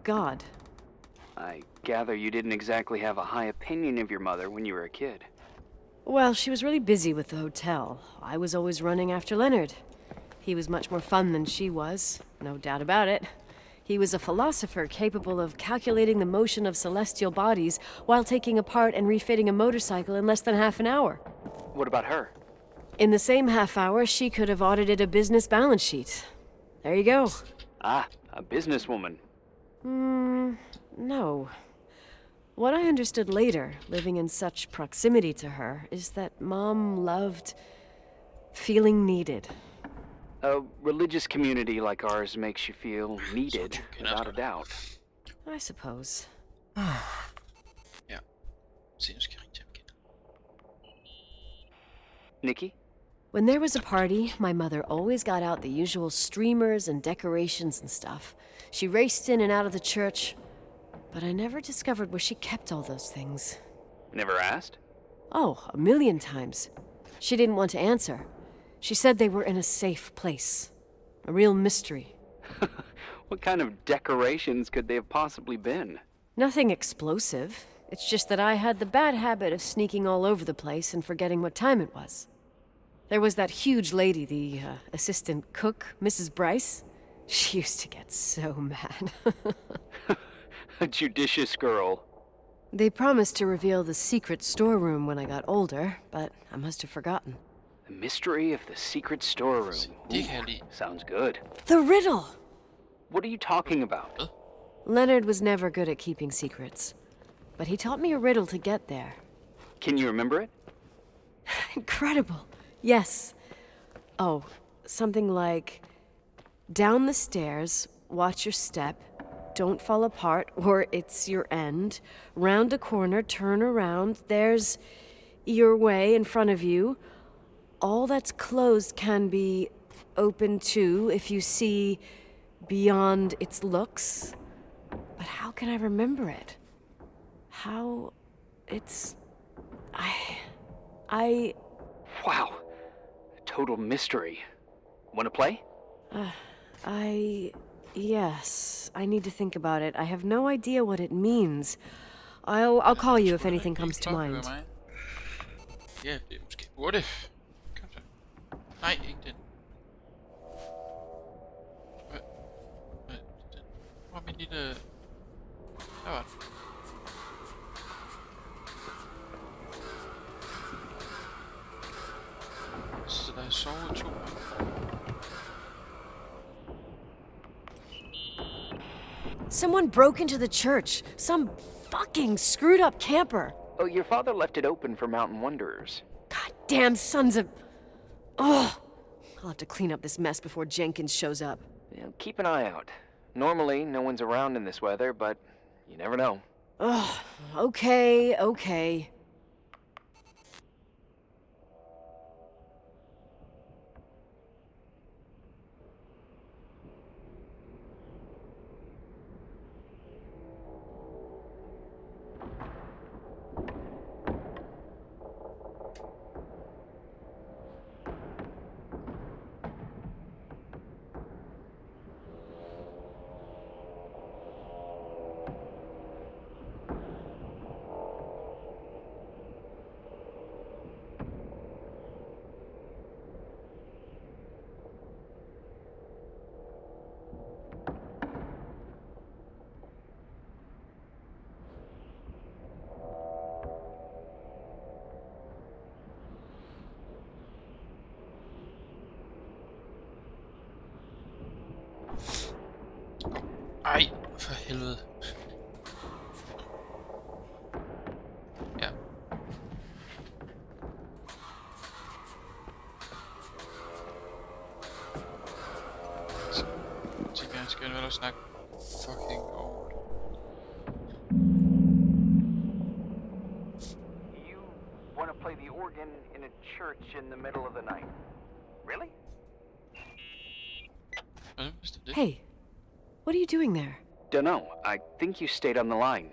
God. I gather you didn't exactly have a high opinion of your mother when you were a kid. Well, she was really busy with the hotel. I was always running after Leonard. He was much more fun than she was, no doubt about it. He was a philosopher capable of calculating the motion of celestial bodies while taking apart and refitting a motorcycle in less than half an hour. What about her? In the same half hour, she could have audited a business balance sheet. There you go. Ah, a businesswoman. No. What I understood later, living in such proximity to her, is that Mom loved feeling needed. A religious community like ours makes you feel needed, without a doubt. I suppose. Ja. Se, nu skal jeg ringe til ham igen. Nikki? When there was a party, my mother always got out the usual streamers and decorations and stuff. She raced in and out of the church, but I never discovered where she kept all those things. Never asked? Oh, a million times. She didn't want to answer. She said they were in a safe place. A real mystery. What kind of decorations could they have possibly been? Nothing explosive. It's just that I had the bad habit of sneaking all over the place and forgetting what time it was. There was that huge lady, the assistant cook, Mrs. Bryce. She used to get so mad. A judicious girl. They promised to reveal the secret storeroom when I got older, but I must have forgotten. The mystery of the secret storeroom. Det kan jeg lide. Sounds good. The riddle! What are you talking about? Leonard was never good at keeping secrets, but he taught me a riddle to get there. Can you remember it? Incredible. Yes. Oh, something like, down the stairs, watch your step, don't fall apart or it's your end, round a corner, turn around, there's your way in front of you. All that's closed can be open too if you see beyond its looks. But how can I remember it? How... it's... I... Wow. A total mystery. Want to play? Yes. I need to think about it. I have no idea what it means. I'll call you if anything comes to mind. Ja, det måske burde. Kom så. Nej, ikke den. Den. Hvor er min lille... Der var den. Så der er sovet 2 gange. Someone broke into the church. Some fucking screwed up camper. Oh, your father left it open for mountain wanderers. Goddamn sons of... Ugh. I'll have to clean up this mess before Jenkins shows up. Yeah, keep an eye out. Normally, no one's around in this weather, but you never know. Ugh. Okay. Ej, for helvede. Ja. Så tænker jeg, skal vel også snakke fucking over. You want to play the organ in a church in the middle of the night? Really? Hey, what are you doing there? Dunno. I think you stayed on the line.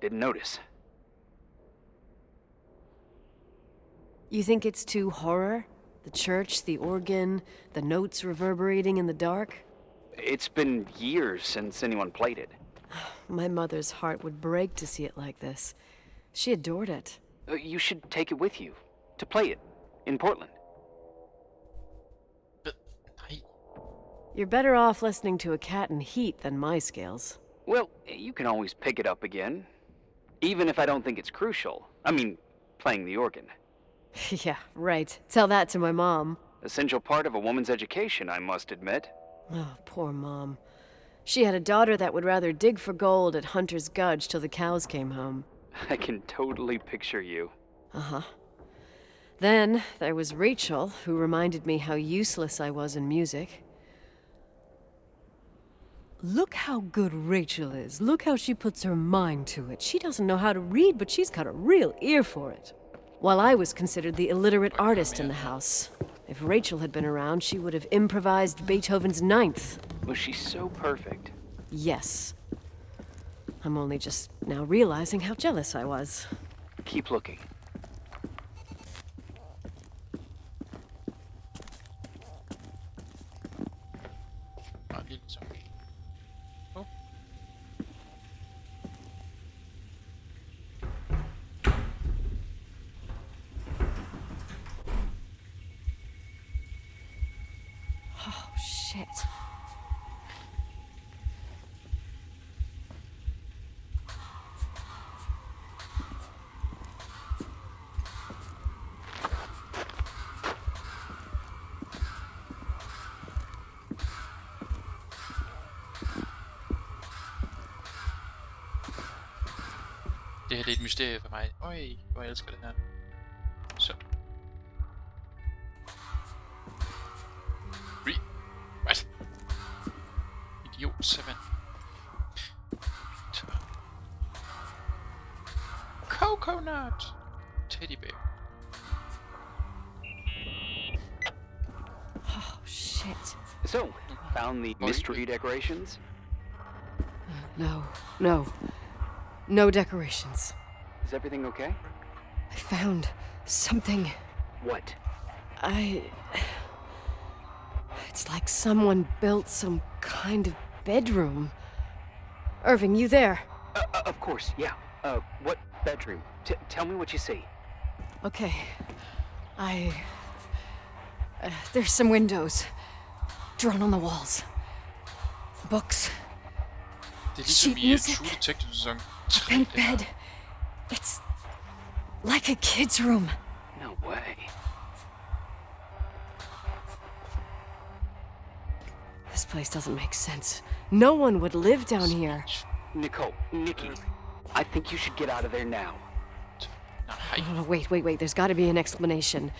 Didn't notice. You think it's too horror? The church, the organ, the notes reverberating in the dark? It's been years since anyone played it. My mother's heart would break to see it like this. She adored it. You should take it with you. To play it. In Portland. You're better off listening to a cat in heat than my scales. Well, you can always pick it up again. Even if I don't think it's crucial. I mean, playing the organ. Yeah, right. Tell that to my mom. Essential part of a woman's education, I must admit. Oh, poor Mom. She had a daughter that would rather dig for gold at Hunter's Gulch till the cows came home. I can totally picture you. Uh-huh. Then there was Rachel, who reminded me how useless I was in music. Look how good Rachel is. Look how she puts her mind to it. She doesn't know how to read, but she's got a real ear for it. While I was considered the illiterate artist in the house. If Rachel had been around, she would have improvised Beethoven's Ninth. Was she so perfect? Yes. I'm only just now realizing how jealous I was. Keep looking. Oh, shit. her, det er et mysterie for mig. Øj, hvor jeg elsker det her. Så. What? Idiot, Seven. Coconut! Teddy bear. Oh, shit. So, found the mystery decorations? No decorations. Is everything okay? I found something. What? It's like someone built some kind of bedroom. Irving, you there? Of course, yeah. What bedroom? Tell me what you see. Okay. There's some windows. Drawn on the walls. Books. Det er ligesom i True Detective sæson 3. Pink bed. It's like a kid's room. No way. This place doesn't make sense. No one would live down here. Nikki, I think you should get out of there now. No, wait. There's got to be an explanation.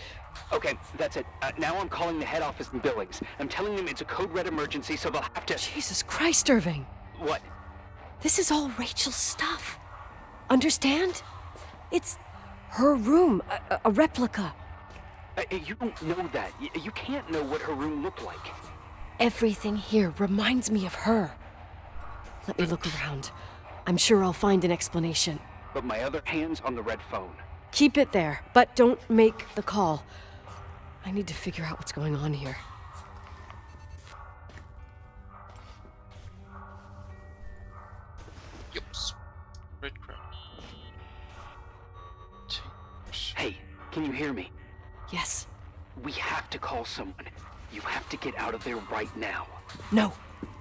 Okay, that's it. Now I'm calling the head office in Billings. I'm telling them it's a code red emergency, so they'll have to... Jesus Christ, Irving. What? This is all Rachel's stuff. Understand? It's her room, a replica. You don't know that. You can't know what her room looked like. Everything here reminds me of her. Let me look around. I'm sure I'll find an explanation. But my other hand's on the red phone. Keep it there, but don't make the call. I need to figure out what's going on here. Yups. Red crap. Hey, can you hear me? Yes. We have to call someone. You have to get out of there right now. No,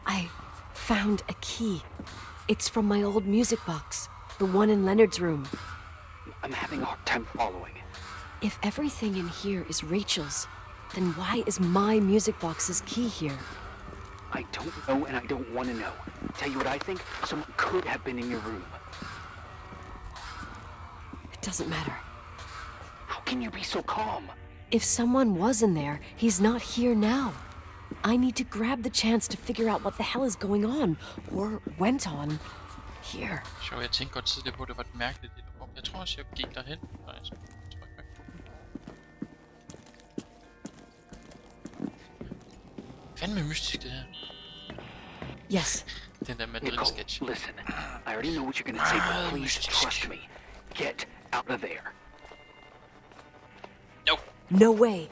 I found a key. It's from my old music box, the one in Leonard's room. I'm having a hard time following. If everything in here is Rachel's, then why is my music box's key here? I don't know and I don't want to know. Tell you what I think, someone could have been in your room. It doesn't matter. How can you be so calm? If someone was in there, he's not here now. I need to grab the chance to figure out what the hell is going on, or went on, here. Så jeg tænkte godt tidligere på, at det var et mærkeligt lille rum. Jeg tror også, jeg gik derhen. Faktisk. Fandme mystisk det her. Yes. Den der Madrid-sketch. Listen, I already know what you're gonna say, but please trust me. Get out of there. No. No way.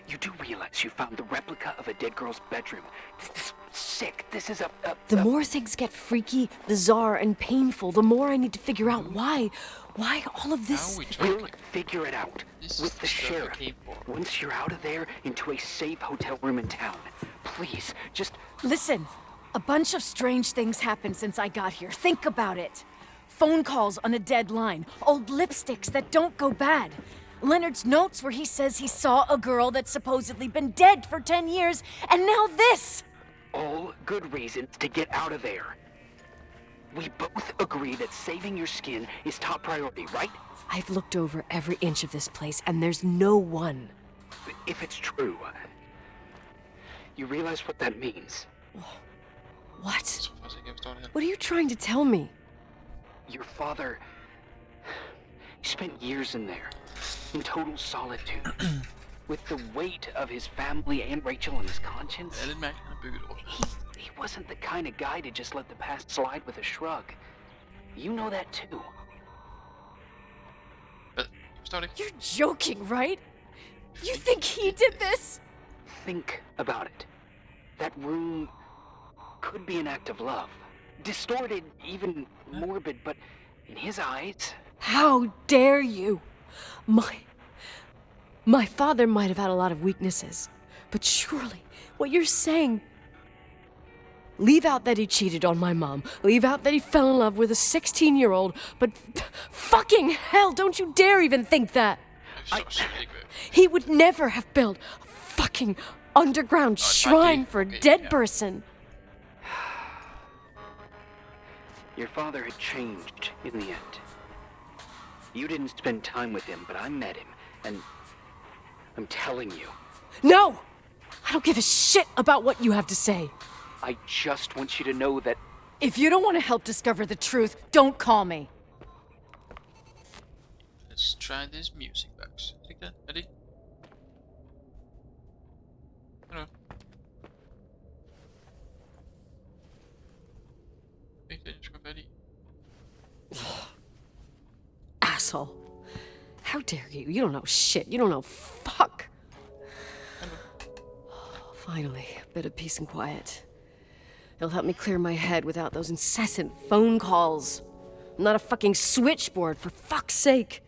You do realize you found the replica of a dead girl's bedroom. This is sick. This is The more things get freaky, bizarre, and painful, the more I need to figure out why all of this... We'll figure it out. With the sheriff. Once you're out of there, into a safe hotel room in town. Please, just... Listen, a bunch of strange things happened since I got here. Think about it. Phone calls on a dead line. Old lipsticks that don't go bad. Leonard's notes where he says he saw a girl that's supposedly been dead for 10 years, and now this! All good reasons to get out of there. We both agree that saving your skin is top priority, right? I've looked over every inch of this place, and there's no one. If it's true, you realize what that means. What? What are you trying to tell me? Your father... He spent years in there, in total solitude, with the weight of his family and Rachel on his conscience. He wasn't the kind of guy to just let the past slide with a shrug. You know that too. You're joking, right? You think he did this? Think about it. That room could be an act of love. Distorted, even morbid, but in his eyes... How dare you? My father might have had a lot of weaknesses, but surely what you're saying... Leave out that he cheated on my mom. Leave out that he fell in love with a 16-year-old, but fucking hell, don't you dare even think that! He would never have built a fucking underground shrine for a dead person. Your father had changed in the end. You didn't spend time with him, but I met him, and I'm telling you. No! I don't give a shit about what you have to say. I just want you to know that... If you don't want to help discover the truth, don't call me. Let's try this music box. Take that, ready? Hello. Ikke det, jeg skal fat i. Asshole. How dare you? You don't know shit. You don't know fuck. Finally, a bit of peace and quiet. It'll help me clear my head without those incessant phone calls. I'm not a fucking switchboard, for fuck's sake.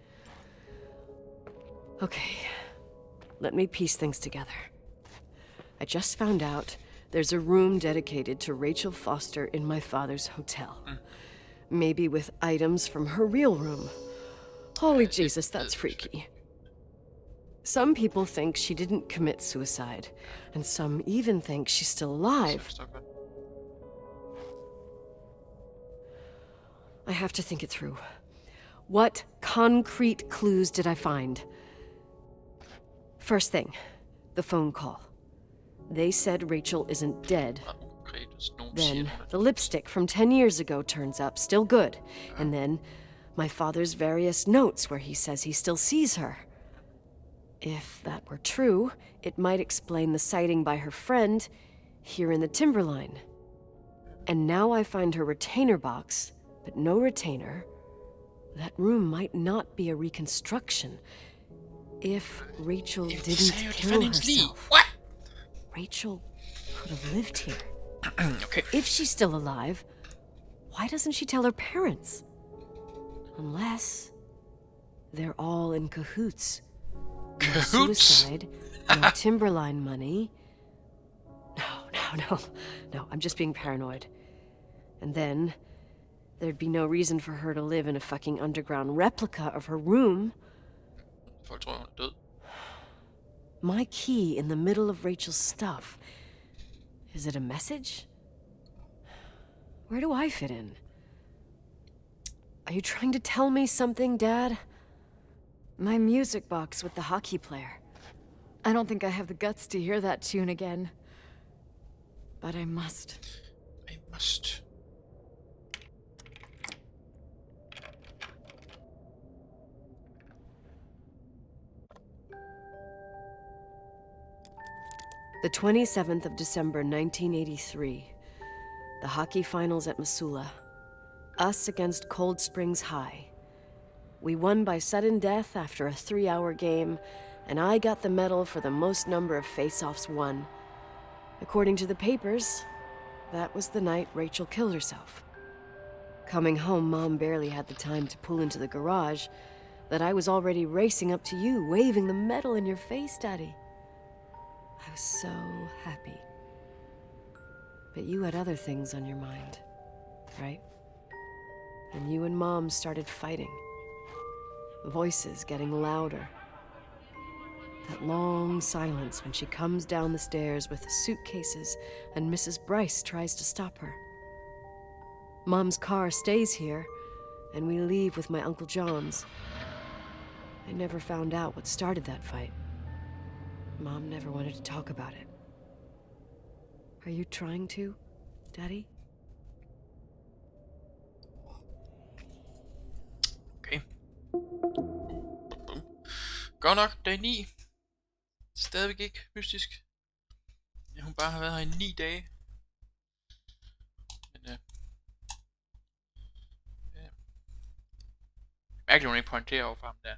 Okay, let me piece things together. I just found out there's a room dedicated to Rachel Foster in my father's hotel. Maybe with items from her real room. Holy Jesus, that's freaky. Some people think she didn't commit suicide, and some even think she's still alive. I have to think it through. What concrete clues did I find? First thing, the phone call. They said Rachel isn't dead. Then the lipstick from 10 years ago turns up, still good. And then my father's various notes where he says he still sees her. If that were true, it might explain the sighting by her friend here in the timberline. And now I find her retainer box, but no retainer. That room might not be a reconstruction. If Rachel didn't kill herself, Rachel could have lived here. Okay. If she's still alive, why doesn't she tell her parents? Unless they're all in cahoots. No suicide, no timberline money. No, I'm just being paranoid. And then there'd be no reason for her to live in a fucking underground replica of her room. Folk tror, hun er død. My key in the middle of Rachel's stuff. Is it a message? Where do I fit in? Are you trying to tell me something, Dad? My music box with the hockey player. I don't think I have the guts to hear that tune again. But I must. I must. The 27th of December, 1983. The hockey finals at Missoula. Us against Cold Springs High. We won by sudden death after a 3-hour game, and I got the medal for the most number of face-offs won. According to the papers, that was the night Rachel killed herself. Coming home, Mom barely had the time to pull into the garage that I was already racing up to you, waving the medal in your face, Daddy. I was so happy. But you had other things on your mind, right? And you and Mom started fighting. Voices getting louder. That long silence when she comes down the stairs with the suitcases and Mrs. Bryce tries to stop her. Mom's car stays here, and we leave with my Uncle John's. I never found out what started that fight. Mom never wanted to talk about it. Are you trying to, Daddy? Okay. Godt nok, dag 9. Stadigvæk ikke mystisk. Ja, hun bare har været her i 9 dage. Men mærkeligt, hun ikke pointerer over for ham der.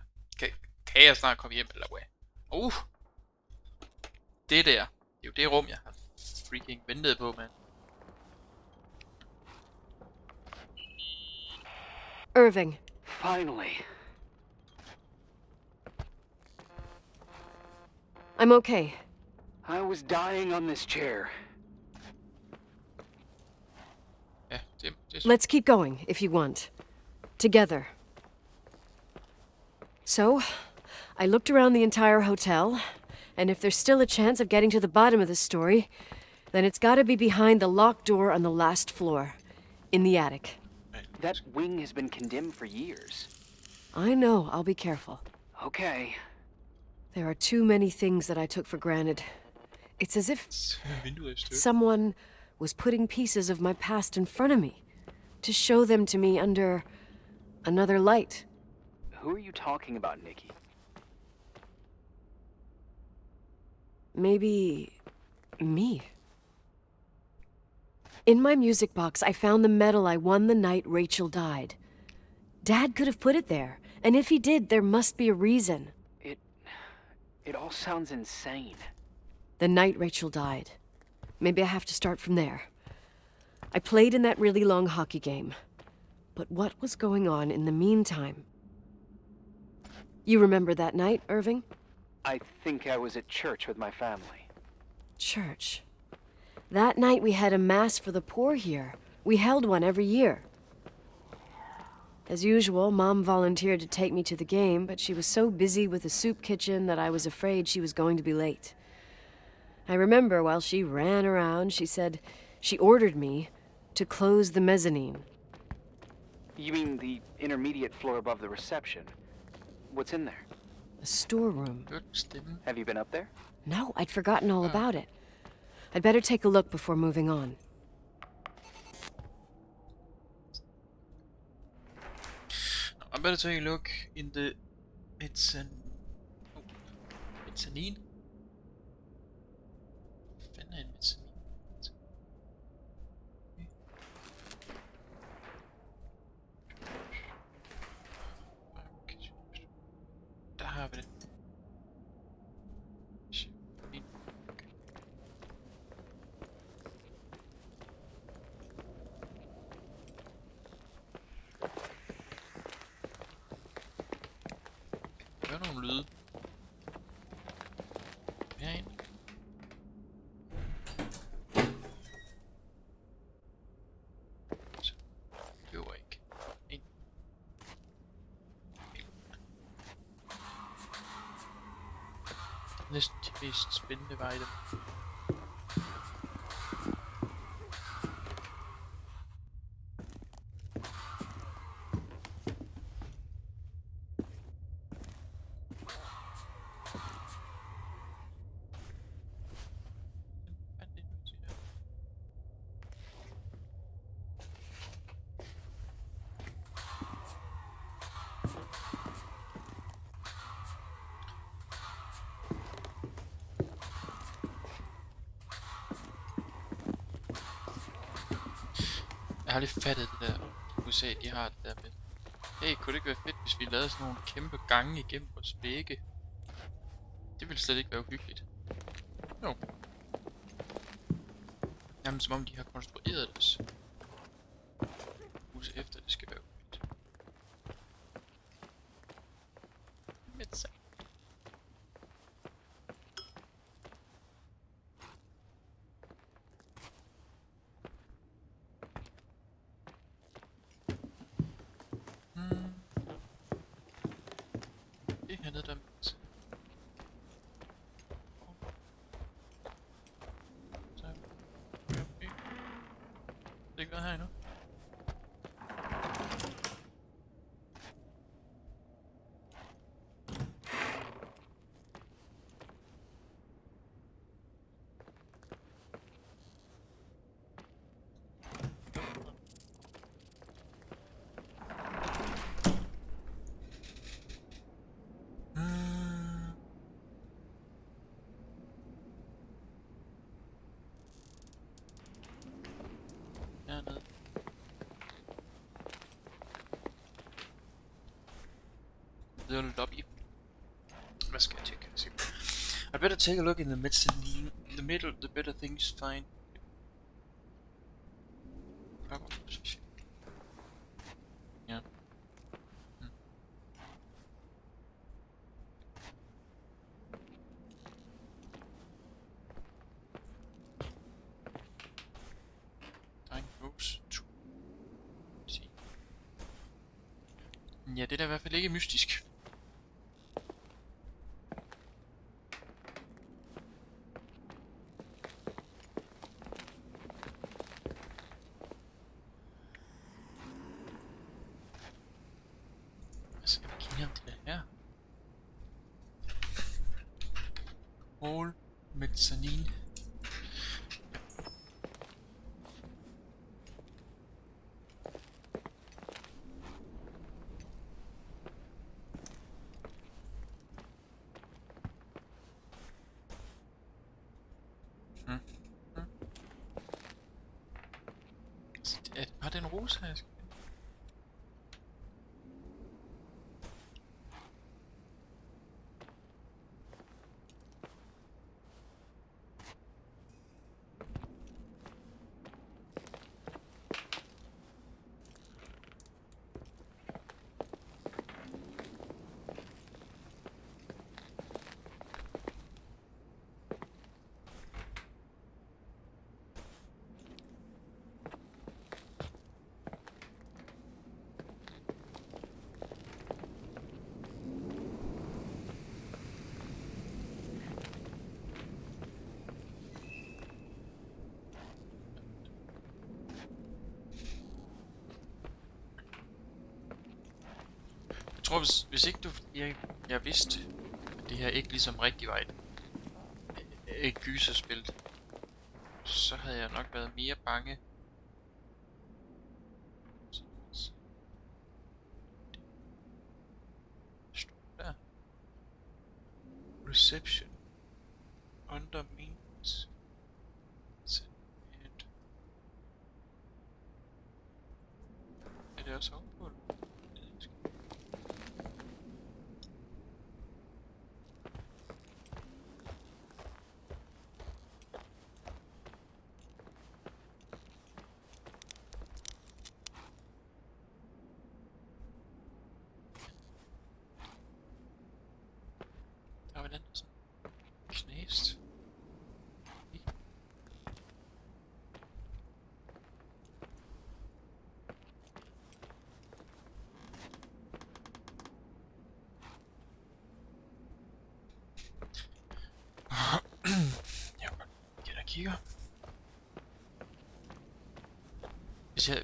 Kan jeg snart komme hjem, eller hvad? Det der. Det er jo det rum, jeg har freaking ventet på, mand. Irving. Finally. I'm okay. I was dying on this chair. Ja, det Let's keep going, if you want. Together. So, I looked around the entire hotel, and if there's still a chance of getting to the bottom of this story, then it's gotta be behind the locked door on the last floor, in the attic. That wing has been condemned for years. I know, I'll be careful. Okay. There are too many things that I took for granted. It's as if Vinduet i stykker. someone was putting pieces of my past in front of me to show them to me under another light. Who are you talking about, Nikki? Maybe me. In my music box, I found the medal I won the night Rachel died. Dad could have put it there, and if he did, there must be a reason. It all sounds insane. The night Rachel died. Maybe I have to start from there. I played in that really long hockey game. But what was going on in the meantime? You remember that night, Irving? I think I was at church with my family. Church. That night we had a mass for the poor here. We held one every year. As usual, Mom volunteered to take me to the game, but she was so busy with the soup kitchen that I was afraid she was going to be late. I remember while she ran around, she said she ordered me to close the mezzanine. You mean the intermediate floor above the reception? What's in there? A storeroom. Have you been up there? No, I'd forgotten all about it. I'd better take a look before moving on. I better take a look in the mezzanine. Fanden er en mezzanine? Der har vi det. Hør nogle lyde. Herinde. Så løber ikke ind. Næsten de mest spændende var i dem. Jeg har lige fattet det der USA, de har det der med. Hey, kunne det ikke være fedt, hvis vi lavede sådan nogle kæmpe gange igennem vores vægge? Det ville slet ikke være uhyggeligt. Jo. Jamen som om de har konstrueret det også. Huset efter det skal være uhyggeligt. Men så. Det hernede der. Så. Okay. Det er ikke noget her endnu. Hernede. The lobby. Hvad skal jeg tjekke? I better take a look in the mezzanine. In the middle, the better things find. Ja. Ja, det er da i hvert fald ikke mystisk. Hvad skal vi kigge Jamen, det er her. Hall mezzanine. Var det en rose her? Jeg tror, hvis ikke jeg vidste, at det her ikke ligesom rigtig var et gyserspil, så havde jeg nok været mere bange. Der. Reception. Under means. Er det også ovenpå? Der var den sådan knæst. Jeg går og kigger.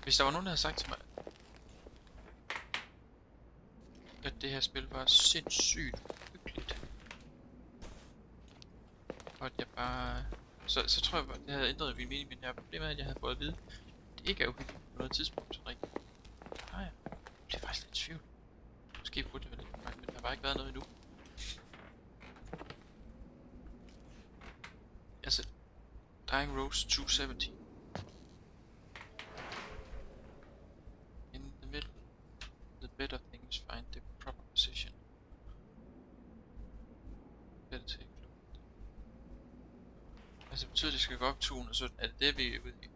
Hvis der var nogen, der havde sagt til mig, at det her spil var sindssygt hyggeligt, og at jeg bare... Så tror jeg, at det havde ændret min mening, men jeg problemet er, at jeg havde fået at vide, at det ikke er uhyggeligt på noget tidspunkt, så rigtigt. Nej, det er faktisk lidt tvivl. Måske burde det være lidt mærkeligt, men der har bare ikke været noget endnu. Altså, Dying Rose 270. In the middle, the better things find the proper position. Better take a look. Altså, betyder det skal gå op 217? Er det vi er ude i?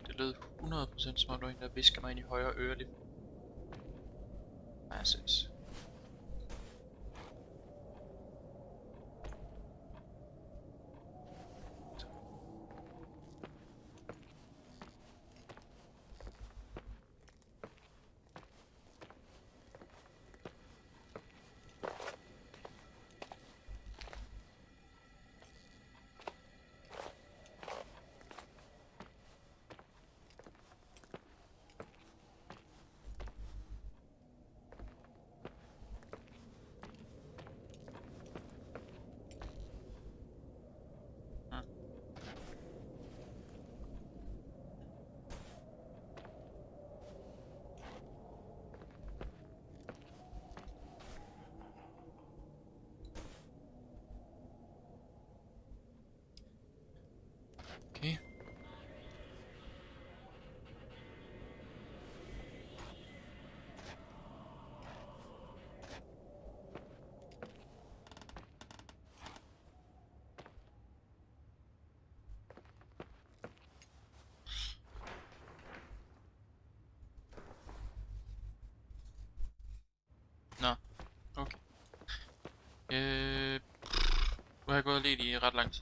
Det lød 100% som om der var en, der visker mig ind i højre øre lige. Jeg ses. Nu har jeg gået lidt i ret lang tid.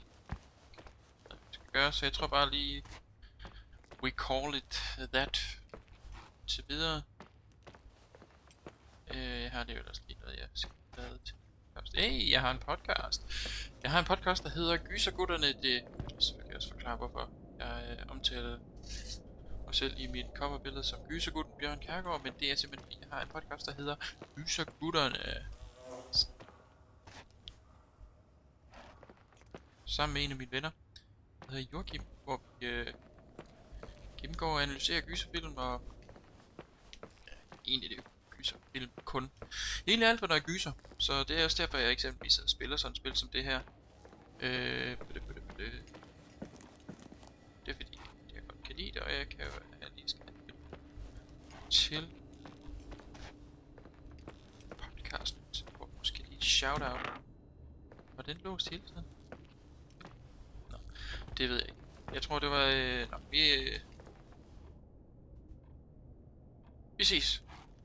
Så jeg tror bare lige we call it that til videre. Jeg har det jo også lige noget jeg skal lade til først. Hey, jeg har en podcast. Jeg har en podcast der hedder Gysergutterne. Det vil jeg også forklare hvorfor jeg omtaler mig selv i mit coverbillede som Gysergutten Bjørn Kærgaard, men det er simpelthen fordi jeg har en podcast der hedder Gysergutterne. Sammen med en af mine venner, der hedder Joachim, hvor vi gennemgår og analyserer gyserfilm og egentlig det er gyserfilm kun. Egentlig alt hvad der er gyser, så det er også derfor jeg eksempelvis spiller sådan et spil som det her. Det er fordi jeg godt kan lide det, og jeg kan jo lige skal til podcasten, hvor måske lige et shout-out. Var den låst hele tiden? Nå, det ved jeg ikke. Jeg tror det var... vi ses.